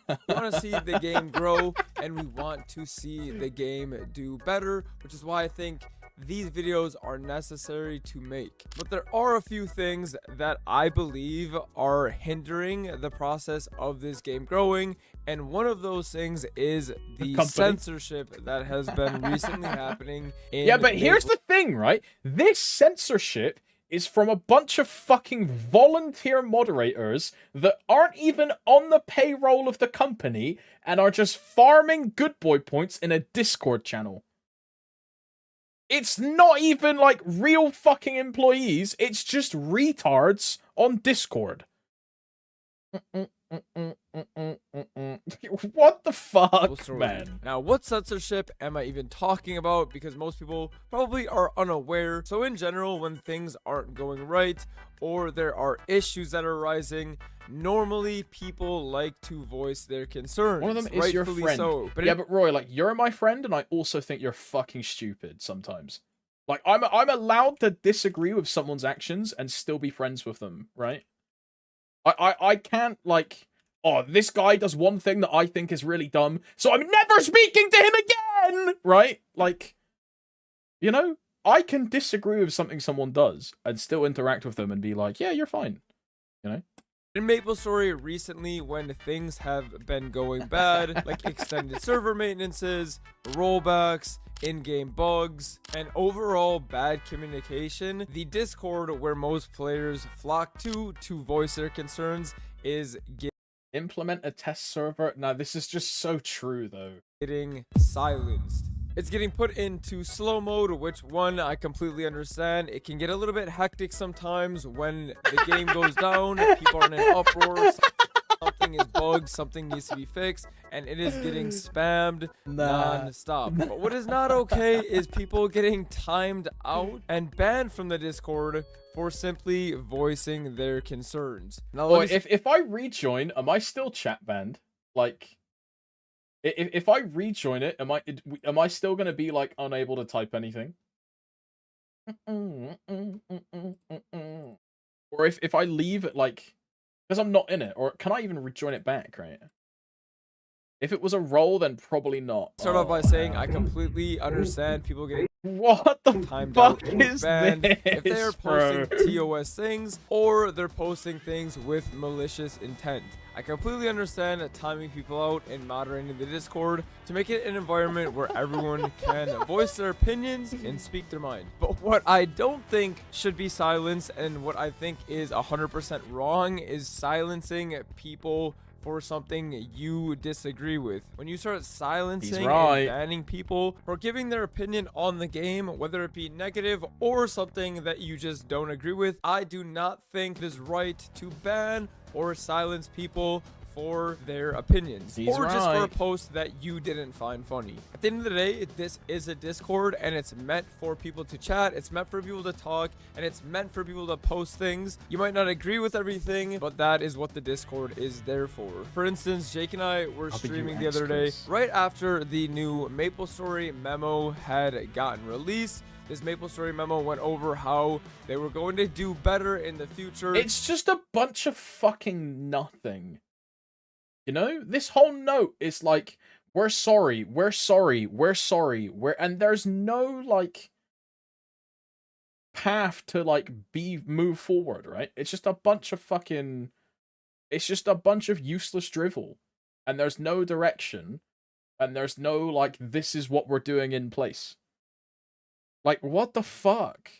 We want to see the game grow, and we want to see the game do better, which is why I think these videos are necessary to make. But there are a few things that I believe are hindering the process of this game growing, and one of those things is the censorship that has been recently happening in Yeah, but here's the thing, right? This censorship is from a bunch of fucking volunteer moderators that aren't even on the payroll of the company and are just farming good boy points in a Discord channel. It's not even like real fucking employees, it's just retards on Discord. What the fuck, man? Now, what censorship am I even talking about? Because most people probably are unaware. So in general, when things aren't going right or there are issues that are arising, normally people like to voice their concerns. One of them is your friend. So, but but Roy, like, you're my friend, and I also think you're fucking stupid sometimes. Like, I'm allowed to disagree with someone's actions and still be friends with them, right? I can't, like, oh, this guy does one thing that I think is really dumb, so I'm never speaking to him again, right? Like, you know, I can disagree with something someone does and still interact with them and be like, yeah, you're fine, you know? In MapleStory recently, when things have been going bad, like extended server maintenances, rollbacks, in-game bugs, and overall bad communication, the Discord where most players flock to voice their concerns is Implement a test server. Now, this is just so true, though. getting silenced. It's getting put into slow mode, which one I completely understand. It can get a little bit hectic sometimes when the game goes down, people are in an uproar, something is bugged, something needs to be fixed, and it is getting spammed non-stop. But what is not okay is people getting timed out and banned from the Discord for simply voicing their concerns. Now, Boy, if I rejoin, am I still chat banned? Like, if I rejoin it, am I still gonna be like unable to type anything? Or if I leave it, like, because I'm not in it, or can I even rejoin it back? Right? If it was a role, then probably not. Start off by saying I completely understand people getting what the timed fuck out is banned this, if they are posting TOS things or they're posting things with malicious intent. I completely understand that timing people out and moderating the Discord to make it an environment where everyone can voice their opinions and speak their mind. But what I don't think should be silenced, and what I think is 100% wrong, is silencing people for something you disagree with. When you start silencing and banning people for giving their opinion on the game, whether it be negative or something that you just don't agree with, I do not think it is right to ban or silence people for their opinions, He's or just for a right. post that you didn't find funny. At the end of the day, this is a Discord, and it's meant for people to chat, it's meant for people to talk, and it's meant for people to post things. You might not agree with everything, but that is what the Discord is there for. For instance, Jake and I were streaming the other day, right after the new MapleStory memo had gotten released. This MapleStory memo went over how they were going to do better in the future. It's just a bunch of fucking nothing. You know? This whole note is like, we're sorry, we're sorry, we're sorry, and there's no, like, path to, like, move forward, right? It's just a bunch of fucking... It's just a bunch of useless drivel. And there's no direction. And there's no, like, this is what we're doing in place. Like, what the fuck?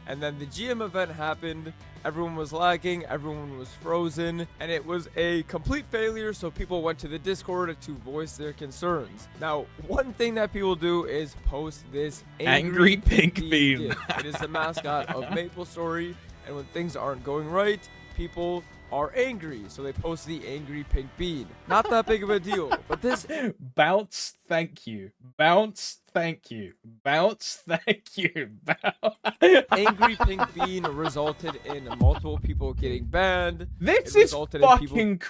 And then the GM event happened, everyone was lagging, everyone was frozen, and it was a complete failure, so people went to the Discord to voice their concerns. Now, one thing that people do is post this Angry pink bean. GIF. It is the mascot of MapleStory, and when things aren't going right, people are angry, so they post the angry pink bean. Not that big of a deal, but this... Bounce, thank you. Bounce, thank you. Bounce, thank you. Angry pink bean resulted in multiple people getting banned. This It is resulted in people- fucking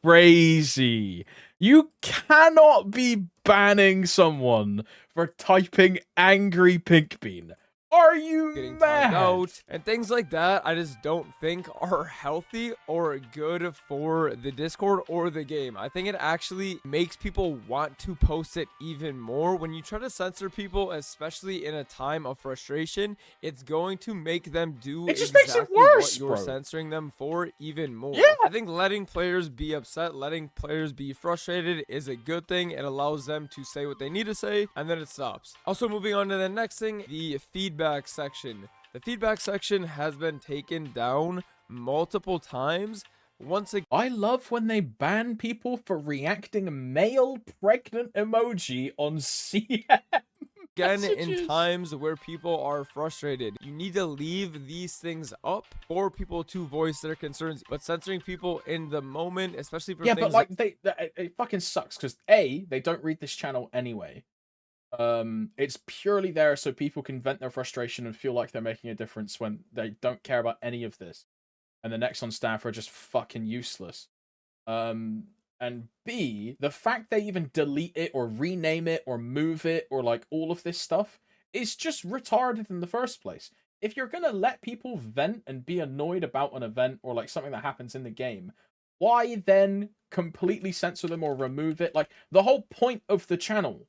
crazy. You cannot be banning someone for typing angry pink bean. Are you getting mad? timed out and things like that. I just don't think are healthy or good for the Discord or the game. I think it actually makes people want to post it even more. When you try to censor people, especially in a time of frustration, it's going to make them do It just exactly makes it worse, what you're bro. censoring them for even more. Yeah. I think letting players be upset, letting players be frustrated is a good thing. It allows them to say what they need to say, and then it stops. Also, moving on to the next thing, the feedback section. The feedback section has been taken down multiple times. Once again, I love when they ban people for reacting male pregnant emoji on CM. in messages. times where people are frustrated, you need to leave these things up for people to voice their concerns. But censoring people in the moment, especially for Yeah, things but like it fucking sucks because A, they don't read this channel anyway. It's purely there so people can vent their frustration and feel like they're making a difference when they don't care about any of this. And the Nexon staff are just fucking useless. And B, the fact they even delete it or rename it or move it or like all of this stuff is just retarded in the first place. If you're gonna let people vent and be annoyed about an event or like something that happens in the game, why then completely censor them or remove it? Like, the whole point of the channel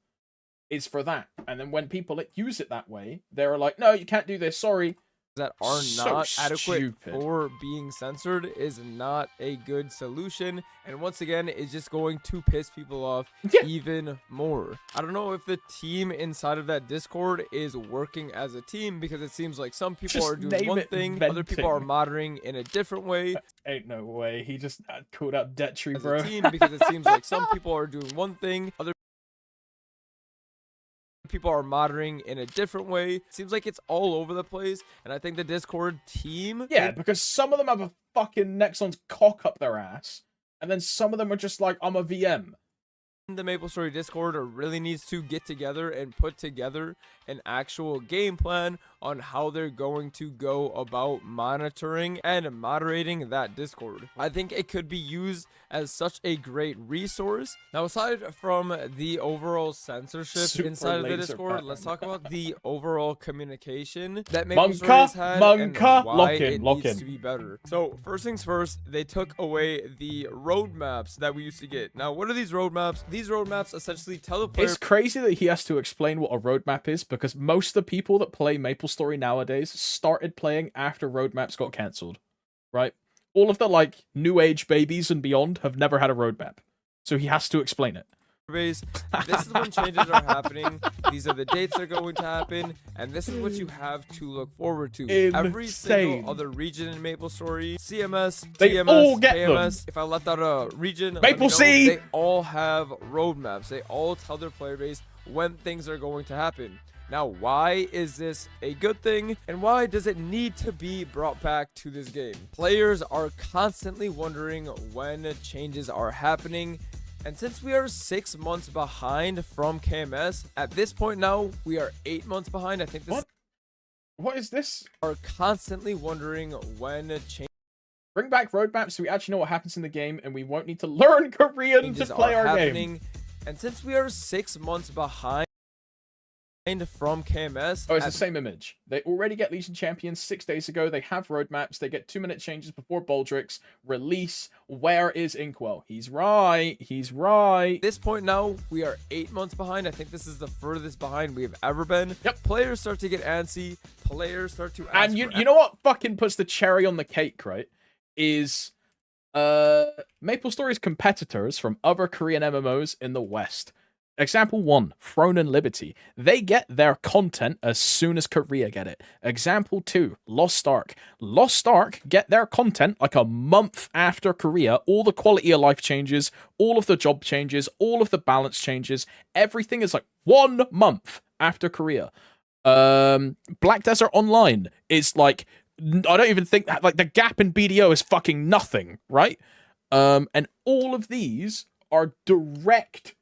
is for that. And then when people use it that way, they're like, no, you can't do this, sorry. that are So not adequate stupid. for being censored is not a good solution, and once again it's just going to piss people off Yeah. even more. I don't know if the team inside of that Discord is working as a team, because it seems like some people Just are doing name one it thing, other people are venting. moderating in a different way Ain't no way. He just called out debt tree, as bro. a team, because it seems like some people are doing one thing, other people are moderating in a different way. It seems like it's all over the place, and I think the Discord team, Yeah, because some of them have a fucking Nexon's cock up their ass, and then some of them are just like, I'm a VM. the MapleStory Discord really needs to get together and put together an actual game plan on how they're going to go about monitoring and moderating that Discord. I think it could be used as such a great resource. Now, aside from the overall censorship Super inside of the laser Discord, let's pattern. talk about the overall communication that Monka, MapleStory has had and Monka, why lock in, it lock needs in. to be better. So, first things first, they took away the roadmaps that we used to get. Now, what are these roadmaps? These roadmaps essentially tell the player It's crazy that he has to explain what a roadmap is, because most of the people that play MapleStory nowadays started playing after roadmaps got cancelled, right? All of the, like, new age babies and beyond have never had a roadmap. So he has to explain it. base. This is when changes are happening. These are the dates that are going to happen, and this is what you have to look forward to. Every Insane. single other region in MapleStory, CMS, They TMS, all get KMS, if I left out a region, let me Maple know. C. They all have roadmaps. They all tell their player base when things are going to happen. Now, why is this a good thing, and why does it need to be brought back to this game? Players are constantly wondering when changes are happening, and since we are 6 months behind from KMS, at this point now, we are 8 months behind. I think this What is this? are constantly wondering when changes Bring back roadmaps so we actually know what happens in the game, and we won't need to learn Korean to play are our happening. game. And since we are 6 months behind from KMS, Oh, it's the same image. They already get Legion Champions 6 days ago. They have roadmaps. They get 2-minute changes before Baldrick's release. Where is Inkwell? He's right. He's right. At this point now, we are 8 months behind. I think this is the furthest behind we have ever been. Yep. Players start to get antsy. Players start to ask And you know what fucking puts the cherry on the cake, right? Is MapleStory's competitors from other Korean MMOs in the West. Example 1, Throne and Liberty. They get their content as soon as Korea get it. Example 2, Lost Ark. Lost Ark get their content like a month after Korea. All the quality of life changes, all of the job changes, all of the balance changes. Everything is like 1 month after Korea. Black Desert Online is like, I don't even think that, like, the gap in BDO is fucking nothing, right? And all of these are direct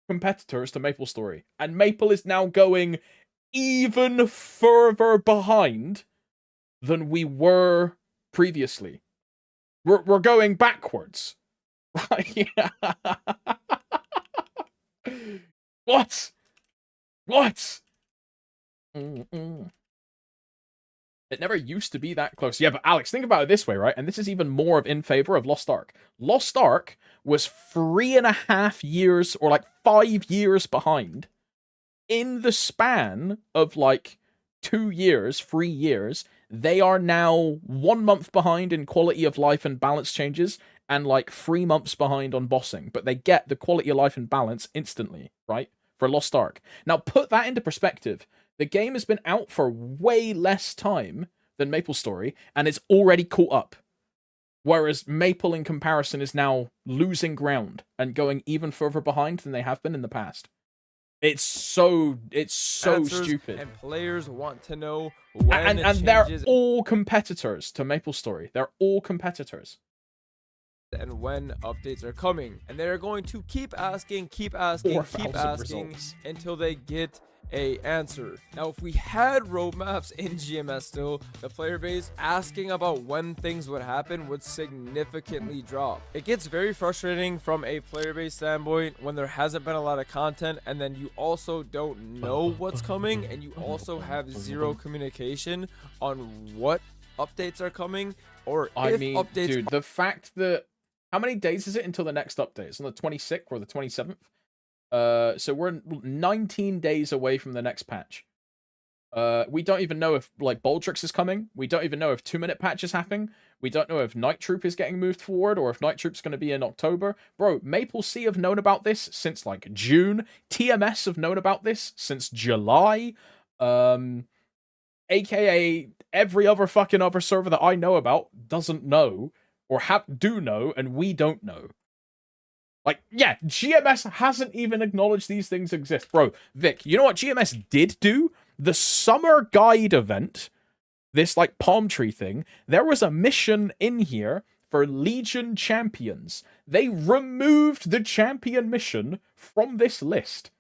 competitors to MapleStory, and Maple is now going even further behind than we were previously. We're going backwards. Right? What? It never used to be that close. Yeah, but Alex, think about it this way, right? And this is even more in favor of Lost Ark. Lost Ark was 3.5 years or like 5 years behind. In the span of like 2 years, 3 years, they are now 1 month behind in quality of life and balance changes and like 3 months behind on bossing. But they get the quality of life and balance instantly, right? For Lost Ark. Now put that into perspective. The game has been out for way less time than MapleStory, and it's already caught up. Whereas Maple, in comparison, is now losing ground and going even further behind than they have been in the past. It's so stupid. And players want to know when And they're all competitors to MapleStory. They're all competitors. And when updates are coming. And they're going to keep asking results. until they get a answer. Now, if we had roadmaps in GMS still, the player base asking about when things would happen would significantly drop. It gets very frustrating from a player base standpoint when there hasn't been a lot of content, and then you also don't know what's coming, and you also have zero communication on what updates are coming, or if updates. Dude, the fact that, how many days is it until the next update? It's on the 26th or the 27th? So we're 19 days away from the next patch. We don't even know if, like, Baldrick's is coming. We don't even know if 2-minute patch is happening. We don't know if Night Troop is getting moved forward or if Night Troop's going to be in October. Bro, Maple Sea have known about this since, like, June. TMS have known about this since July. AKA every other fucking other server that I know about doesn't know, or do know, and we don't know. Like, yeah, GMS hasn't even acknowledged these things exist. Bro, Vic, you know what GMS did do? The summer guide event, this, like, palm tree thing, there was a mission in here for Legion champions. They removed the champion mission from this list.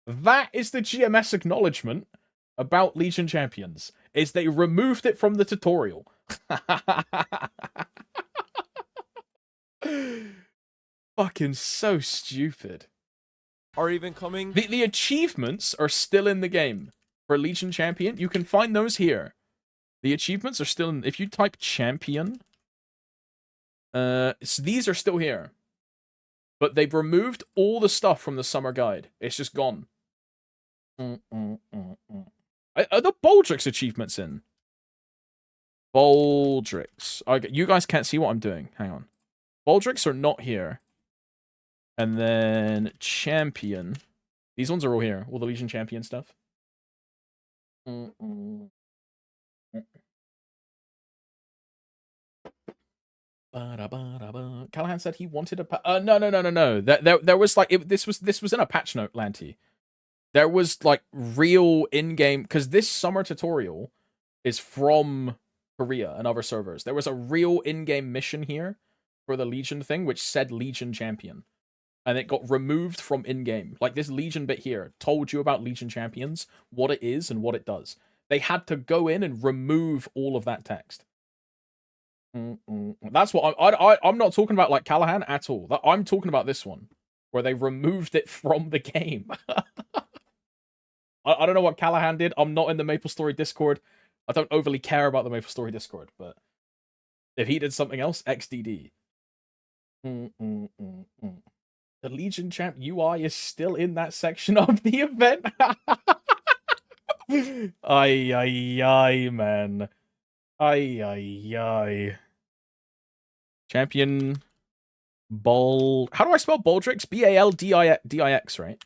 That is the GMS acknowledgement about Legion champions, is they removed it from the tutorial. Fucking so stupid. Are even coming. The achievements are still in the game for Legion Champion. You can find those here. The achievements are still in. If you type champion, so these are still here. But they've removed all the stuff from the summer guide. It's just gone. Are the Baldrick's achievements in? Baldrick's. You guys can't see what I'm doing. Hang on. Baldrick's are not here. And then champion. These ones are all here. All the Legion champion stuff. Callahan said he wanted a no. There was like this was in a patch note, Lanty. there was like real in-game, because this summer tutorial is from Korea and other servers. There was a real in-game mission here for the Legion thing, which said Legion Champion. And it got removed from in-game. Like, this Legion bit here told you about Legion Champions, what it is and what it does. They had to go in and remove all of that text. That's what I'm not talking about, like, Callahan at all. I'm talking about this one, where they removed it from the game. I don't know what Callahan did. I'm not in the MapleStory Discord. I don't overly care about the MapleStory Discord, but if he did something else, XDD. The Legion Champ UI is still in that section of the event. Ay, man. Ay. Champion Ball. How do I spell Baldrix? Baldix, right?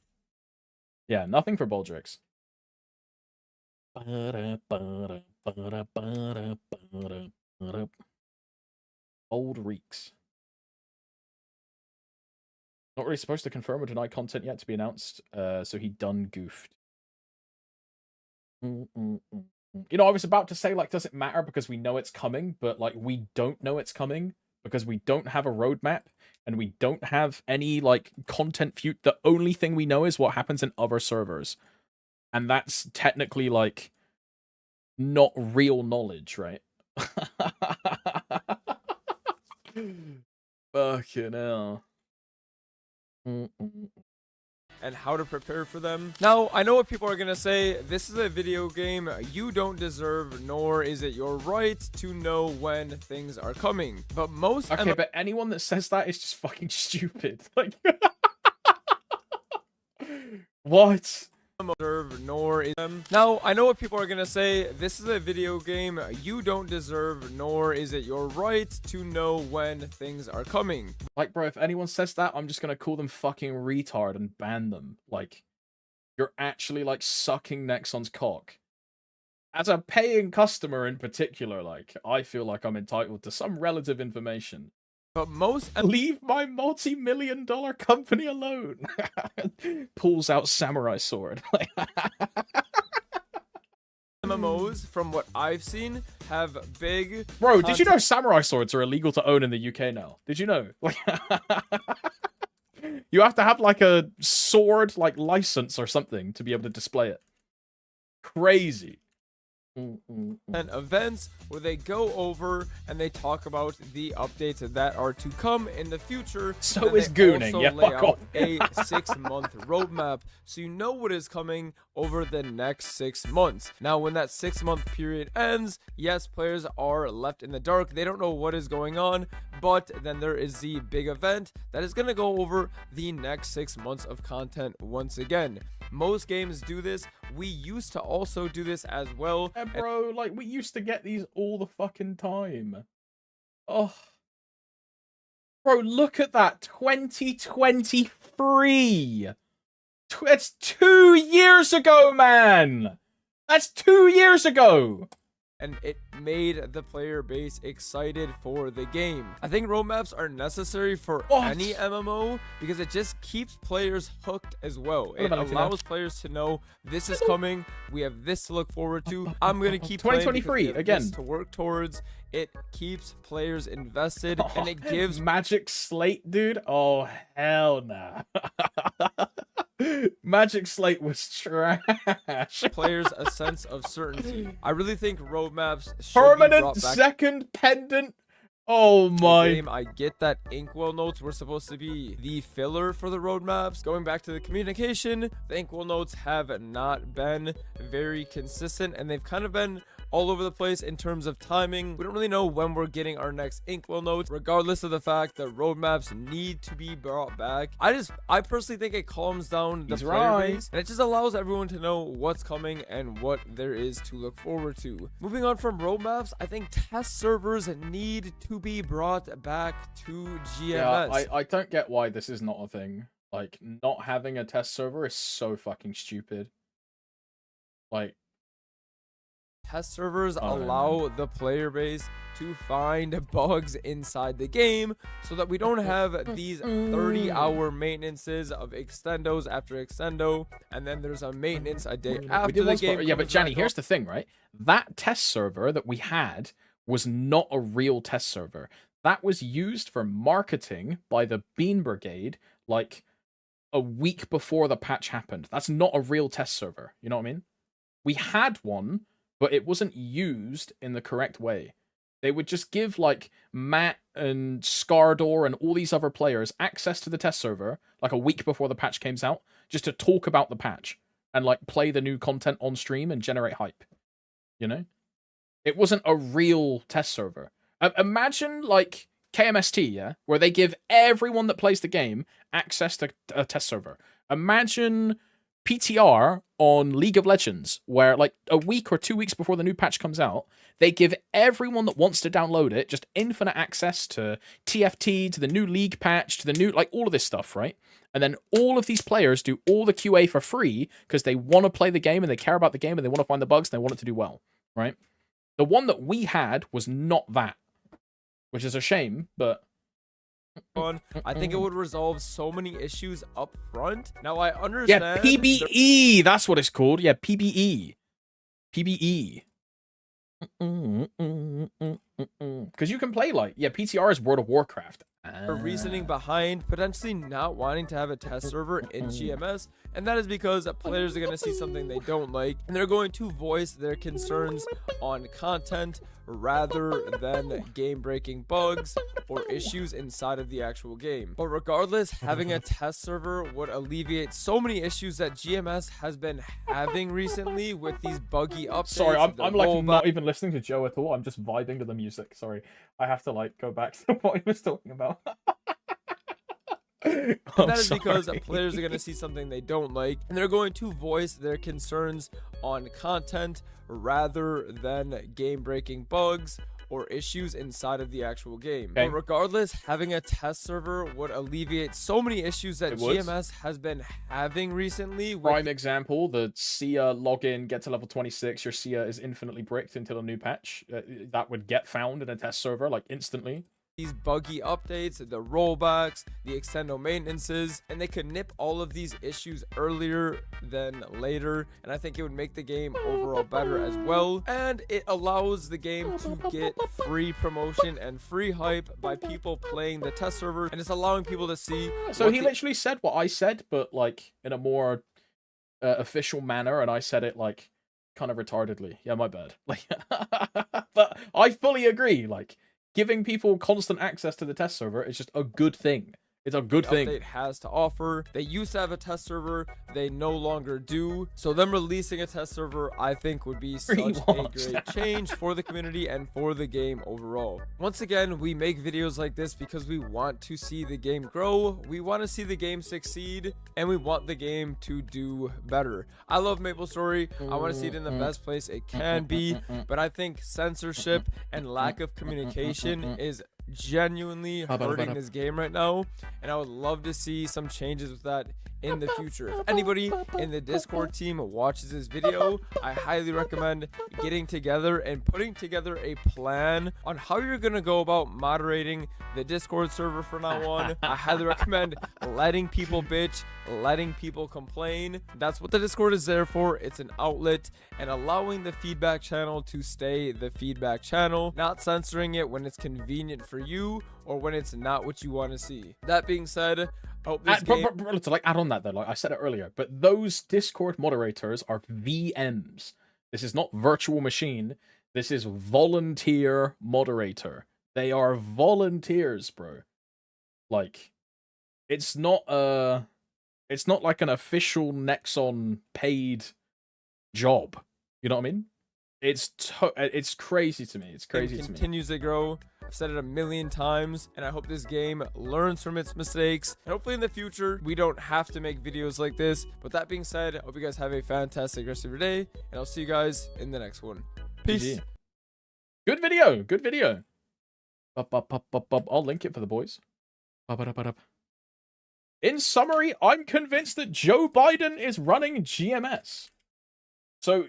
Yeah, nothing for Baldrix. Old Reeks. Not really supposed to confirm or deny content yet to be announced, so he done goofed. You know, I was about to say, like, does it matter because we know it's coming, but, like, we don't know it's coming because we don't have a roadmap and we don't have any, like, content The only thing we know is what happens in other servers. And that's technically, like, not real knowledge, right? Fucking hell. And how to prepare for them. Now, I know what people are gonna say. This is a video game. You don't deserve, nor is it your right to know when things are coming. But most but anyone that says that is just fucking stupid. Like, what? Nor is them. Now, I know what people are gonna say. This is a video game. You don't deserve, nor is it your right to know when things are coming. Like, bro, if anyone says that, I'm just gonna call them fucking retard and ban them. Like, you're actually, like, sucking Nexon's cock. As a paying customer in particular, like, I feel like I'm entitled to some relative information. But most leave my multi-million-dollar company alone. Pulls out samurai sword. MMOs, from what I've seen, have big. Bro, did you know samurai swords are illegal to own in the UK now? Did you know? You have to have like a sword like license or something to be able to display it. Crazy. And events where they go over and they talk about the updates that are to come in the future. So is gooning. Yeah, lay fuck out off. a 6-month roadmap so you know what is coming over the next 6 months. Now, when that 6-month period ends, yes, players are left in the dark. They don't know what is going on, but then there is the big event that is going to go over the next 6 months of content once again. Most games do this. We used to also do this as well. Yeah, bro, like, we used to get these all the fucking time. Oh. Bro, look at that. 2023. It's 2 years ago, man. That's 2 years ago. And it made the player base excited for the game. I think roadmaps are necessary for any MMO because it just keeps players hooked as well. It allows players to know this is coming. We have this to look forward to. I'm gonna keep 2023 again to work towards. It keeps players invested and it gives Magic Slate, dude. Oh hell nah. Magic Slate was trash. Players a sense of certainty. I really think roadmaps should permanent be brought back. Second pendant. Oh my. Game. I get that inkwell notes were supposed to be the filler for the roadmaps. Going back to the communication, the inkwell notes have not been very consistent and they've kind of been all over the place in terms of timing. We don't really know when we're getting our next inkwell notes, regardless of the fact that roadmaps need to be brought back. I personally think it calms down the player base and it just allows everyone to know what's coming and what there is to look forward to. Moving on from roadmaps, I think test servers need to be brought back to GMS. Yeah, I don't get why this is not a thing. Like, not having a test server is so fucking stupid. Like, Test servers allow the player base to find bugs inside the game so that we don't have these 30-hour maintenances of extendos after extendo, and then there's a maintenance a day after the game. Yeah, but Johnny, here's the thing, right? That test server that we had was not a real test server. That was used for marketing by the Bean Brigade, like a week before the patch happened. That's not a real test server. You know what I mean? We had one, but it wasn't used in the correct way. They would just give, like, Matt and Scardor and all these other players access to the test server, like, a week before the patch came out, just to talk about the patch and, like, play the new content on stream and generate hype. You know? It wasn't a real test server. Imagine, like, KMST, yeah? Where they give everyone that plays the game access to a test server. Imagine PTR on League of Legends, where, like, a week or 2 weeks before the new patch comes out, they give everyone that wants to download it just infinite access to TFT, to the new League patch, to the new, like, all of this stuff, right? And then all of these players do all the QA for free because they want to play the game and they care about the game and they want to find the bugs and they want it to do well, right? The one that we had was not that, which is a shame, but... I think it would resolve so many issues up front. Now, I understand... Yeah, PBE! That's what it's called. Yeah, PBE. PBE. Because you can play, like... Yeah, PTR is World of Warcraft. The reasoning behind potentially not wanting to have a test server in GMS, and that is because players are going to see something they don't like, and they're going to voice their concerns on content rather than game-breaking bugs or issues inside of the actual game. But regardless, having a test server would alleviate so many issues that GMS has been having recently with these buggy updates. Sorry, I'm like not even listening to Joe at all. I'm just vibing to the music. Sorry, I have to like go back to what he was talking about. And that is because players are going to see something they don't like, and they're going to voice their concerns on content rather than game-breaking bugs or issues inside of the actual game. Okay. But regardless, having a test server would alleviate so many issues that GMS has been having recently. Prime example, the Sia login, get to level 26, your Sia is infinitely bricked until a new patch. That would get found in a test server, like, instantly. These buggy updates, the rollbacks, the extendo maintenances, and they could nip all of these issues earlier than later, and I think it would make the game overall better as well, and it allows the game to get free promotion and free hype by people playing the test server, and it's allowing people to see. So he literally said what I said, but like in a more official manner, and I said it like kind of retardedly. Yeah, my bad. Like, but I fully agree. Like, giving people constant access to the test server is just a good thing. It's a good thing. Update has to offer. They used to have a test server. They no longer do. So them releasing a test server, I think, would be such a great change for the community and for the game overall. Once again, we make videos like this because we want to see the game grow. We want to see the game succeed, and we want the game to do better. I love maplestory. I want to see it in the best place it can be, but I think censorship and lack of communication is genuinely hurting this game right now, and I would love to see some changes with that in the future. If anybody in the Discord team watches this video, I highly recommend getting together and putting together a plan on how you're gonna go about moderating the Discord server from now on. I highly recommend letting people bitch, letting people complain. That's what the Discord is there for. It's an outlet, and allowing the feedback channel to stay the feedback channel, not censoring it when it's convenient for you or when it's not what you want to see. That being said, I hope this game... to like add on that though, like I said it earlier, but those Discord moderators are VMs. This is not virtual machine. This is volunteer moderator. They are volunteers, bro. Like, it's not like an official Nexon paid job. You know what I mean? It's crazy to me. It's crazy to me. Continues to grow. I've said it a million times, and I hope this game learns from its mistakes. And hopefully in the future, we don't have to make videos like this. But that being said, I hope you guys have a fantastic rest of your day, and I'll see you guys in the next one. Peace. GG. Good video. Good video. I'll link it for the boys. In summary, I'm convinced that Joe Biden is running GMS. So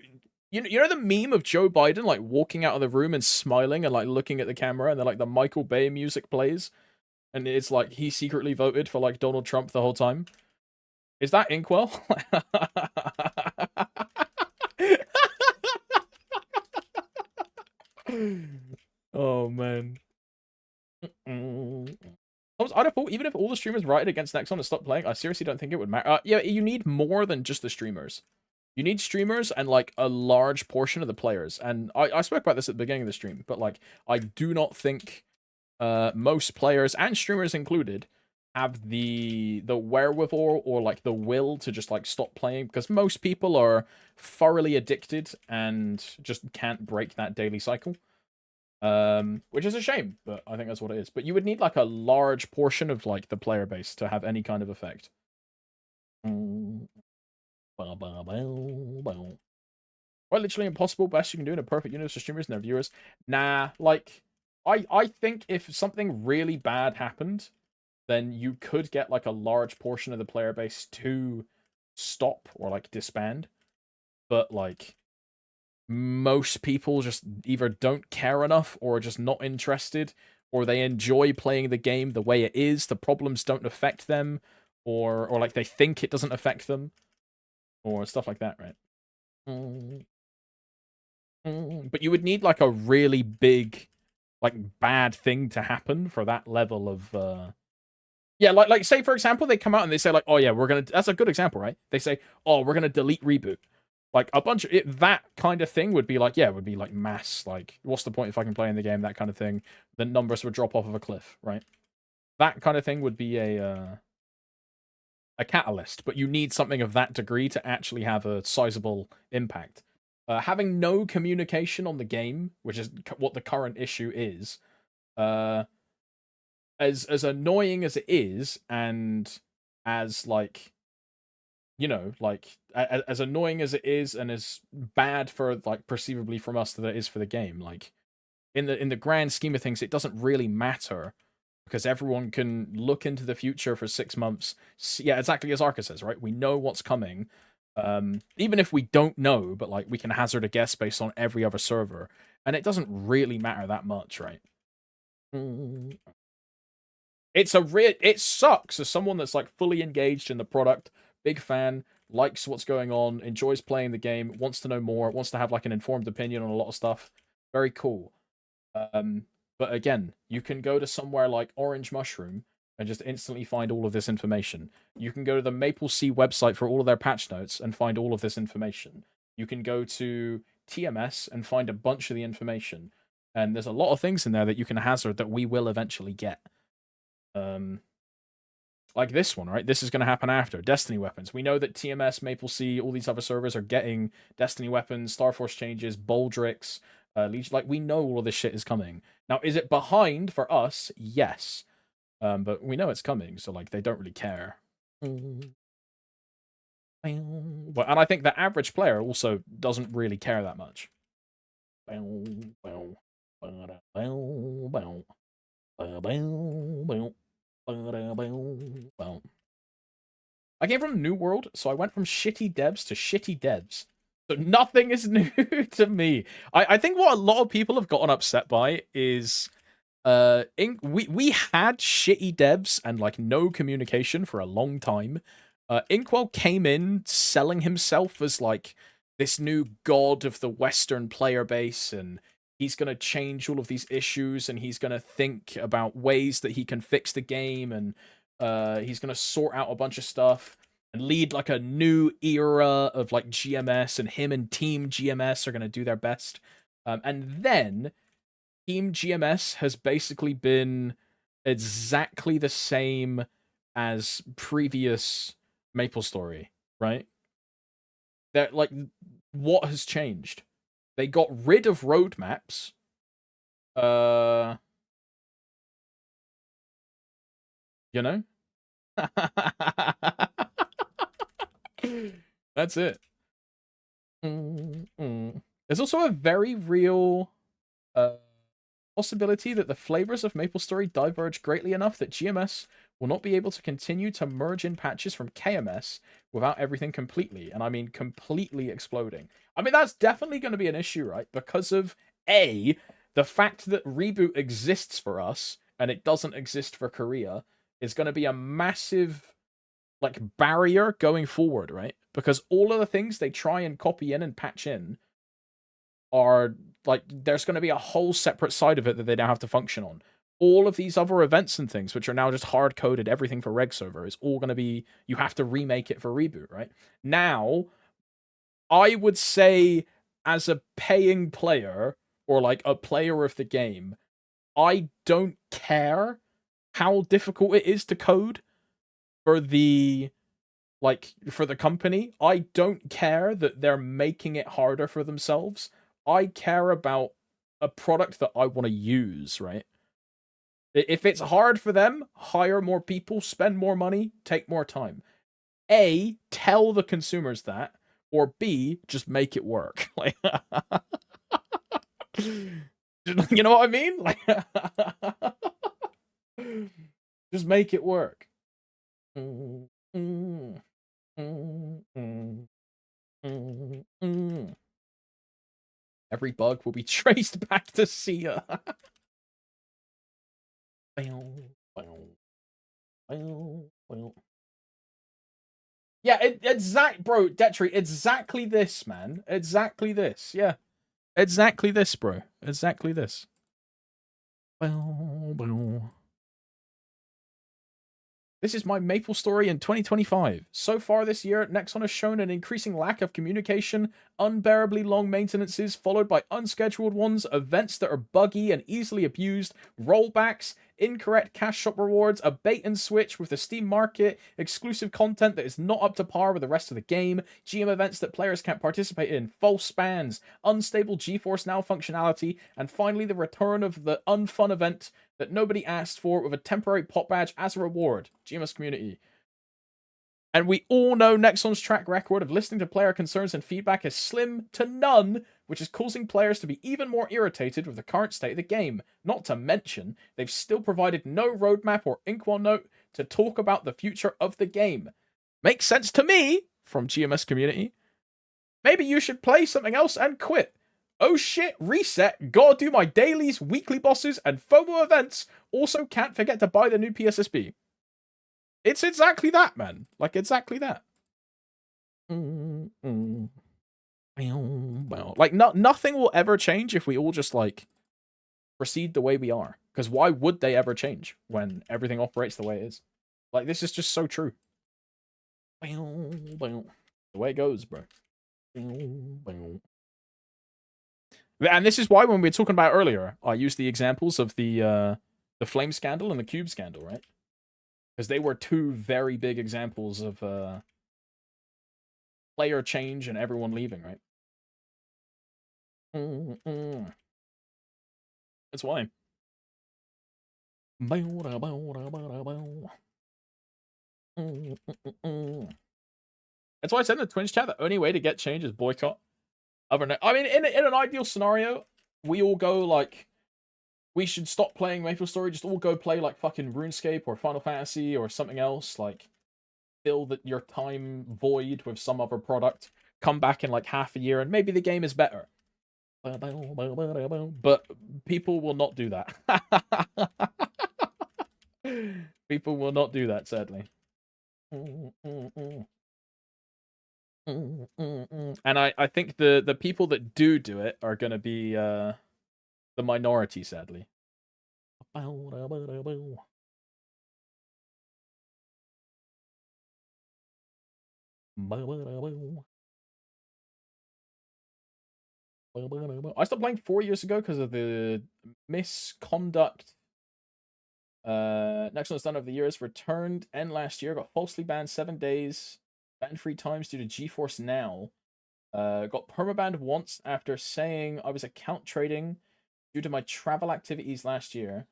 You know the meme of Joe Biden like walking out of the room and smiling and like looking at the camera, and then like the Michael Bay music plays, and it's like he secretly voted for like Donald Trump the whole time. Is that Inkwell? Oh man. I'd have thought even if all the streamers rioted against Nexon and stopped playing, I seriously don't think it would matter. Yeah, you need more than just the streamers. You need streamers and like a large portion of the players. And I spoke about this at the beginning of the stream, but like I do not think most players and streamers included have the wherewithal or like the will to just like stop playing, because most people are thoroughly addicted and just can't break that daily cycle. Which is a shame, but I think that's what it is. But you would need like a large portion of like the player base to have any kind of effect. Quite literally impossible. Best you can do in a perfect universe for streamers and their viewers. Nah, like I think if something really bad happened, then you could get like a large portion of the player base to stop or like disband. But like most people just either don't care enough or are just not interested, or they enjoy playing the game the way it is. The problems don't affect them, or like they think it doesn't affect them, or stuff like that, right? But you would need like a really big, like bad thing to happen for that level of yeah, like say for example they come out and they say like, oh yeah, we're gonna, that's a good example, right? They say, oh, we're gonna delete reboot. Like a bunch of it, that kind of thing would be like, yeah, it would be like mass, like what's the point if I can play in the game, that kind of thing. The numbers would drop off of a cliff, right? That kind of thing would be a catalyst, but you need something of that degree to actually have a sizable impact. Having no communication on the game, which is what the current issue is, as annoying as it is, and as like, you know, like as annoying as it is, and as bad for like perceivably from us that it is for the game, like in the grand scheme of things, it doesn't really matter, because everyone can look into the future for 6 months. Yeah, exactly as Arca says, right? We know what's coming. Even if we don't know, but like we can hazard a guess based on every other server, and it doesn't really matter that much, right? It sucks as someone that's like fully engaged in the product, big fan, likes what's going on, enjoys playing the game, wants to know more, wants to have like an informed opinion on a lot of stuff. Very cool. But again, you can go to somewhere like Orange Mushroom and just instantly find all of this information. You can go to the Maple Sea website for all of their patch notes and find all of this information. You can go to TMS and find a bunch of the information. And there's a lot of things in there that you can hazard that we will eventually get. Like this one, right? This is going to happen after Destiny weapons. We know that TMS, Maple Sea, all these other servers are getting Destiny weapons, Starforce changes, Baldrix, Legion. Like, we know all of this shit is coming. Now, is it behind for us? Yes. But we know it's coming, so like they don't really care. But, and I think the average player also doesn't really care that much. I came from New World, so I went from shitty devs to shitty devs. So nothing is new to me. I think what a lot of people have gotten upset by is we had shitty devs and like no communication for a long time. Inkwell came in selling himself as like this new god of the Western player base, and he's going to change all of these issues, and he's going to think about ways that he can fix the game, and he's going to sort out a bunch of stuff and lead like a new era of like GMS, and him and Team GMS are going to do their best. And then Team GMS has basically been exactly the same as previous MapleStory, right? That like, what has changed? They got rid of roadmaps. You know? That's it. There's also a very real possibility that the flavors of MapleStory diverge greatly enough that GMS will not be able to continue to merge in patches from KMS without everything completely, and I mean completely exploding. I mean, that's definitely going to be an issue, right? Because of A, the fact that Reboot exists for us and it doesn't exist for Korea is going to be a massive like barrier going forward, right? Because all of the things they try and copy in and patch in are like there's going to be a whole separate side of it that they now have to function on. All of these other events and things, which are now just hard coded, everything for Reg server is all going to be you have to remake it for Reboot, right? Now, I would say as a paying player or like a player of the game, I don't care how difficult it is to code for the for the company. I don't care that they're making it harder for themselves. I care about a product that I want to use, right? If it's hard for them, hire more people, spend more money, take more time. A, tell the consumers that, or B, just make it work. Like, you know what I mean? Like, just make it work. Every bug will be traced back to Sia. Yeah, bro, Detri, exactly this, man. Exactly this, yeah. Exactly this, bro. Exactly this. This is my Maple story in 2025. So far this year, Nexon has shown an increasing lack of communication, unbearably long maintenances followed by unscheduled ones, events that are buggy and easily abused, rollbacks, incorrect cash shop rewards, a bait and switch with the Steam market, exclusive content that is not up to par with the rest of the game, GM events that players can't participate in, false spans, unstable GeForce Now functionality, and finally the return of the unfun event that nobody asked for with a temporary pop badge as a reward. GMS community. And we all know Nexon's track record of listening to player concerns and feedback is slim to none, which is causing players to be even more irritated with the current state of the game. Not to mention, they've still provided no roadmap or inkwell note to talk about the future of the game. Makes sense to me, from GMS community. Maybe you should play something else and quit. Oh shit, reset, gotta do my dailies, weekly bosses, and FOMO events. Also can't forget to buy the new PSSB. It's exactly that, man. Like, exactly that. Like, nothing will ever change if we all just, like, proceed the way we are. Because why would they ever change when everything operates the way it is? Like, this is just so true. The way it goes, bro. And this is why when we were talking about earlier, I used the examples of the flame scandal and the cube scandal, right? Because they were two very big examples of player change and everyone leaving, right? That's why. That's why I said in the Twitch chat the only way to get change is boycott. I mean, in an ideal scenario, we all go like, we should stop playing MapleStory, just all go play like fucking RuneScape or Final Fantasy or something else, like fill your time void with some other product, come back in like half a year and maybe the game is better. But people will not do that. People will not do that, sadly. And I think the people that do it are going to be the minority, sadly. I stopped playing 4 years ago because of the misconduct. Next on the stand of the year is returned end last year. Got falsely banned 7 days. Banned 3 times due to GeForce Now. Got permabanned once after saying I was account trading due to my travel activities last year.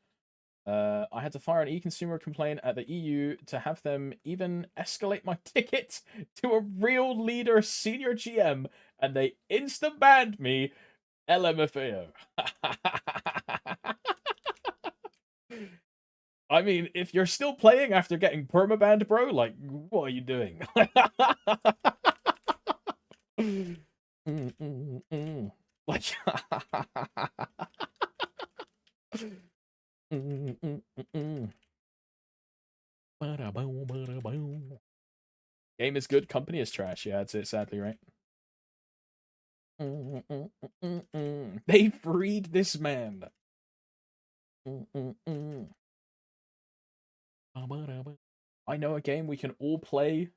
I had to fire an e-consumer complaint at the EU to have them even escalate my ticket to a real leader senior GM, and they instant banned me. LMFAO. I mean, if you're still playing after getting permabanned, bro, like, what are you doing? Like, game is good, company is trash. Yeah, that's it, sadly, right? They freed this man. I know a game we can all play.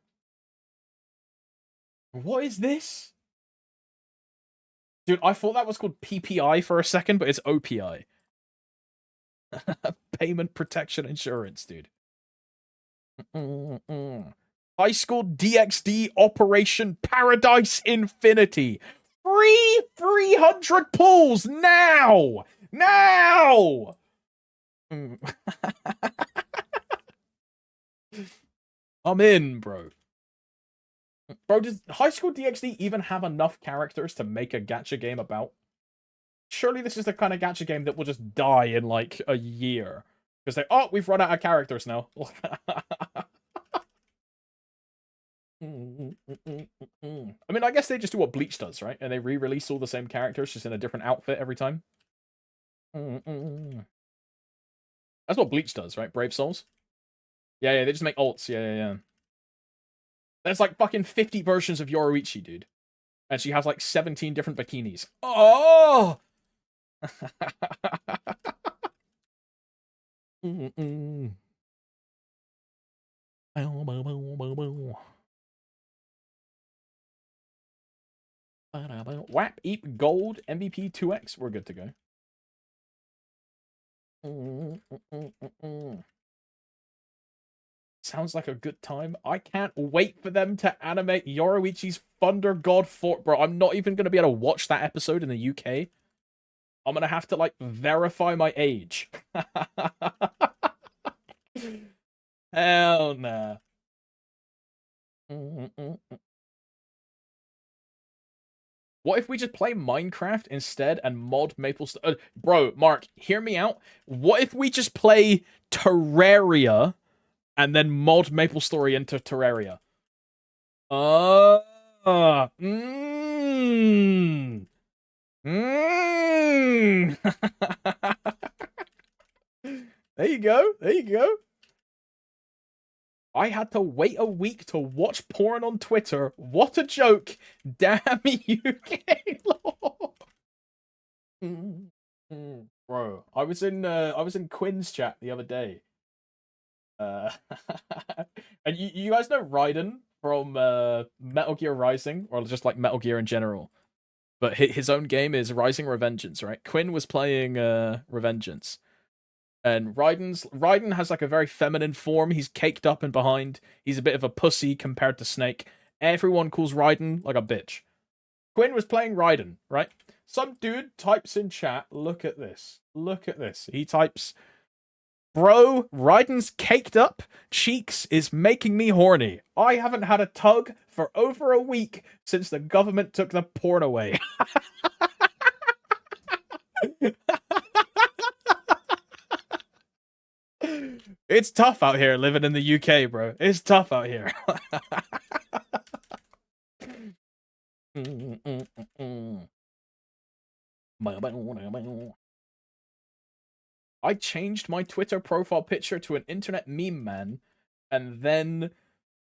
What is this? Dude, I thought that was called PPI for a second, but it's OPI. Payment Protection Insurance, dude. High School DxD Operation Paradise Infinity. Free 300 pulls now! Now! I'm in, bro. Bro, does High School DxD even have enough characters to make a gacha game about? Surely this is the kind of gacha game that will just die in like a year. Because they, oh, we've run out of characters now. I mean, I guess they just do what Bleach does, right? And they re-release all the same characters, just in a different outfit every time. That's what Bleach does, right? Brave Souls? Yeah, they just make alts. Yeah. There's like fucking 50 versions of Yoruichi, dude. And she has like 17 different bikinis. Oh! Whap, Eep, Gold, MVP 2X. We're good to go. Sounds like a good time. I can't wait for them to animate Yoruichi's Thunder God Fort. Bro, I'm not even going to be able to watch that episode in the UK. I'm going to have to, like, verify my age. Hell nah. What if we just play Minecraft instead and mod MapleStory? Bro, Mark, hear me out. What if we just play Terraria and then mod MapleStory into Terraria? There you go. There you go. I had to wait a week to watch porn on Twitter. What a joke. Damn UK law. Bro, I was in Quinn's chat the other day. And you guys know Raiden from Metal Gear Rising, or just like Metal Gear in general. But his own game is Rising Revengeance, right? Quinn was playing Revengeance. And Raiden has like a very feminine form. He's caked up and behind. He's a bit of a pussy compared to Snake. Everyone calls Raiden like a bitch. Quinn was playing Raiden, right? Some dude types in chat, look at this. Look at this. He types, bro, Raiden's caked up cheeks is making me horny. I haven't had a tug for over a week since the government took the porn away. It's tough out here living in the UK, bro. It's tough out here. I changed my Twitter profile picture to an internet meme man, and then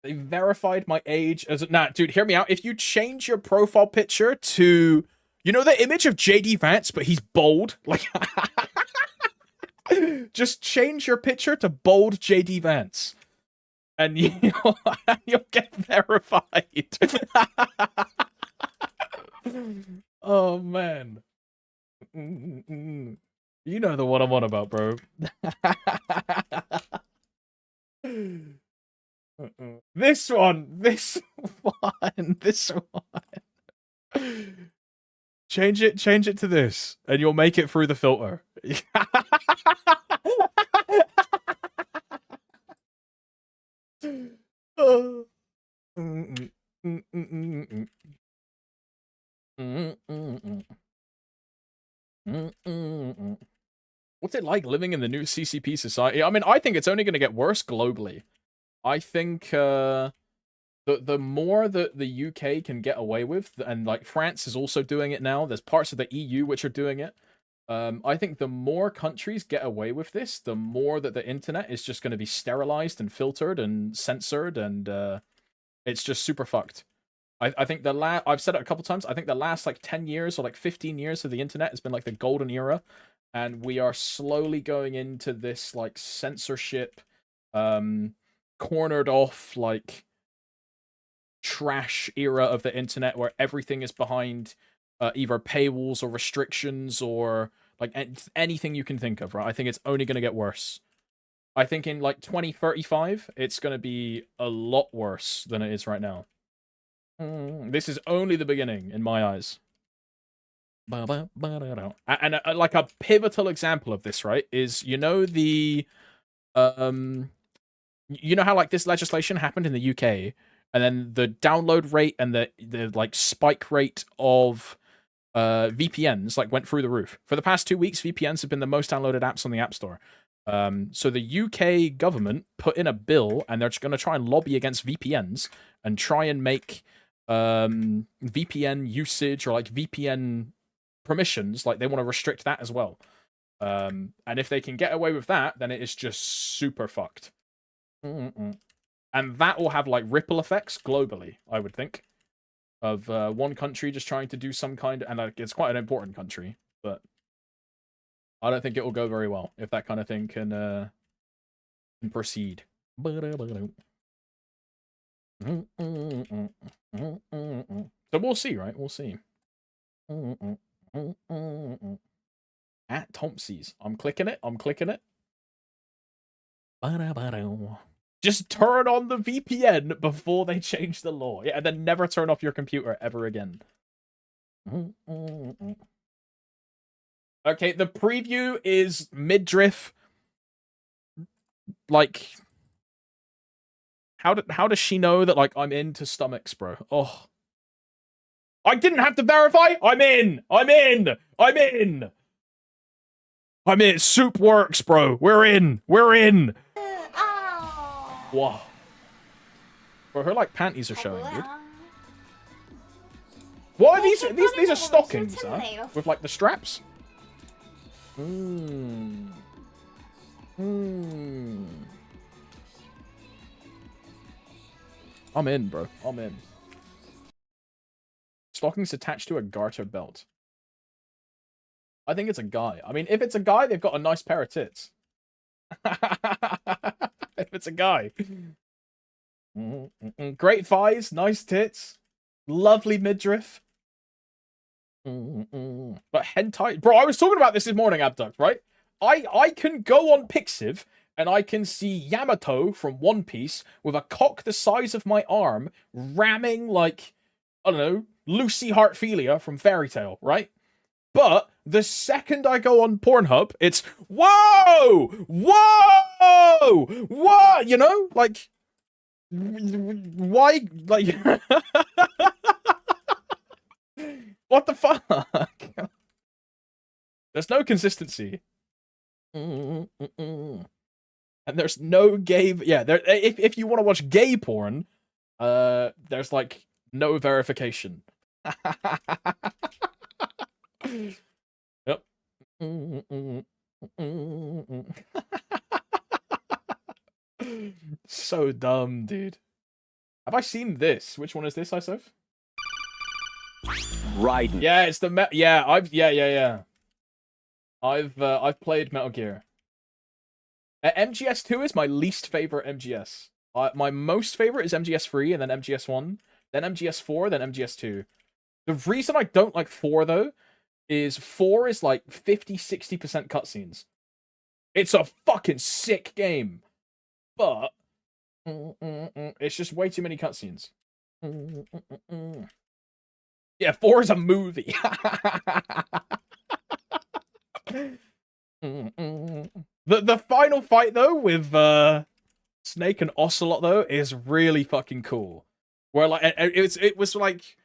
they verified my age as nah, dude, hear me out. If you change your profile picture to, you know, the image of JD Vance, but he's bold, like just change your picture to bold JD Vance. And you'll get verified. Oh man. You know the one I'm on about, bro. This one. Change it to this, and you'll make it through the filter. What's it like living in the new CCP society? I mean, I think it's only going to get worse globally. I think the more that the UK can get away with, and like France is also doing it now. There's parts of the EU which are doing it. I think the more countries get away with this, the more that the internet is just going to be sterilized and filtered and censored, and it's just super fucked. I think I've said it a couple times. I think the last like 10 years or like 15 years of the internet has been like the golden era, and we are slowly going into this like censorship, cornered off like trash era of the internet where everything is behind either paywalls or restrictions or like anything you can think of, right? I think it's only going to get worse. I think in like 2035, it's going to be a lot worse than it is right now. This is only the beginning in my eyes. And like a pivotal example of this, right, is, you know, the you know how like this legislation happened in the UK, and then the download rate and the like spike rate of VPNs like went through the roof. For the past 2 weeks, VPNs have been the most downloaded apps on the App Store. So the UK government put in a bill, and they're just going to try and lobby against VPNs and try and make VPN usage or like VPN permissions, like they want to restrict that as well. And if they can get away with that, then it is just super fucked. And that will have like ripple effects globally, I would think, of one country just trying to do some kind of, and like, it's quite an important country, but I don't think it will go very well if that kind of thing can proceed. So we'll see, right? We'll see. At Thompson's. I'm clicking it. I'm clicking it. Just turn on the VPN before they change the law. Yeah, and then never turn off your computer ever again. Okay, the preview is midriff. Like, how does she know that like I'm into stomachs, bro? Oh, I didn't have to verify. I'm in. I'm in. I'm in. I'm in. Soup works, bro. We're in. We're in. Wow. Bro, her like panties are showing, dude. What are these? These are stockings, huh? With like the straps. I'm in, bro. I'm in. Stockings attached to a garter belt. I think it's a guy. I mean, if it's a guy, they've got a nice pair of tits. If it's a guy. Great thighs, nice tits, lovely midriff. But hentai... Bro, I was talking about this morning, Abduct, right? I can go on Pixiv, and I can see Yamato from One Piece with a cock the size of my arm ramming, like, I don't know, Lucy Hartfilia from Fairy Tail, right? But the second I go on Pornhub, it's, whoa! Whoa! What? You know? Like, why? Like, what the fuck? There's no consistency. And there's no gay... Yeah, there. If you want to watch gay porn, there's, like, no verification. Yep. So dumb, dude. Have I seen this? Which one is this, Isoph? Right. Yeah, it's the yeah. I've played Metal Gear. MGS2 is my least favorite MGS. My most favorite is MGS3 and then MGS1, then MGS4, then MGS2. The reason I don't like 4 though is 4 is like 50-60% cutscenes. It's a fucking sick game, but it's just way too many cutscenes. Yeah, 4 is a movie. The final fight though with Snake and Ocelot though is really fucking cool. Where like it was like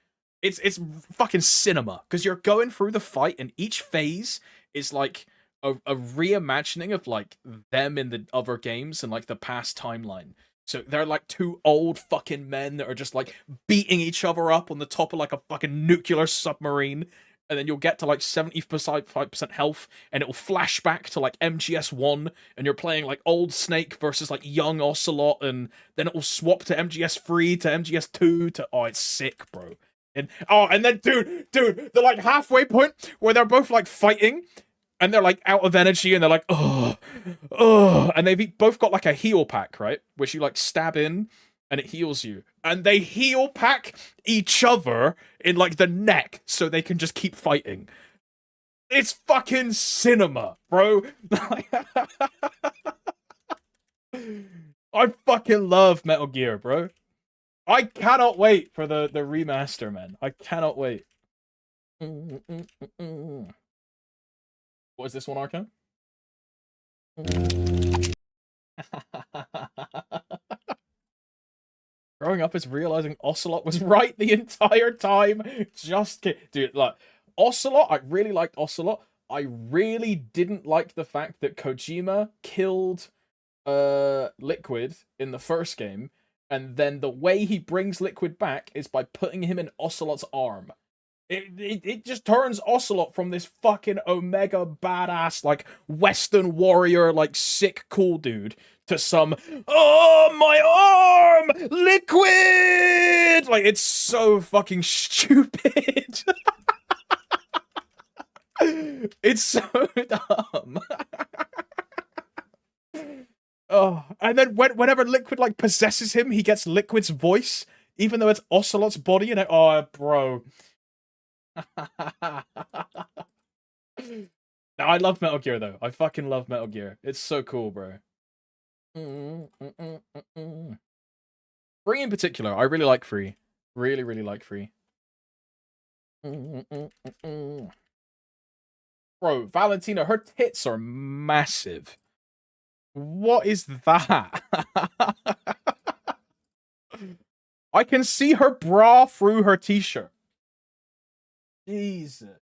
it's fucking cinema because you're going through the fight and each phase is like a reimagining of like them in the other games and like the past timeline. So they're like two old fucking men that are just like beating each other up on the top of like a fucking nuclear submarine. And then you'll get to like 75% health, and it'll flash back to like MGS1, and you're playing like old Snake versus like young Ocelot, and then it'll swap to MGS3 to MGS2 to it's sick, bro. And then dude, the like halfway point where they're both like fighting, and they're like out of energy, and they're like, oh, and they've both got like a heal pack, right? Which you like stab in, and it heals you. And they heal pack each other in like the neck so they can just keep fighting. It's fucking cinema, bro. I fucking love Metal Gear, bro. I cannot wait for the remaster, man. I cannot wait. What is this one, Arkham? Growing up is realizing Ocelot was right the entire time. Just kidding. Dude, like, Ocelot, I really liked Ocelot. I really didn't like the fact that Kojima killed Liquid in the first game, and then the way he brings Liquid back is by putting him in Ocelot's arm. It just turns Ocelot from this fucking Omega badass, like, Western warrior, like, sick, cool dude to some, oh, my arm! Liquid! Like, it's so fucking stupid. It's so dumb. Oh, and then whenever Liquid, like, possesses him, he gets Liquid's voice, even though it's Ocelot's body, and bro. No, I love Metal Gear, though. I fucking love Metal Gear. It's so cool, bro. Free in particular, I really like Free. Really, really like Free. Bro, Valentina, her tits are massive. What is that? I can see her bra through her t-shirt. Jesus.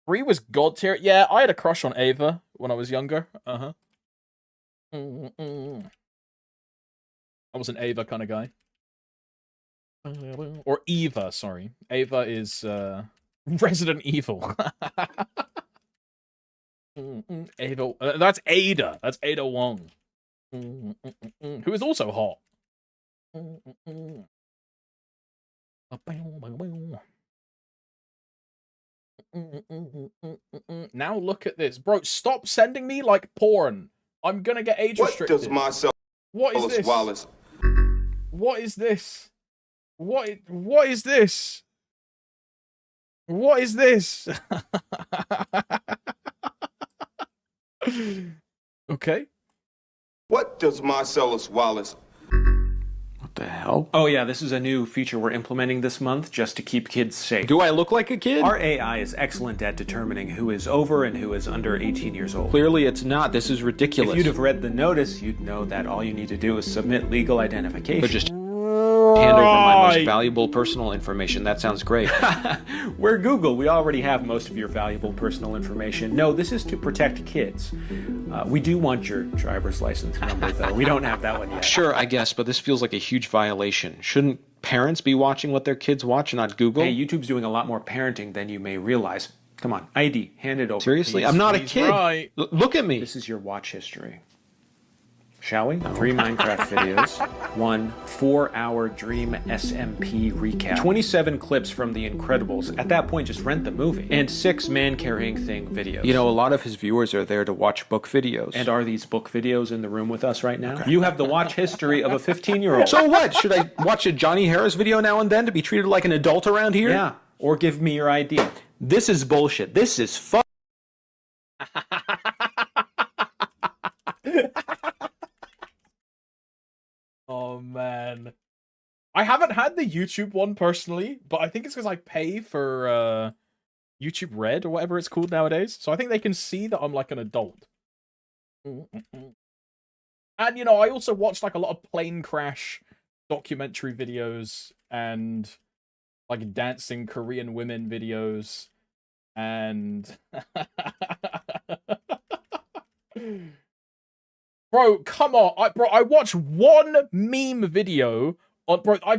Free was god tier. Yeah, I had a crush on Ava when I was younger. I was an Ava kind of guy. Or Eva, sorry. Ava is Resident Evil. Ava, that's Ada. That's Ada Wong. Who is also hot. Now look at this. Bro, stop sending me like porn. I'm gonna get age restricted. What is this? Wallace. What is this? What is this? What is this? Okay. What does Marcellus Wallace? What the hell? Oh yeah, this is a new feature we're implementing this month just to keep kids safe. Do I look like a kid? Our AI is excellent at determining who is over and who is under 18 years old. Clearly it's not. This is ridiculous. If you'd have read the notice, you'd know that all you need to do is submit legal identification. Or just hand over my most valuable personal information. That sounds great. We're Google. We already have most of your valuable personal information. No, this is to protect kids. We do want your driver's license number, though. We don't have that one yet. Sure, I guess, but this feels like a huge violation. Shouldn't parents be watching what their kids watch, not Google? Hey, YouTube's doing a lot more parenting than you may realize. Come on, ID, hand it over. Seriously? I'm not a kid. Right. Look at me. This is your watch history. Shall we? 3 Minecraft videos, 1 4-hour Dream SMP recap, 27 clips from The Incredibles, at that point just rent the movie, and 6 man-carrying thing videos. You know, a lot of his viewers are there to watch book videos. And are these book videos in the room with us right now? Okay. You have the watch history of a 15-year-old. So what? Should I watch a Johnny Harris video now and then to be treated like an adult around here? Yeah, or give me your ID. This is bullshit. This is fuck. Oh, man. I haven't had the YouTube one personally, but I think it's because I pay for YouTube Red or whatever it's called nowadays. So I think they can see that I'm like an adult. And, you know, I also watched like a lot of plane crash documentary videos and like dancing Korean women videos. And bro, come on. I watched one meme video on I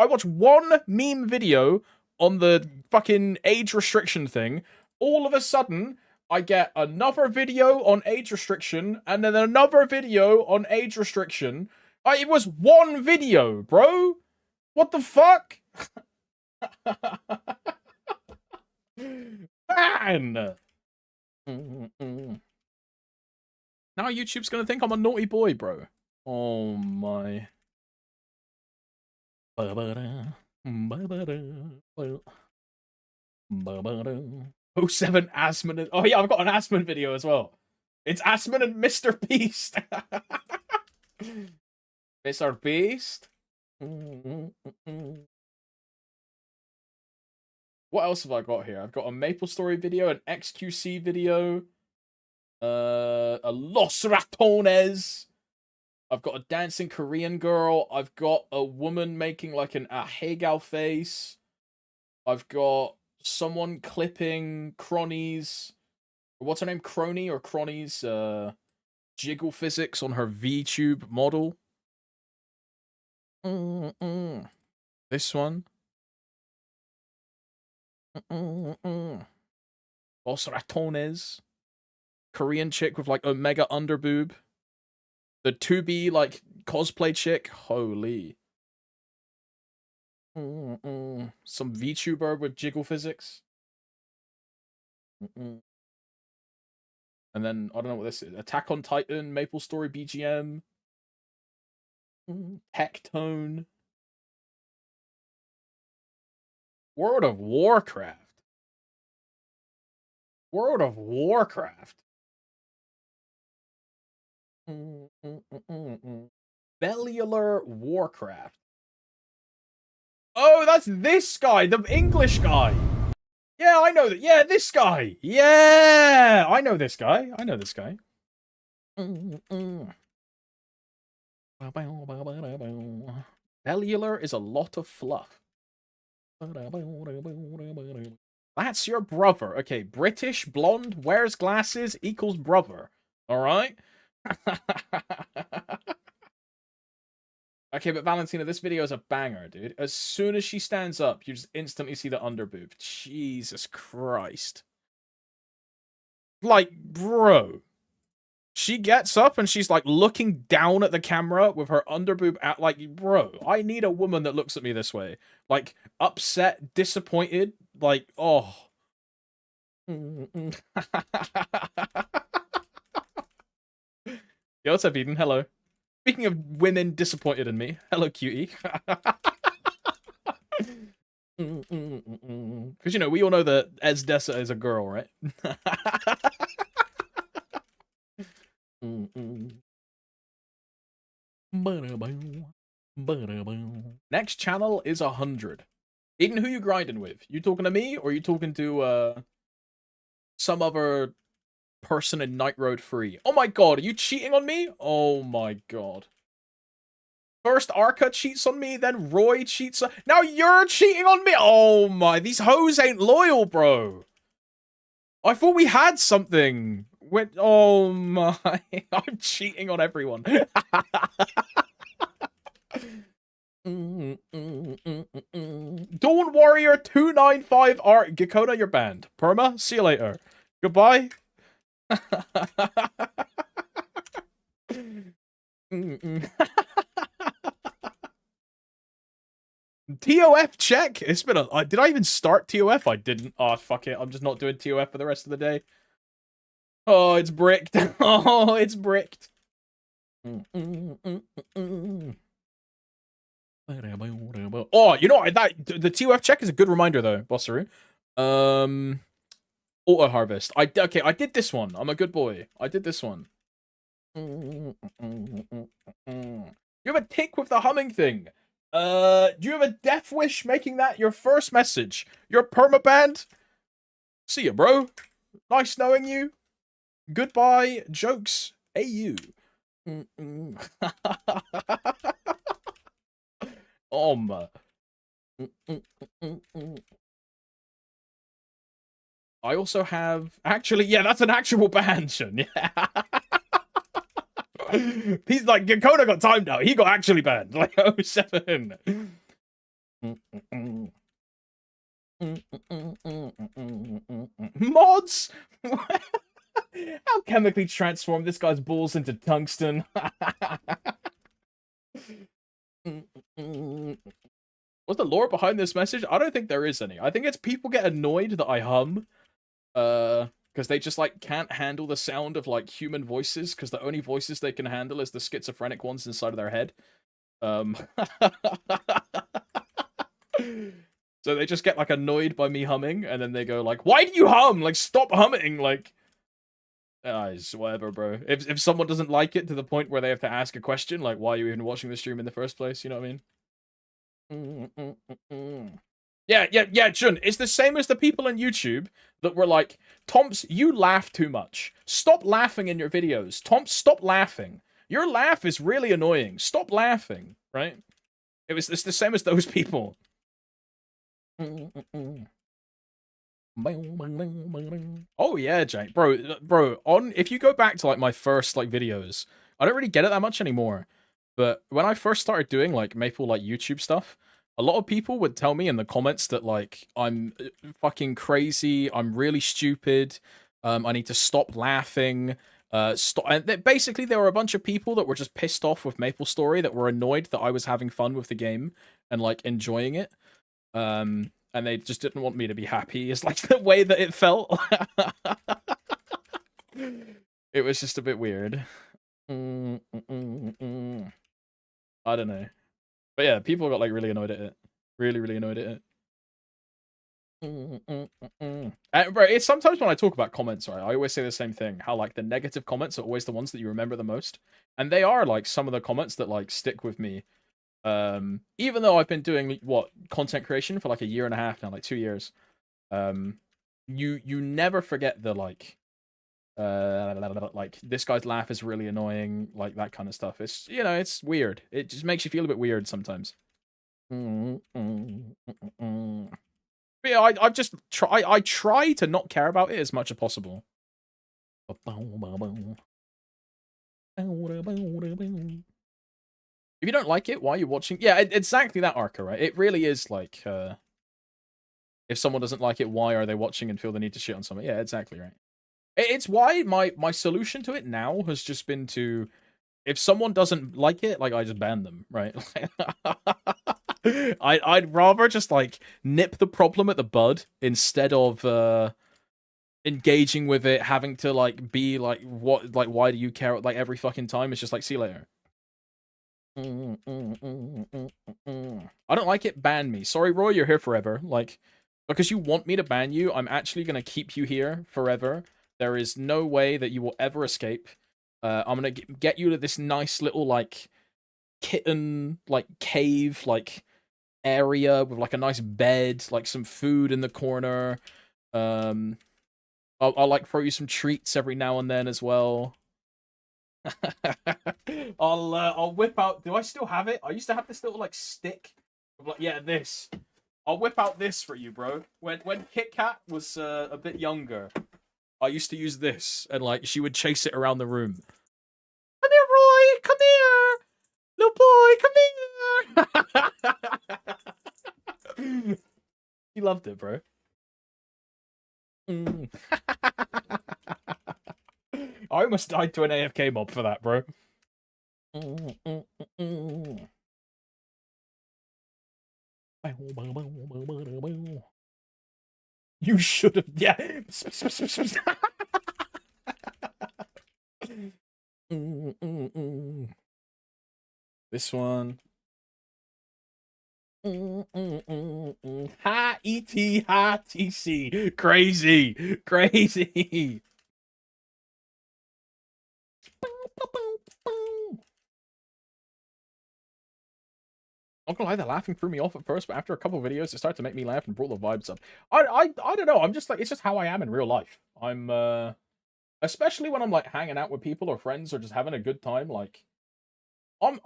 watched one meme video on the fucking age restriction thing. All of a sudden, I get another video on age restriction and then another video on age restriction. It was one video, bro. What the fuck? Man. Now YouTube's gonna think I'm a naughty boy, bro. Oh my. 07 Asmon. Oh yeah, I've got an Asmon video as well. It's Asmon and Mr. Beast. Mr. Beast. What else have I got here? I've got a MapleStory video, an XQC video, a Los Ratones. I've got a dancing Korean girl. I've got a woman making like a Hegel face. I've got someone clipping Cronies. What's her name? Crony or Cronies? Jiggle physics on her VTube model. This one. Los Ratones. Korean chick with like Omega underboob. The 2B like cosplay chick. Holy. Some VTuber with jiggle physics. And then I don't know what this is. Attack on Titan, MapleStory BGM. Tectone. World of Warcraft. World of Warcraft. Bellular Warcraft. Oh, that's this guy, the English guy. Yeah, I know that. Yeah, this guy. Yeah, I know this guy. I know this guy. Bellular is a lot of fluff. That's your brother. Okay, British, blonde, wears glasses, equals brother. Alright? Okay, but Valentina, this video is a banger, dude. As soon as she stands up, you just instantly see the underboob. Jesus Christ. Like, bro. She gets up and she's like looking down at the camera with her underboob out. Like, bro, I need a woman that looks at me this way. Like, upset, disappointed. Like, oh. Yo, what's up, Eden? Hello. Speaking of women disappointed in me, hello, cutie. Because, you know, we all know that Esdessa is a girl, right? Next channel is 100. Eden, who you grinding with? You talking to me, or you talking to, some other person in Night Road 3? Oh my god, are you cheating on me? Oh my god. First Arca cheats on me, then Roy cheats on... Now you're cheating on me? Oh my, these hoes ain't loyal, bro. I thought we had something. Oh my, I'm cheating on everyone. Dawn Warrior 295 Art. Gakona, you're banned. Perma, see you later. Goodbye. TOF check. It's been a... did I even start TOF? I didn't. Oh, fuck it. I'm just not doing TOF for the rest of the day. Oh, it's bricked. Oh, it's bricked. Oh, you know what? The TOF check is a good reminder, though, Bossaru. Auto harvest. Okay, I did this one. I'm a good boy. I did this one. You have a tick with the humming thing. Do you have a death wish making that your first message? You're permabanned? See ya, bro. Nice knowing you. Goodbye, jokes. AU. I also have actually, yeah, that's an actual ban, Shun. Yeah. He's like, Koda got timed out. He got actually banned. Like 07. Mods! How chemically transformed this guy's balls into tungsten. What's the lore behind this message? I don't think there is any. I think it's people get annoyed that I hum. Because they just, like, can't handle the sound of, like, human voices, because the only voices they can handle is the schizophrenic ones inside of their head. So they just get, like, annoyed by me humming, and then they go, like, why do you hum? Like, stop humming! Like, it's whatever, bro. If someone doesn't like it to the point where they have to ask a question, like, why are you even watching the stream in the first place? You know what I mean? Yeah, Jun. It's the same as the people on YouTube that were like, Tomps, you laugh too much. Stop laughing in your videos. Tomps, stop laughing. Your laugh is really annoying. Stop laughing, right? It's the same as those people. Oh yeah, Jake. Bro, if you go back to like my first like videos, I don't really get it that much anymore. But when I first started doing like Maple like YouTube stuff, a lot of people would tell me in the comments that like I'm fucking crazy, I'm really stupid, I need to stop laughing. Stop. And basically, there were a bunch of people that were just pissed off with MapleStory, that were annoyed that I was having fun with the game and like enjoying it. And they just didn't want me to be happy. It's like the way that it felt. It was just a bit weird. I don't know. But yeah, people got like really annoyed at it. Really annoyed at it. Bro, it's sometimes when I talk about comments, right, I always say the same thing. How like the negative comments are always the ones that you remember the most. And they are like some of the comments that like stick with me. Even though I've been doing what content creation for like a year and a half now, like 2 years, you never forget the like this guy's laugh is really annoying, like that kind of stuff. It's, you know, it's weird. It just makes you feel a bit weird sometimes. But yeah, I try to not care about it as much as possible. If you don't like it, why are you watching? Yeah, exactly that, Arca, right? It really is like, if someone doesn't like it, why are they watching and feel the need to shit on something? Yeah, exactly right. It's why my solution to it now has just been to, if someone doesn't like it, like, I just ban them, right? I'd rather just, like, nip the problem at the bud instead of, engaging with it, having to, like, be like, what, like, why do you care, like, every fucking time? It's just like, see you later. I don't like it, ban me. Sorry, Roy, you're here forever. Like, because you want me to ban you, I'm actually gonna keep you here forever. There is no way that you will ever escape. I'm gonna get you to this nice little, like, kitten, like, cave, like, area with, like, a nice bed, like, some food in the corner. I'll like, throw you some treats every now and then as well. I'll whip out. Do I still have it? I used to have this little like stick. Like, yeah, this. I'll whip out this for you, bro. When Kit Kat was a bit younger, I used to use this, and like she would chase it around the room. Come here, Roy. Come here, little boy. Come here. He loved it, bro. I almost died to an AFK mob for that, bro. You should have, yeah. This one. Ha ET ha TC. Crazy. I'm not gonna lie, the laughing threw me off at first, but after a couple of videos, it started to make me laugh and brought the vibes up. I don't know. I'm just like, it's just how I am in real life. I'm especially when I'm like hanging out with people or friends or just having a good time. Like, I'm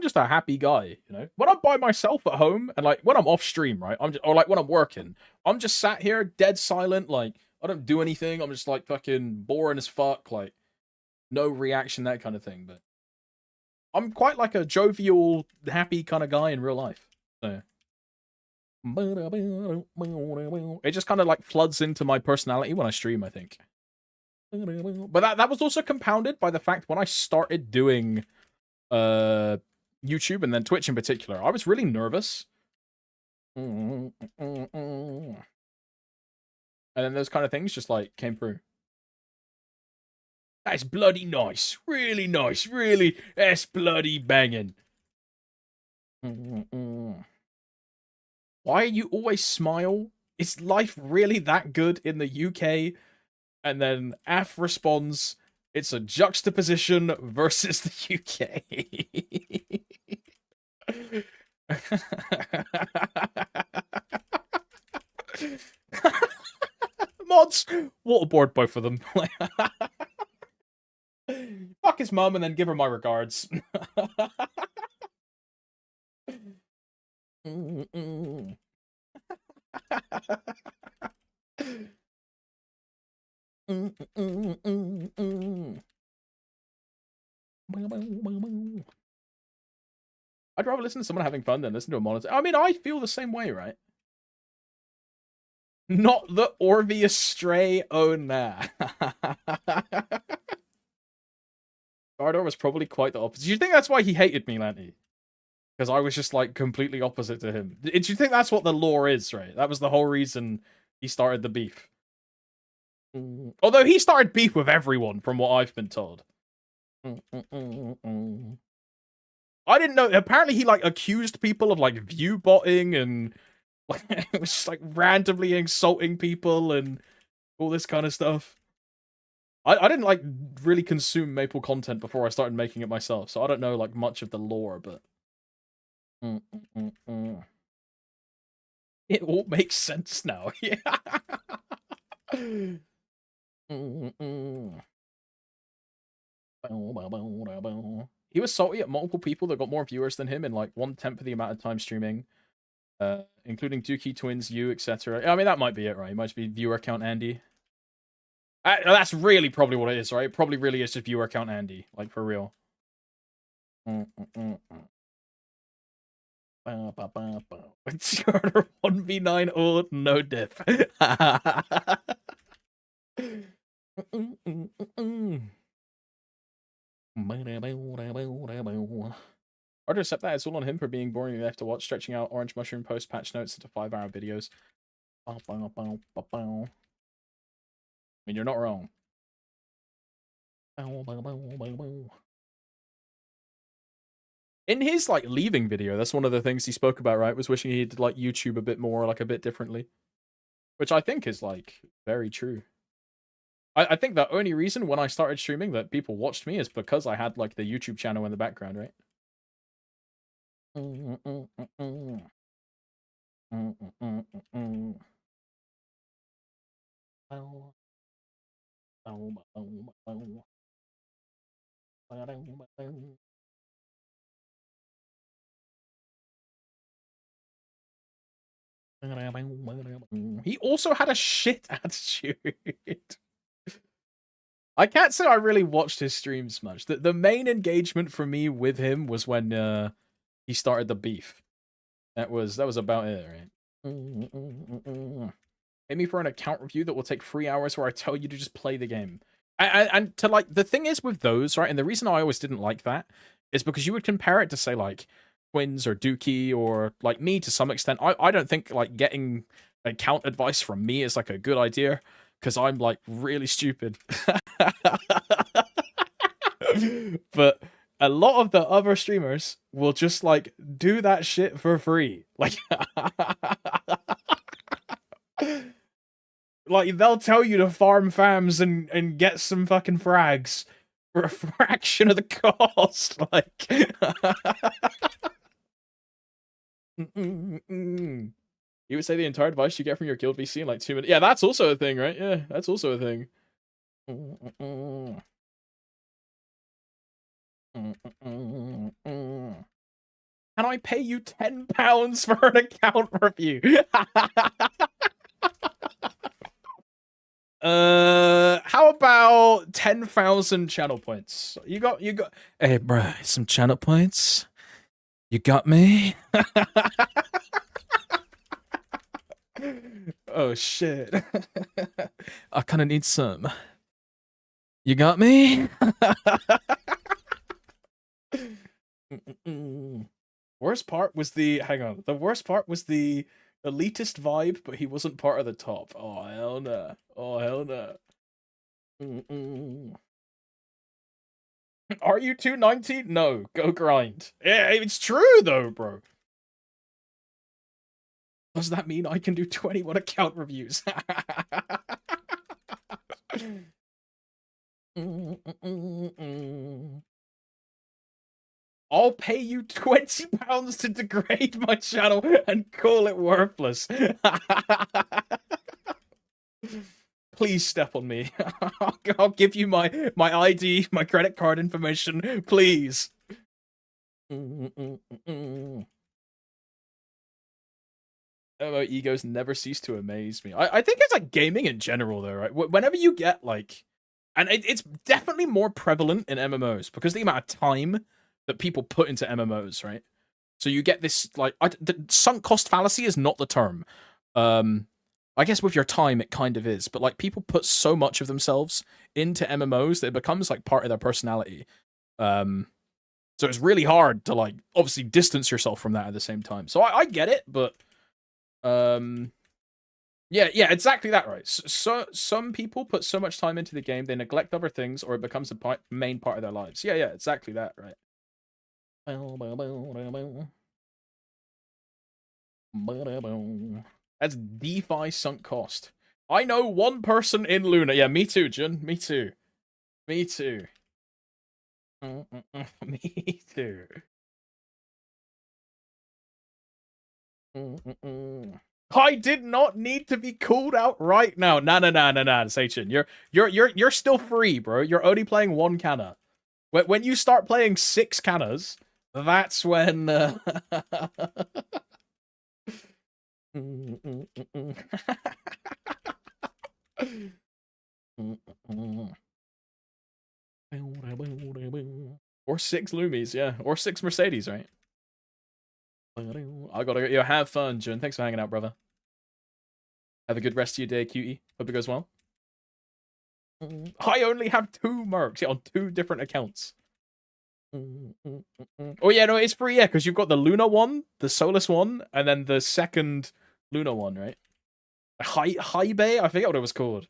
just a happy guy, you know. When I'm by myself at home and like when I'm off stream, right? Or like when I'm working, I'm just sat here dead silent, like I don't do anything. I'm just like fucking boring as fuck. Like no reaction, that kind of thing. But I'm quite like a jovial, happy kind of guy in real life. So it just kind of like floods into my personality when I stream, I think. But that was also compounded by the fact when I started doing YouTube and then Twitch in particular, I was really nervous. And then those kind of things just like came through. That's bloody nice. Really nice. Really, that's bloody banging. Why you always smile? Is life really that good in the UK? And then Af responds, it's a juxtaposition versus the UK. Mods, waterboard both of them. Fuck his mum and then give her my regards. I'd rather listen to someone having fun than listen to a monitor. I mean, I feel the same way, right? Not the Orvius stray. Oh, nah. Gardor was probably quite the opposite. Do you think that's why he hated me, Lanty? Because I was just, like, completely opposite to him. Do you think that's what the lore is, right? That was the whole reason he started the beef. Although he started beef with everyone, from what I've been told. I didn't know. Apparently, he like accused people of like view botting and like it was just like randomly insulting people and all this kind of stuff. I didn't like really consume Maple content before I started making it myself, so I don't know like much of the lore, but it all makes sense now. Yeah. He was salty at multiple people that got more viewers than him in like 1/10 of the amount of time streaming, including Dookie Twins, you, etc. I mean, that might be it, right? It might be viewer count Andy. That's really probably what it is, right? It probably really is just viewer count Andy, like for real. It's 1v9 or no diff. Hard to accept that it's all on him for being boring and left to watch, stretching out Orange Mushroom post patch notes into 5-hour videos. I mean, you're not wrong. In his like leaving video, that's one of the things he spoke about, right? Was wishing he did like YouTube a bit more, like a bit differently. Which I think is like very true. I think the only reason when I started streaming that people watched me is because I had like the YouTube channel in the background, right? He also had a shit attitude. I can't say I really watched his streams much. The main engagement for me with him was when he started the beef. That was about it, right? Hit me for an account review that will take 3 hours where I tell you to just play the game. And to like the thing is with those, right? And the reason I always didn't like that is because you would compare it to say like Twins or Dookie or like me to some extent. I don't think like getting account advice from me is like a good idea because I'm like really stupid. But a lot of the other streamers will just like do that shit for free. Like like they'll tell you to farm fams and get some fucking frags for a fraction of the cost. Like you would say the entire advice you get from your guild VC in like 2 minutes. Yeah, that's also a thing, right? Yeah, that's also a thing. Can I pay you £10 for an account review? How about 10,000 channel points? You got. Hey, bro, some channel points. You got me. Oh shit. I kind of need some. You got me. Worst part was the. Hang on. The worst part was the elitist vibe, but he wasn't part of the top. Oh hell no. Oh hell no. Are you 290? No, go grind. Yeah, it's true though, bro. Does that mean I can do 21 account reviews? I'll pay you £20 to degrade my channel and call it worthless. Please step on me. I'll give you my ID, my credit card information, please. MMO egos never cease to amaze me. I think it's like gaming in general though, right? Whenever you get like, and it's definitely more prevalent in MMOs because the amount of time that people put into MMOs, right? So you get this like, the sunk cost fallacy is not the term. I guess with your time it kind of is, but like people put so much of themselves into MMOs that it becomes like part of their personality. So it's really hard to like obviously distance yourself from that at the same time. So I get it, but yeah, exactly that, right? So some people put so much time into the game they neglect other things, or it becomes a main part of their lives. Yeah, exactly that, right? That's DeFi sunk cost. I know one person in Luna. Yeah, me too, Jun. Me too. Me too. Me too. I did not need to be called out right now. Nah, Sachin. You're still free, bro. You're only playing one canna. When you start playing 6 cannas, that's when or 6 Loomies, yeah. Or 6 Mercedes, right? I gotta go. Have fun, Jun. Thanks for hanging out, brother. Have a good rest of your day, cutie. Hope it goes well. I only have 2 mercs on 2 different accounts. Oh yeah, no, it's free, yeah, because you've got the Luna one, the Solus one, and then the second Luna one, right? High Bay? I forget what it was called.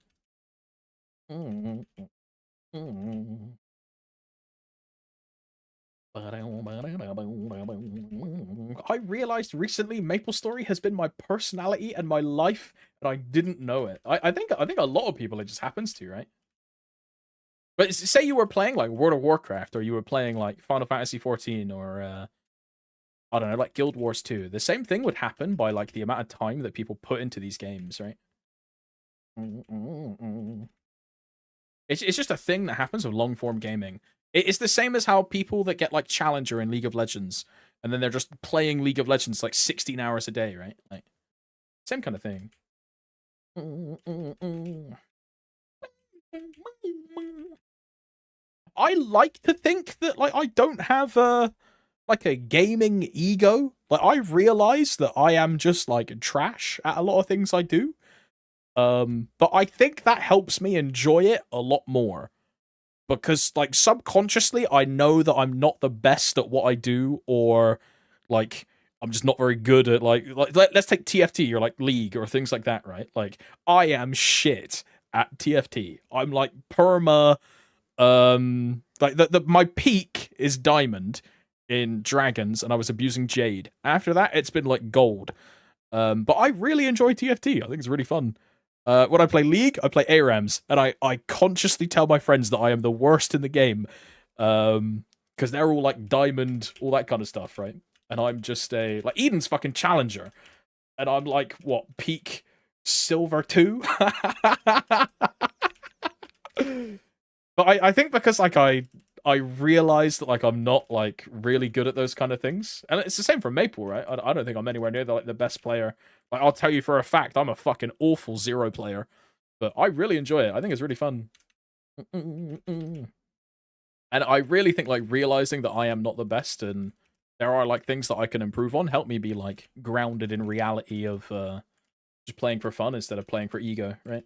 I realized recently MapleStory has been my personality and my life, and I didn't know it. I think a lot of people it just happens to, right? But say you were playing like World of Warcraft, or you were playing like Final Fantasy 14, or I don't know, like Guild Wars 2. The same thing would happen by like the amount of time that people put into these games, right? It's just a thing that happens with long form gaming. It's the same as how people that get like Challenger in League of Legends, and then they're just playing League of Legends like 16 hours a day, right? Like, same kind of thing. I like to think that like I don't have like a gaming ego. Like I realize that I am just like trash at a lot of things I do. But I think that helps me enjoy it a lot more. Because like subconsciously I know that I'm not the best at what I do, or like I'm just not very good at like let's take TFT or like League or things like that, right? Like I am shit at TFT. I'm like perma like my peak is diamond in Dragons, and I was abusing Jade. After that it's been like gold. But I really enjoy TFT. I think it's really fun. When I play League, I play ARAMs, and I consciously tell my friends that I am the worst in the game, because they're all like diamond, all that kind of stuff, right? And I'm just like Eden's fucking challenger, and I'm like what, peak silver 2? But I think because like I realize that like I'm not like really good at those kind of things, and it's the same for Maple, right? I don't think I'm anywhere near the best player. Like I'll tell you for a fact, I'm a fucking awful 0 player. But I really enjoy it. I think it's really fun. And I really think like realizing that I am not the best and there are like things that I can improve on help me be like grounded in reality of just playing for fun instead of playing for ego, right?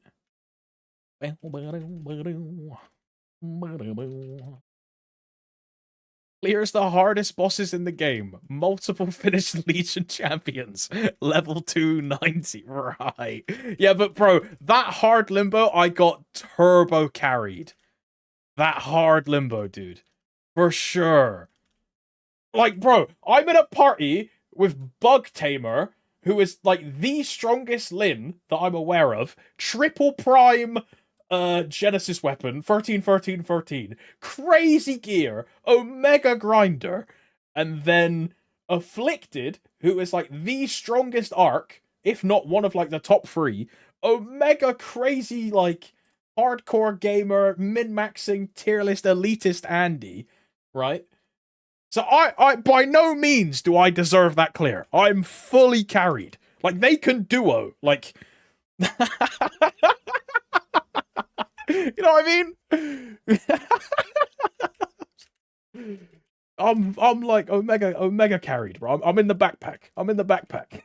Clears the hardest bosses in the game. Multiple finished Legion champions. Level 290. Right. Yeah, but bro, that hard limbo, I got turbo carried. That hard limbo, dude. For sure. Like, bro, I'm in a party with Bug Tamer, who is, like, the strongest Lin that I'm aware of. Triple Prime Genesis weapon, 13, 13, 13. Crazy gear, Omega Grinder. And then Afflicted, who is, like, the strongest arc, if not one of, like, the top 3. Omega crazy, like, hardcore gamer, min-maxing, tier list, elitist Andy, right? So I by no means do I deserve that clear. I'm fully carried. Like, they can duo. Like, you know what I mean? I'm like Omega carried, bro. I'm in the backpack. I'm in the backpack.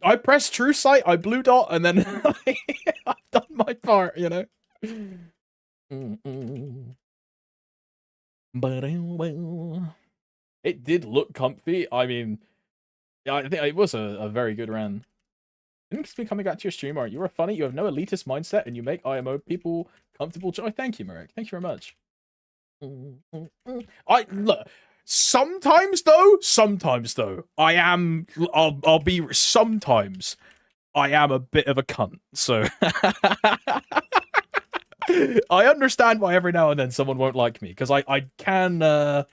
I press true sight, I blue dot, and then I've done my part, you know? It did look comfy. I mean, yeah, I think it was a very good run. Thanks for coming back to your stream, Art. You are funny, you have no elitist mindset, and you make IMO people comfortable. Oh, thank you, Marek. Thank you very much. Look, sometimes though, I am sometimes I am a bit of a cunt, so I understand why every now and then someone won't like me, because I can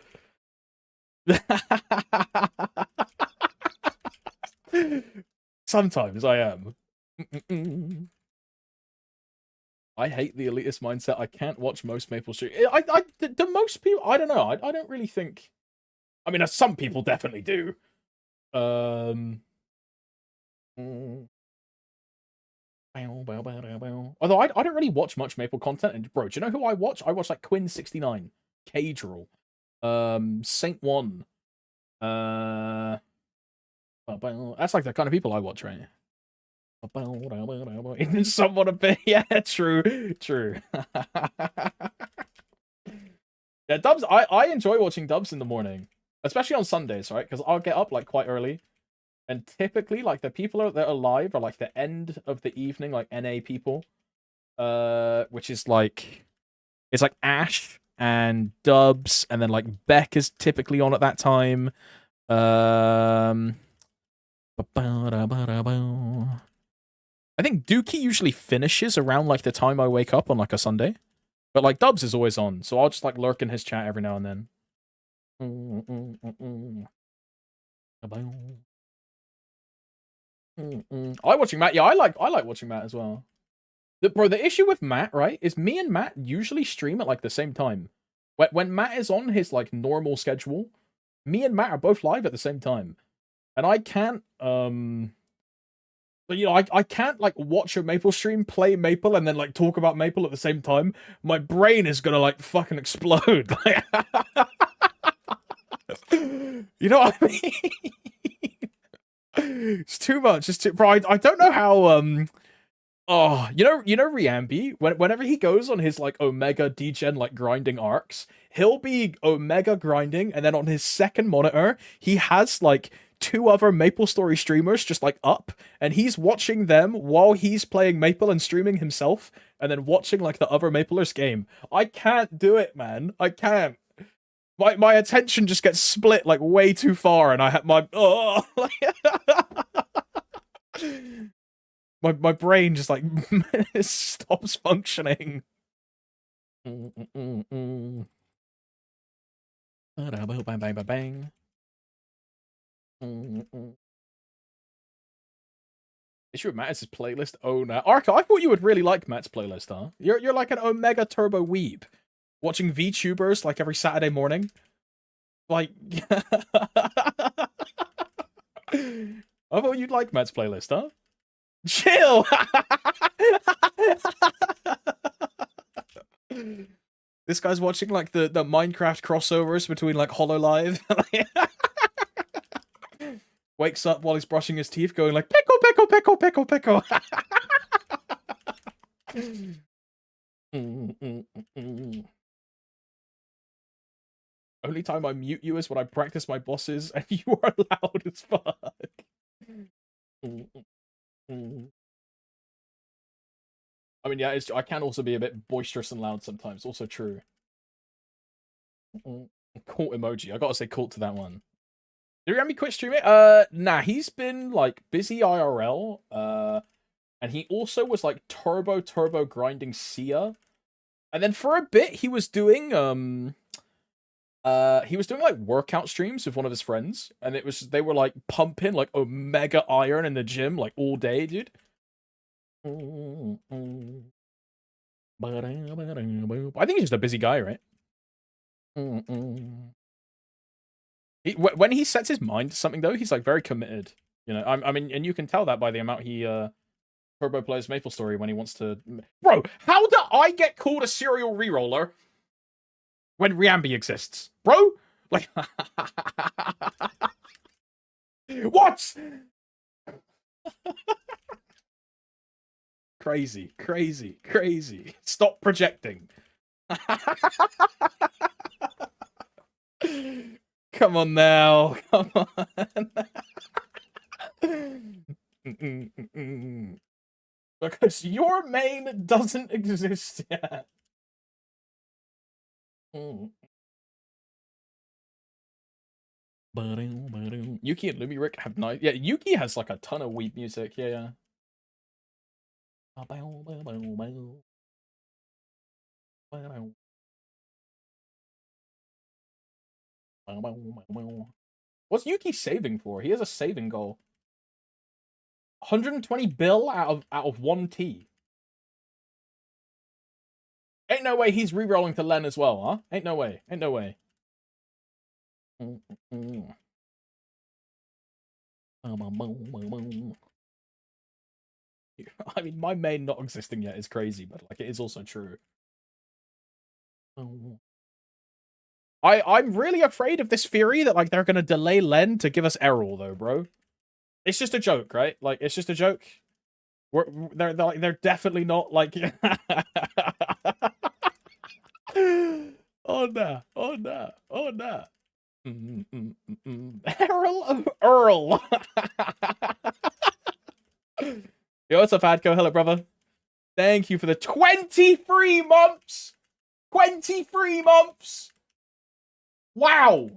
sometimes I am. I hate the elitist mindset. I can't watch most Maple Street. The most people, I don't know. I don't really think. I mean, some people definitely do. Although I don't really watch much Maple content. And bro, do you know who I watch? I watch like Quinn69, Cage Rule, Saint One. That's like the kind of people I watch, right? Somewhat a bit, yeah, true. Yeah, dubs. I enjoy watching dubs in the morning, especially on Sundays, right? Because I'll get up like quite early, and typically like the people that are live are like the end of the evening, like NA people, which is like it's like Ash and Dubs, and then like Beck is typically on at that time. I think Dookie usually finishes around like the time I wake up on like a Sunday. But like Dubs is always on, so I'll just like lurk in his chat every now and then. I watching Matt. Yeah, I like watching Matt as well. Bro, the issue with Matt, right, is me and Matt usually stream at like the same time. When Matt is on his like normal schedule, me and Matt are both live at the same time. And I can't you know, I can't like watch a Maple stream, play Maple, and then like talk about Maple at the same time. My brain is gonna like fucking explode. You know what I mean? It's too much. It's too. Bro, I don't know how. Oh, you know Riambi. Whenever he goes on his like Omega degen like grinding arcs, he'll be Omega grinding, and then on his second monitor, he has like 2 other Maple Story streamers just like up, and he's watching them while he's playing Maple and streaming himself, and then watching like the other Maplers game. I can't do it, man. I can't. My attention just gets split like way too far, and I have my my brain just like stops functioning. Bang. Issue with Matt is his playlist. Oh no, Arca, I thought you would really like Matt's playlist, huh? You're like an Omega Turbo weeb, watching VTubers like every Saturday morning. Like, I thought you'd like Matt's playlist, huh? Chill! This guy's watching like the Minecraft crossovers between like HoloLive. Wakes up while he's brushing his teeth going like pickle, pickle, pickle, pickle, pickle. Only time I mute you is when I practice my bosses and you are loud as fuck. I mean, yeah, I can also be a bit boisterous and loud sometimes. Also true. Cult emoji. I gotta say cult to that one. Did Remy quit streaming? Nah, he's been like busy IRL. And he also was like turbo grinding Sia. And then for a bit he was doing like workout streams with one of his friends, and they were like pumping like omega iron in the gym like all day, dude. I think he's just a busy guy, right? When he sets his mind to something though, he's like very committed. You know, I mean, and you can tell that by the amount he turbo plays maplestory when he wants to. Bro, how do I get called a serial reroller when Riambi exists, bro? Like, what? Crazy. Stop projecting. Come on now. Come on. Because your main doesn't exist yet. Yuki and Lumirik have nice. Yeah, Yuki has like a ton of weeb music. Yeah. What's Yuki saving for? He has a saving goal. 120 bill out of 1T. Ain't no way he's re-rolling to Len as well, huh? Ain't no way. I mean, my main not existing yet is crazy, but like it is also true. I'm really afraid of this theory that like they're gonna delay Len to give us Errol though, bro. It's just a joke, right? Like it's just a joke. They're definitely not like. Oh no! Earl. Yo, what's up, Adco? Hello, brother. Thank you for the 23 months. 23 months. Wow.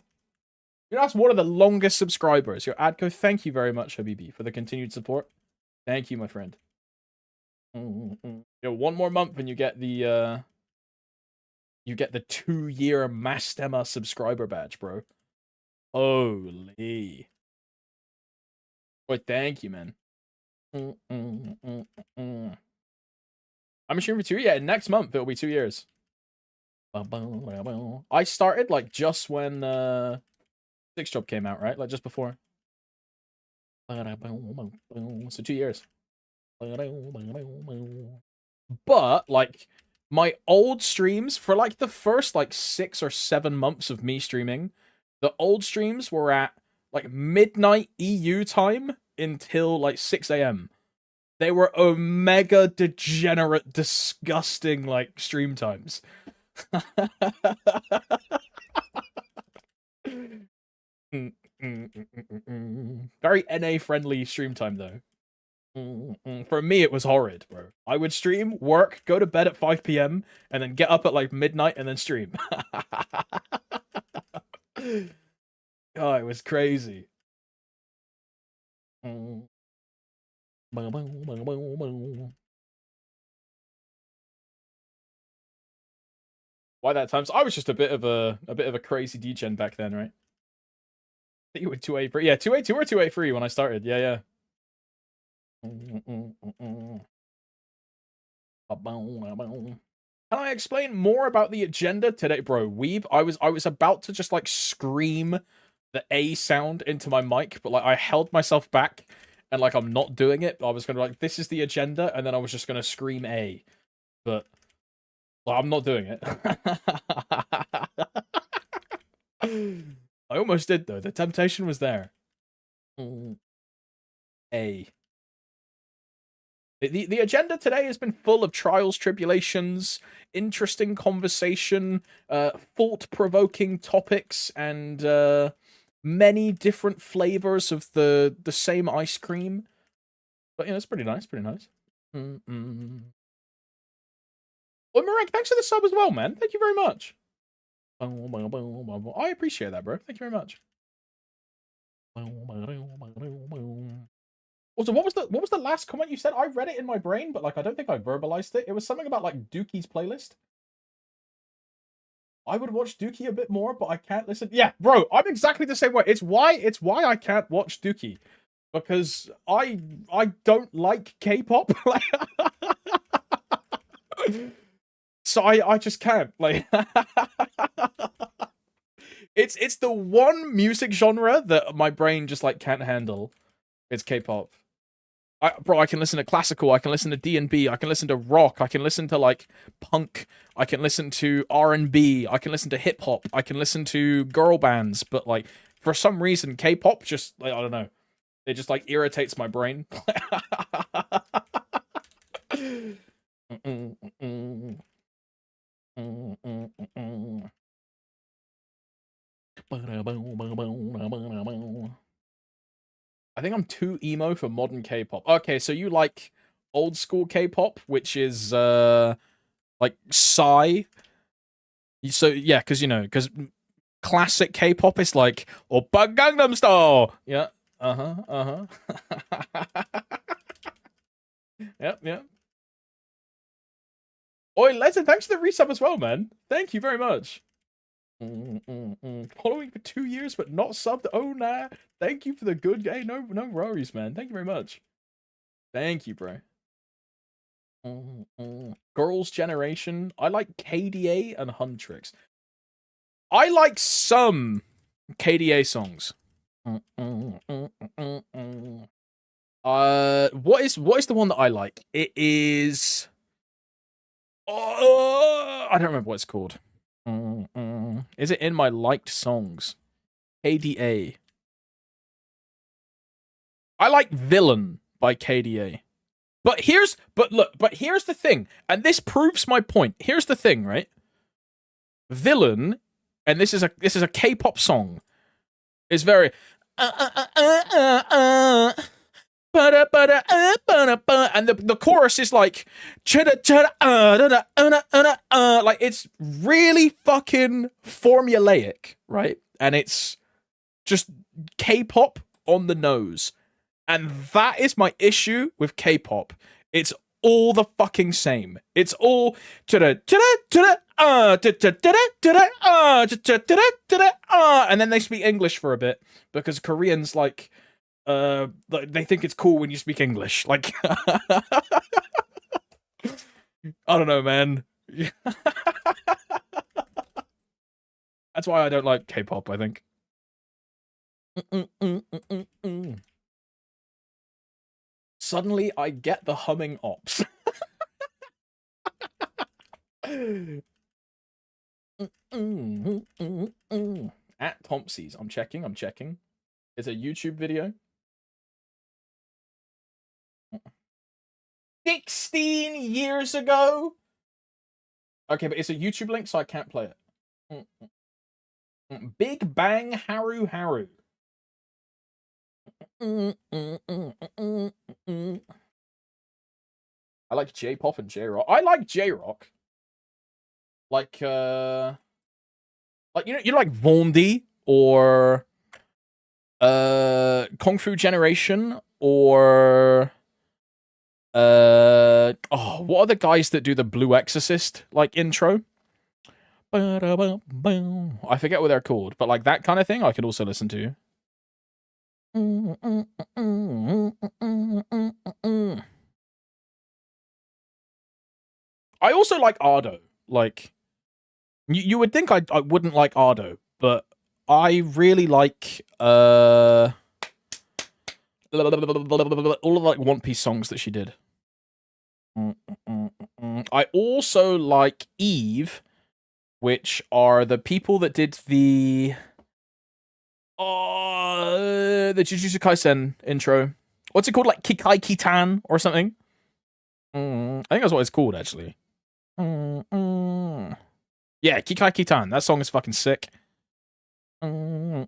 That's one of the longest subscribers. Yo, Adco, thank you very much, Habibi, for the continued support. Thank you, my friend. Yo, one more month and you get the 2-year Mastema subscriber badge, bro. Holy. Boy, thank you, man. I'm streaming for 2 years. Yeah, next month it'll be 2 years. I started like just when Six Job came out, right? Like just before. So 2 years. But like my old streams for like the first like 6 or 7 months of me streaming, the old streams were at like midnight EU time until like 6 a.m. They were omega degenerate, disgusting like stream times. Very NA friendly stream time though. For me, it was horrid, bro. I would stream, work, go to bed at 5 p.m., and then get up at like midnight and then stream. Oh, it was crazy. Why that times? I was just a bit of a crazy degen back then, right? I think you were 283. Yeah, 282 or 283 when I started. Yeah. Can I explain more about the agenda today, bro? Weeb, I was about to just like scream the A sound into my mic, but like I held myself back and like I'm not doing it. I was gonna like, this is the agenda, and then I was just gonna scream A, but well, I'm not doing it. I almost did though. The temptation was there. A. The agenda today has been full of trials, tribulations, interesting conversation, thought-provoking topics, and many different flavors of the same ice cream. But yeah, it's pretty nice, pretty nice. Well, Marek, thanks for the sub as well, man. Thank you very much. I appreciate that, bro. Thank you very much. Also, what was the last comment you said? I read it in my brain, but like I don't think I verbalized it. It was something about like Dookie's playlist. I would watch Dookie a bit more, but I can't listen. Yeah, bro, I'm exactly the same way. It's why I can't watch Dookie, because I don't like K-pop. Like, so I just can't. Like, it's the one music genre that my brain just like can't handle. It's K-pop. Bro, I can listen to classical, I can listen to D&B, I can listen to rock, I can listen to, like, punk, I can listen to R&B, I can listen to hip-hop, I can listen to girl bands, but, like, for some reason, K-pop just, like, I don't know, it just, like, irritates my brain. I think I'm too emo for modern K-pop. Okay, so you like old school K-pop, which is like Psy. So yeah, because classic K-pop is like Oppa Gangnam Style. Yeah. Uh-huh. Yep. Oi, Legend, thanks for the resub as well, man. Thank you very much. Following for 2 years, but not subbed. Oh, nah. Thank you for the good game. No worries, man. Thank you very much. Thank you, bro. Girls' Generation. I like KDA and Huntrix. I like some KDA songs. What is the one that I like? It is. I don't remember what it's called. Is it in my liked songs? KDA. I like Villain by KDA. But here's the thing, and this proves my point. Here's the thing, right? Villain, and this is a K-pop song, is very and the chorus is like like it's really fucking formulaic, right? And it's just K-pop on the nose. And that is my issue with K-pop. It's all the fucking same. It's all and then they speak English for a bit because Koreans like they think it's cool when you speak English. Like I don't know, man. That's why I don't like K-pop, I think. Suddenly, I get the humming ops. At Thompsys. I'm checking. It's a YouTube video. 16 years ago? Okay, but it's a YouTube link, so I can't play it. Big Bang Haru Haru. I like J-pop and J-rock. I like J-rock. Like you like Vondi or Kung Fu Generation or what are the guys that do the Blue Exorcist like intro? I forget what they're called, but like that kind of thing I could also listen to. I also like Ardo. Like, you would think I wouldn't like Ardo, but I really like all of like One Piece songs that she did. I also like Eve, which are the people that did the Jujutsu Kaisen intro. What's it called? Like Kikai Kitan or something? I think that's what it's called, actually. Yeah, Kikai Kitan. That song is fucking sick. Or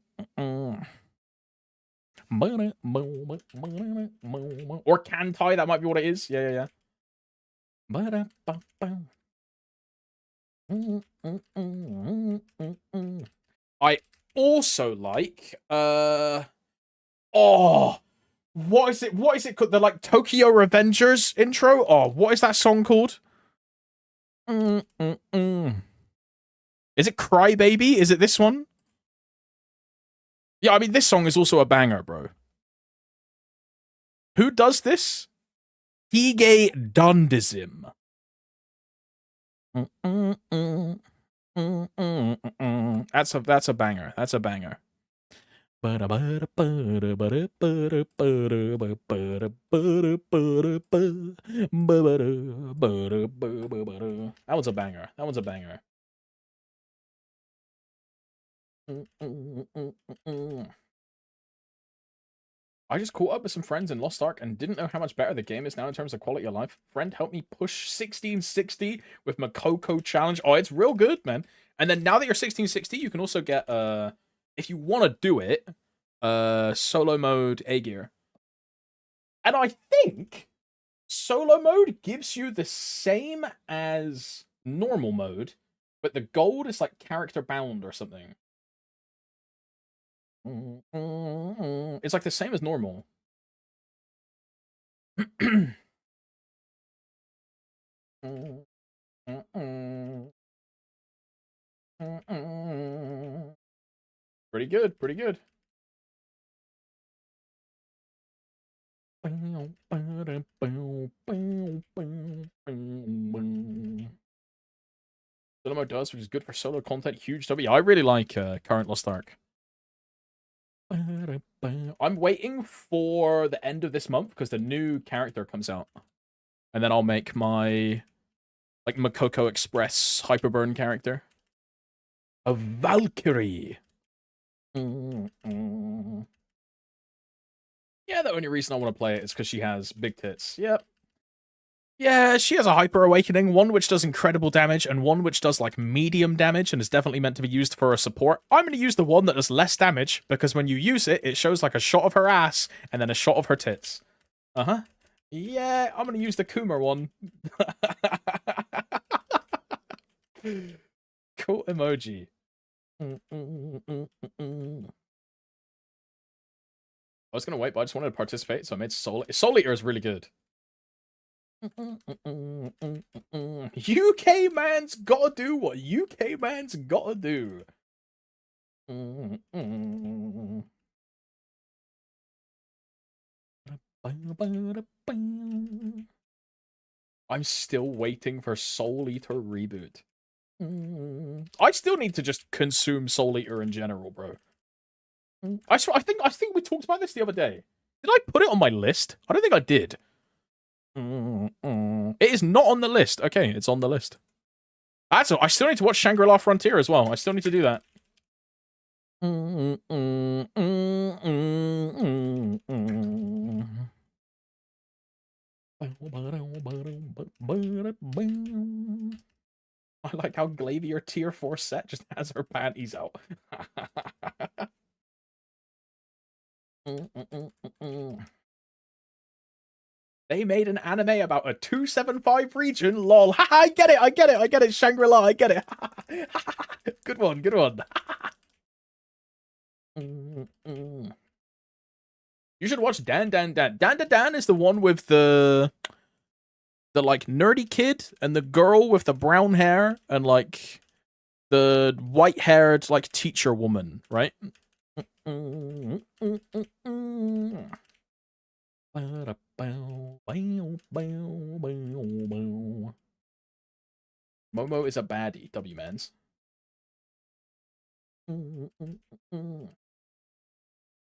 Kantai, that might be what it is. Yeah. I also like what is it called? The like Tokyo Revengers intro? Oh, what is that song called? Is it Crybaby? Is it this one? Yeah, I mean this song is also a banger, bro. Who does this? Hige Dundism. That's a banger. That's a banger. That was a banger. That was a banger. I just caught up with some friends in Lost Ark and didn't know how much better the game is now in terms of quality of life. Friend helped me push 1660 with Makoko challenge. Oh, it's real good, man. And then now that you're 1660, you can also get if you want to do it, solo mode A gear. And I think solo mode gives you the same as normal mode, but the gold is like character bound or something. It's like the same as normal. Pretty good, pretty good. Solo mode does, which is good for solo content. Huge W. I really like current Lost Ark. I'm waiting for the end of this month because the new character comes out. And then I'll make my like Makoko Express Hyperburn character. A Valkyrie. Yeah, the only reason I want to play it is because she has big tits. Yep. Yeah, she has a Hyper Awakening, one which does incredible damage, and one which does, like, medium damage, and is definitely meant to be used for a support. I'm going to use the one that does less damage, because when you use it, it shows, like, a shot of her ass, and then a shot of her tits. Uh-huh. Yeah, I'm going to use the Kuma one. Cool emoji. I was going to wait, but I just wanted to participate, so I made Soul Eater is really good. UK man's gotta do what UK man's gotta do. I'm still waiting for Soul Eater reboot. I still need to just consume Soul Eater in general, bro. I think we talked about this the other day. Did I put it on my list? I don't think I did. It is not on the list. Okay, it's on the list. I still need to watch Shangri-La Frontier as well. I still need to do that. I like how Glavier tier 4 set just has her panties out. They made an anime about a 275 region. Lol. Haha, I get it. Shangri-La, I get it. Good one. You should watch Dan. Dan is the one with the like nerdy kid and the girl with the brown hair and like the white-haired like teacher woman, right? Momo is a baddie, W-mans. I'm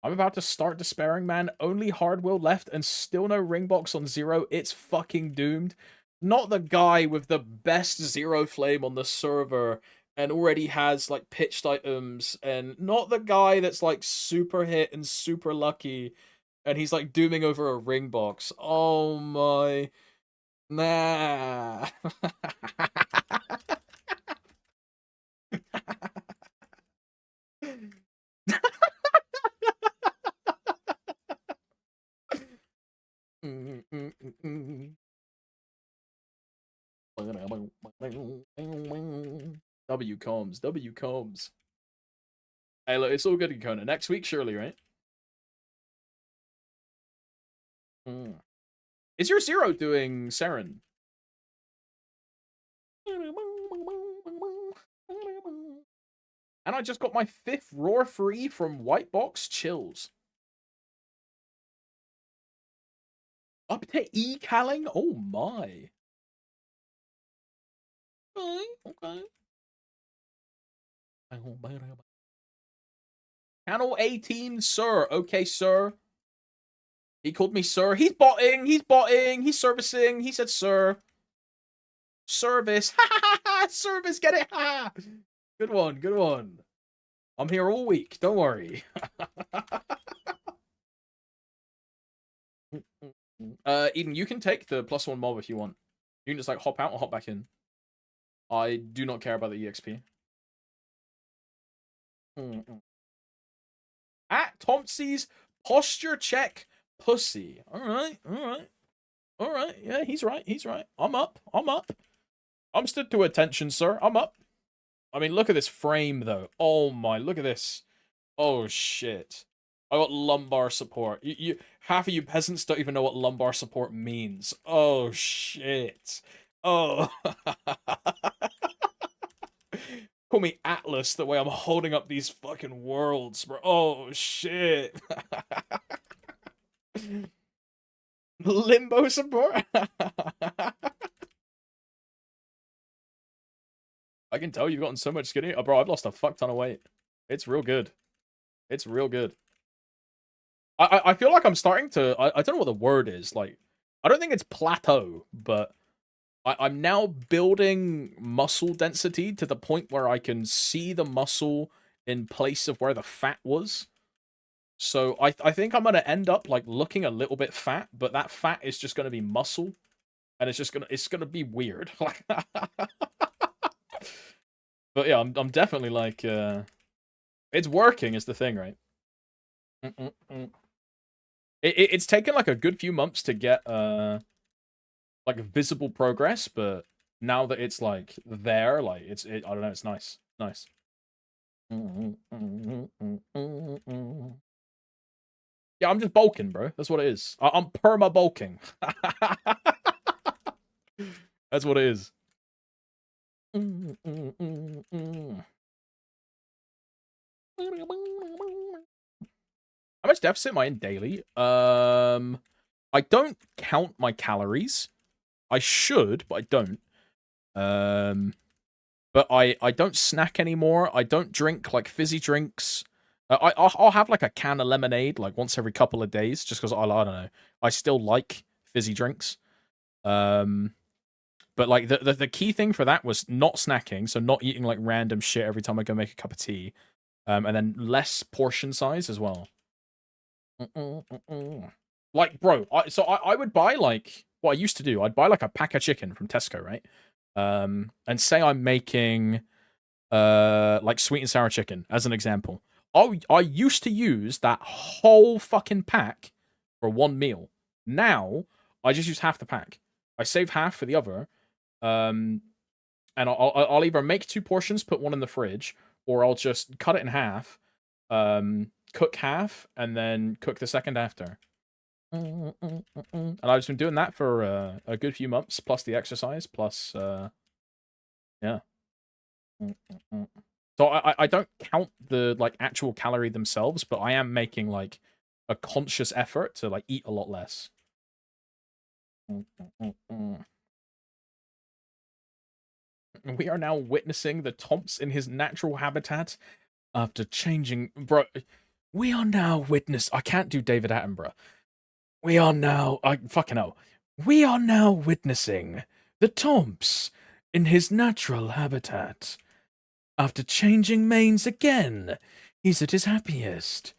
about to start despairing, man. Only hardware left and still no ring box on Zero. It's fucking doomed. Not the guy with the best Zero flame on the server and already has like pitched items, and not the guy that's like super hit and super lucky and he's like dooming over a ring box. Oh my. Nah. W Combs, W Combs. Hey, look, it's all good, Kona. Next week, surely, right? Is your Zero doing Saren? And I just got my 5th roar free from White Box Chills. Up to E-calling? Oh my. Okay. Channel 18, sir. Okay, sir. He called me sir. He's botting. He's botting. He's servicing. He said sir. Service. Service. Get it. Good one. Good one. I'm here all week. Don't worry. Eden, you can take the +1 mob if you want. You can just like hop out or hop back in. I do not care about the EXP. At Thompson's posture check pussy. Alright, alright. Alright, yeah, he's right, he's right. I'm up, I'm up. I'm stood to attention, sir. I'm up. I mean, look at this frame, though. Oh my, look at this. Oh, shit. I got lumbar support. Half of you peasants don't even know what lumbar support means. Oh, shit. Oh. Call me Atlas the way I'm holding up these fucking worlds, bro. Oh, shit. Limbo support? I can tell you've gotten so much skinny. Oh, bro, I've lost a fuck ton of weight. It's real good. It's real good. I feel like I'm starting to... I don't know what the word is. Like, I don't think it's plateau, but I'm now building muscle density to the point where I can see the muscle in place of where the fat was. So I think I'm going to end up like looking a little bit fat, but that fat is just going to be muscle. And it's going to be weird. But yeah, I'm definitely like, it's working is the thing, right? It's taken like a good few months to get like visible progress, but now that it's like there, like I don't know, it's nice. Nice. Yeah, I'm just bulking, bro. That's what it is. I'm perma bulking. That's what it is. How much deficit am I in daily? I don't count my calories. I should, but I don't. But I don't snack anymore. I don't drink like fizzy drinks. I'll have like a can of lemonade like once every couple of days, just because I don't know. I still like fizzy drinks. But like the key thing for that was not snacking, so not eating like random shit every time I go make a cup of tea, and then less portion size as well. Like, bro, I would buy like what I used to do. I'd buy like a pack of chicken from Tesco, right? And say I'm making like sweet and sour chicken as an example. I used to use that whole fucking pack for one meal. Now I just use half the pack. I save half for the other. And I'll either make 2 portions, put one in the fridge, or I'll just cut it in half, cook half, and then cook the second after. And I've just been doing that for a good few months, plus the exercise, plus yeah. So I don't count the like actual calorie themselves, but I am making like a conscious effort to like eat a lot less. We are now witnessing the Tomps in his natural habitat. After changing, bro, we are now witness. I can't do David Attenborough. We are now, I fucking hell. We are now witnessing the Tomps in his natural habitat. After changing manes again, he's at his happiest.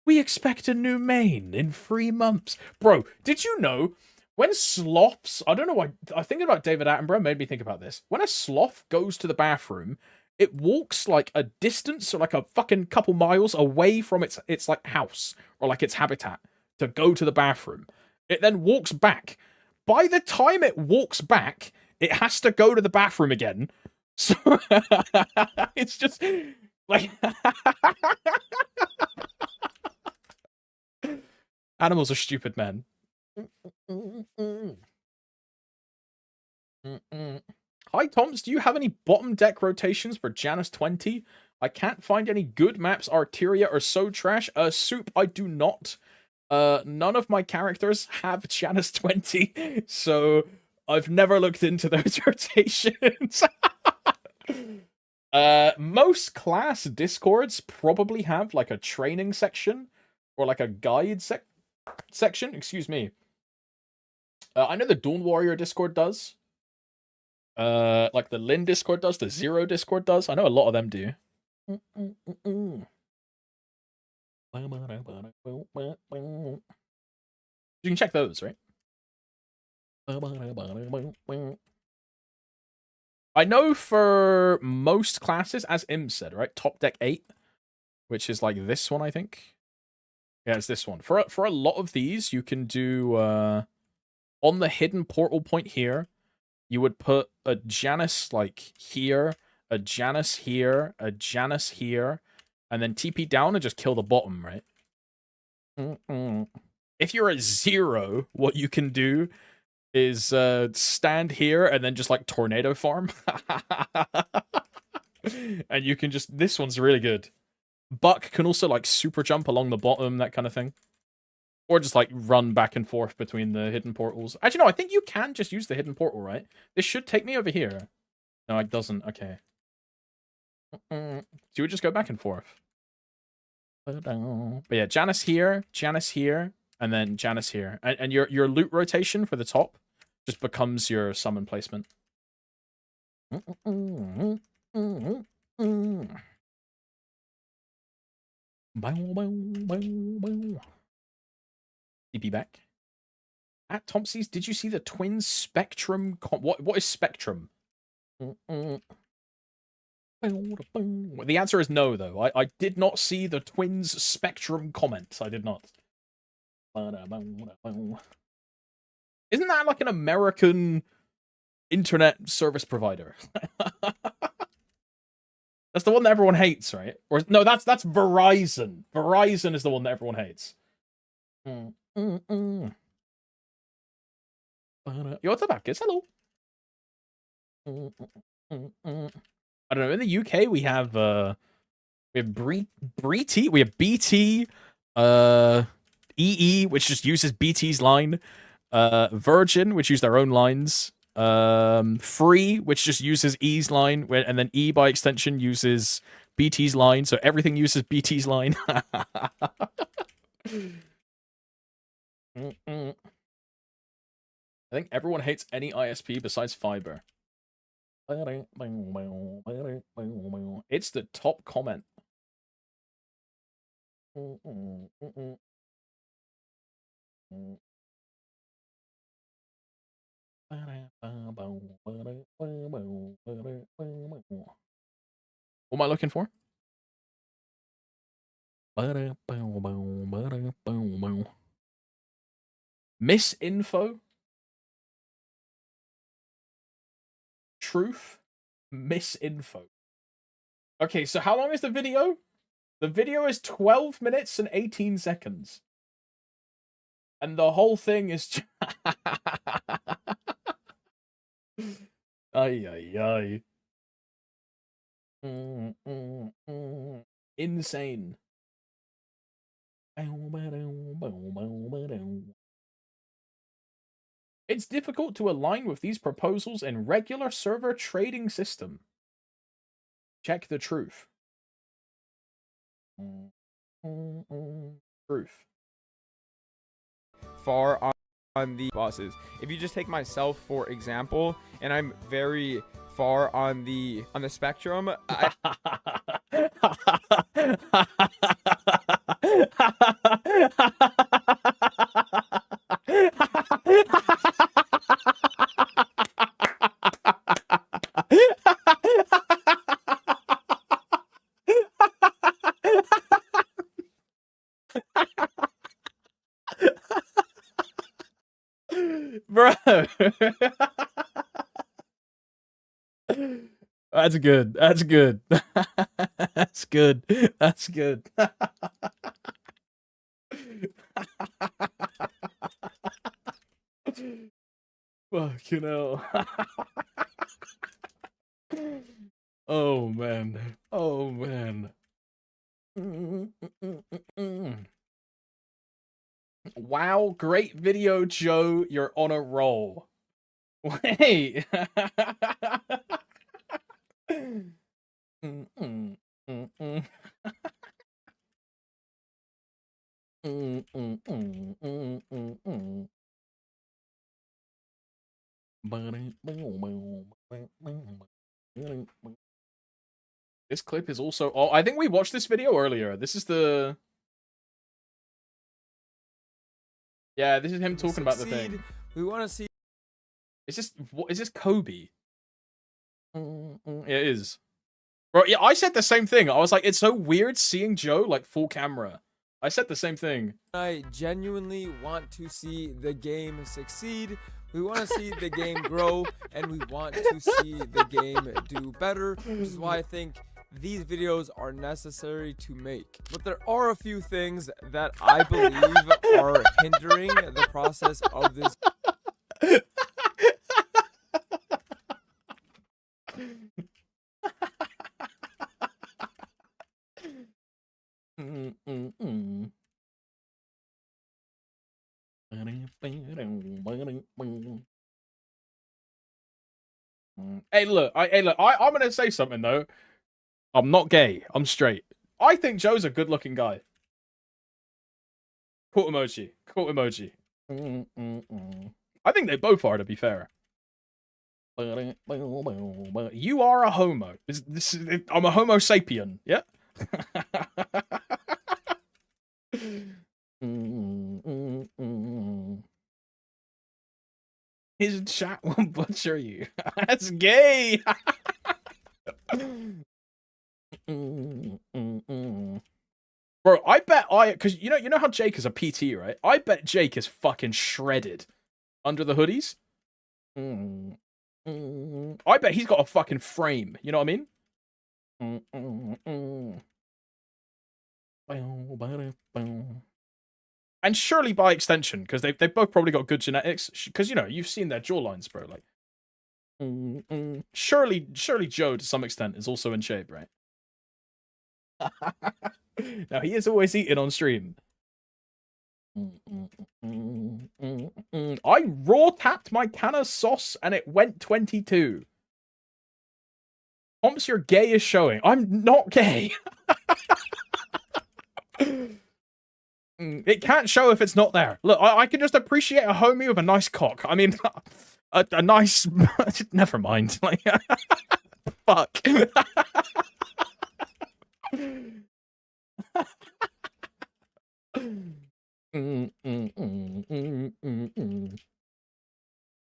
We expect a new mane in 3 months. Bro, did you know when sloths, I don't know why, I think about David Attenborough made me think about this. When a sloth goes to the bathroom, it walks like a distance or like a fucking couple miles away from its like house or like its habitat to go to the bathroom. It then walks back. By the time it walks back, it has to go to the bathroom again. So it's just like animals are stupid, man. Hi, Toms. Do you have any bottom deck rotations for Janus 20? I can't find any good maps. Arteria are so trash. Soup, I do not. None of my characters have Janus 20, so I've never looked into those rotations. Most class discords probably have like a training section or like a guide section. Excuse me. I know the Dawn Warrior Discord does. Like the Lin Discord does. The Zero Discord does. I know a lot of them do. You can check those, right? I know for most classes, as Im said, right? Top deck 8, which is like this one, I think. Yeah, it's this one. For a lot of these, you can do on the hidden portal point here, you would put a Janus like here, a Janus here, a Janus here, and then TP down and just kill the bottom, right? If you're at 0, what you can do is stand here and then just like tornado farm. And you can just, this one's really good. Buck can also like super jump along the bottom, that kind of thing. Or just like run back and forth between the hidden portals. Actually, no, I think you can just use the hidden portal, right? This should take me over here. No, it doesn't. Okay. So you would just go back and forth. But yeah, Janus here, and then Janus here. And your loot rotation for the top just becomes your summon placement. TP back. At Thompson's, did you see the twin spectrum? What is spectrum? The answer is no, though. I did not see the twins spectrum comment. I did not. Isn't that like an American internet service provider? That's the one that everyone hates, right? Or no, that's Verizon. Verizon is the one that everyone hates. Yo, what's up, kids? Hello. I don't know. In the UK, we have BT, we have BT, EE, which just uses BT's line, Virgin, which use their own lines, Free, which just uses E's line, and then E by extension uses BT's line. So everything uses BT's line. I think everyone hates any ISP besides fiber. It's the top comment. What am I looking for? Misinfo? Truth? Misinfo. Okay, so how long is the video? The video is 12 minutes and 18 seconds. And the whole thing is... Ay. Insane. It's difficult to align with these proposals in regular server trading system. Check the truth. Proof. Far on the bosses. If you just take myself for example, and I'm very far on the spectrum, Bro. That's good. That's good. That's good. That's good. Fucking hell. Oh man. Oh man. Wow, great video, Joe. You're on a roll. Wait. This clip is also... Oh, I think we watched this video earlier. This is the... Yeah, this is him talking about the thing. we want to see. Is this... What, is this Kobe? Yeah, it is. Bro, yeah, I said the same thing. I was like, it's so weird seeing Joe, like, full camera. I said the same thing. I genuinely want to see the game succeed. We want to see the game grow, and we want to see the game do better, which is why I think these videos are necessary to make. But there are a few things that I believe are hindering the process of this. Hey, look, I'm gonna say something though. I'm not gay. I'm straight. I think Joe's a good-looking guy. Quote emoji. Quote emoji. I think they both are, to be fair. You are a homo. I'm a homo sapien. Yeah. His chat will butcher you. That's gay. Bro, I bet because you know how Jake is a PT, right? I bet Jake is fucking shredded under the hoodies. I bet he's got a fucking frame. You know what I mean? And surely by extension, because they both probably got good genetics. Because you've seen their jawlines, bro. Like, surely Joe to some extent is also in shape, right? Now he is always eating on stream. I raw tapped my can of sauce and it went 22. Pomps, your gay is showing. I'm not gay. It can't show if it's not there. Look, I can just appreciate a homie with a nice cock. I mean, a nice... Never mind. Like, fuck.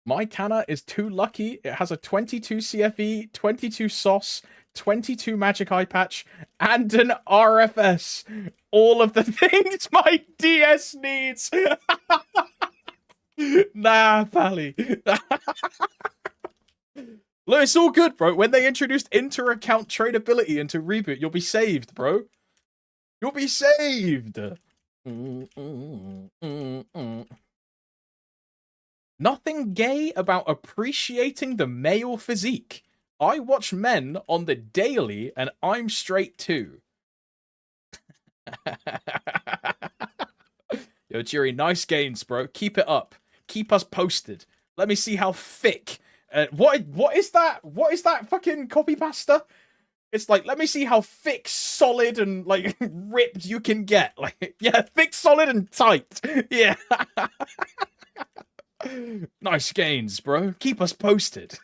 My Canna is too lucky. It has a 22 CFE, 22 sauce, 22 magic eye patch, and an RFS. All of the things my DS needs. Nah, Pally. Look, it's all good, bro. When they introduced inter-account tradability into Reboot, you'll be saved, bro. You'll be saved. Nothing gay about appreciating the male physique. I watch men on the daily, and I'm straight too. Yo, Jiri, nice gains, bro. Keep it up. Keep us posted. Let me see how thick. What is that? What is that fucking copy pasta? It's like, let me see how thick, solid, and like ripped you can get. Like, yeah, thick, solid, and tight. Yeah. Nice gains, bro. Keep us posted.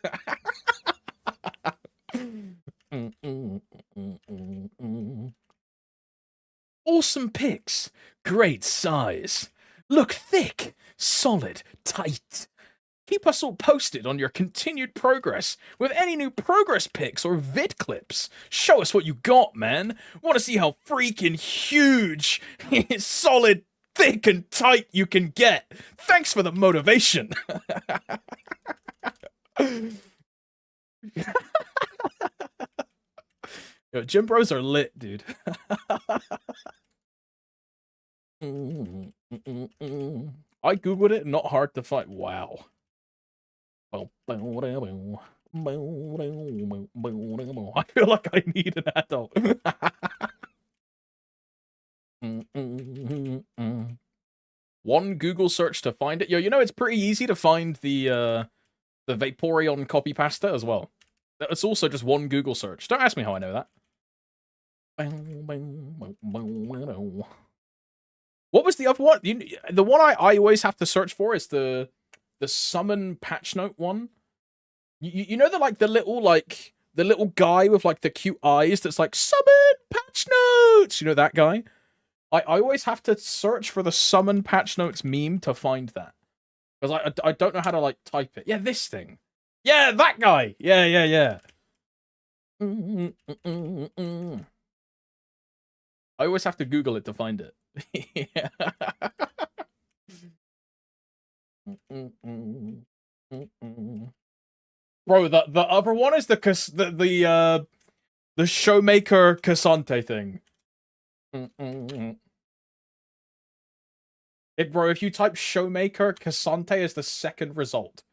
Awesome pics. Great size. Look thick, solid, tight. Keep us all posted on your continued progress with any new progress pics or vid clips. Show us what you got, man. Want to see how freaking huge, solid, thick, and tight you can get. Thanks for the motivation. Yo, gym bros are lit, dude. I googled it, not hard to find. Wow. I feel like I need an adult. One Google search to find it. Yo, you know it's pretty easy to find the Vaporeon copy pasta as well. It's also just one Google search. Don't ask me how I know that. What was the other one? The one I always have to search for is the summon patch note one. You know the little guy with like the cute eyes that's like summon patch notes. You know that guy? I always have to search for the summon patch notes meme to find that. Because I don't know how to like type it. Yeah, this thing. Yeah, that guy. Yeah. I always have to Google it to find it. Yeah. Bro, the other one is the Showmaker Cassante thing. Bro, if you type Showmaker, Cassante is the second result.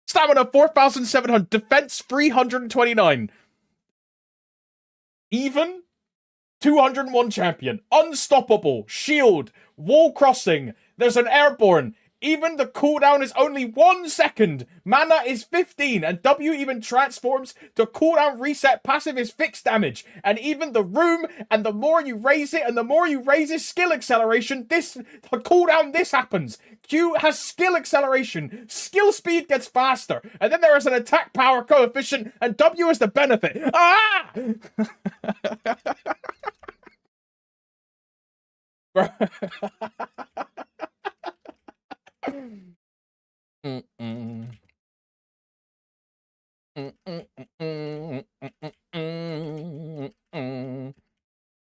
Stamina 4,700, defense 329. Even 201 champion, unstoppable, shield, wall crossing, there's an airborne, even the cooldown is only 1 second, mana is 15, and W even transforms to cooldown reset, passive is fixed damage, and even the room, and the more you raise it, and the more you raise his skill acceleration, the cooldown this happens. Q has skill acceleration, skill speed gets faster, and then there is an attack power coefficient, and W is the benefit. Ah!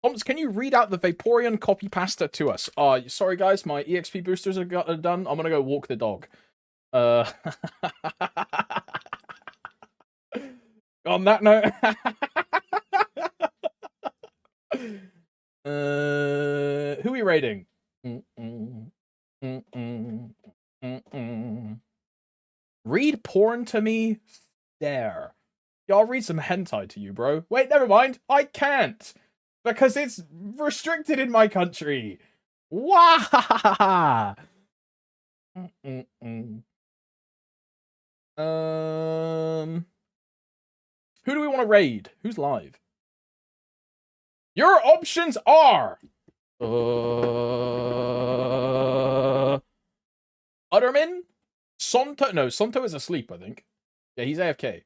Thomas, can you read out the Vaporeon copy pasta to us? Sorry guys, my EXP boosters are done. I'm gonna go walk the dog. On that note, who are we rating? Read porn to me? There. Y'all read some hentai to you, bro. Wait, never mind. I can't. Because it's restricted in my country. Wah! Who do we want to raid? Who's live? Your options are... Utterman? Sonto? No, Sonto is asleep, I think. Yeah, he's AFK.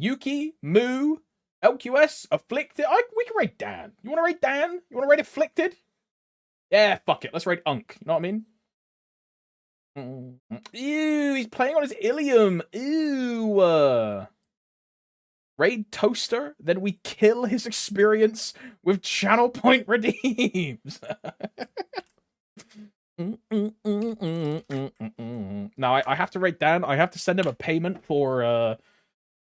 Yuki, Moo, LQS, Afflicted. We can raid Dan. You want to raid Dan? You want to raid Afflicted? Yeah, fuck it. Let's raid Unk. You know what I mean? Ew, he's playing on his Ilium. Ew. Raid Toaster, then we kill his experience with channel point redeems. Now I have to raid Dan. I have to send him a payment for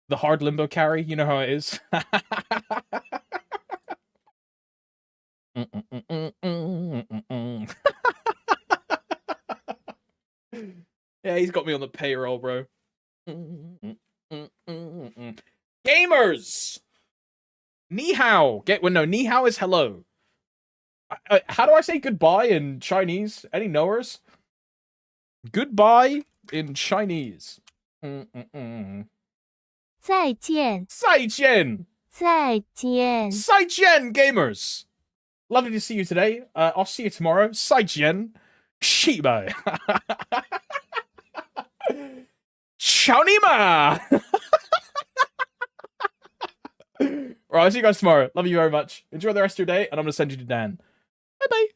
the hard limbo carry. You know how it is. Yeah, he's got me on the payroll, bro. Gamers! Ni hao. Ni hao is hello. How do I say goodbye in Chinese? Any knowers? Goodbye in Chinese. 再见，再见! 再见。 Saijian gamers! Lovely to see you today. I'll see you tomorrow. Saijian. Shibai. Ciao Nima! Right, I'll see you guys tomorrow. Love you very much. Enjoy the rest of your day, and I'm going to send you to Dan. Bye-bye.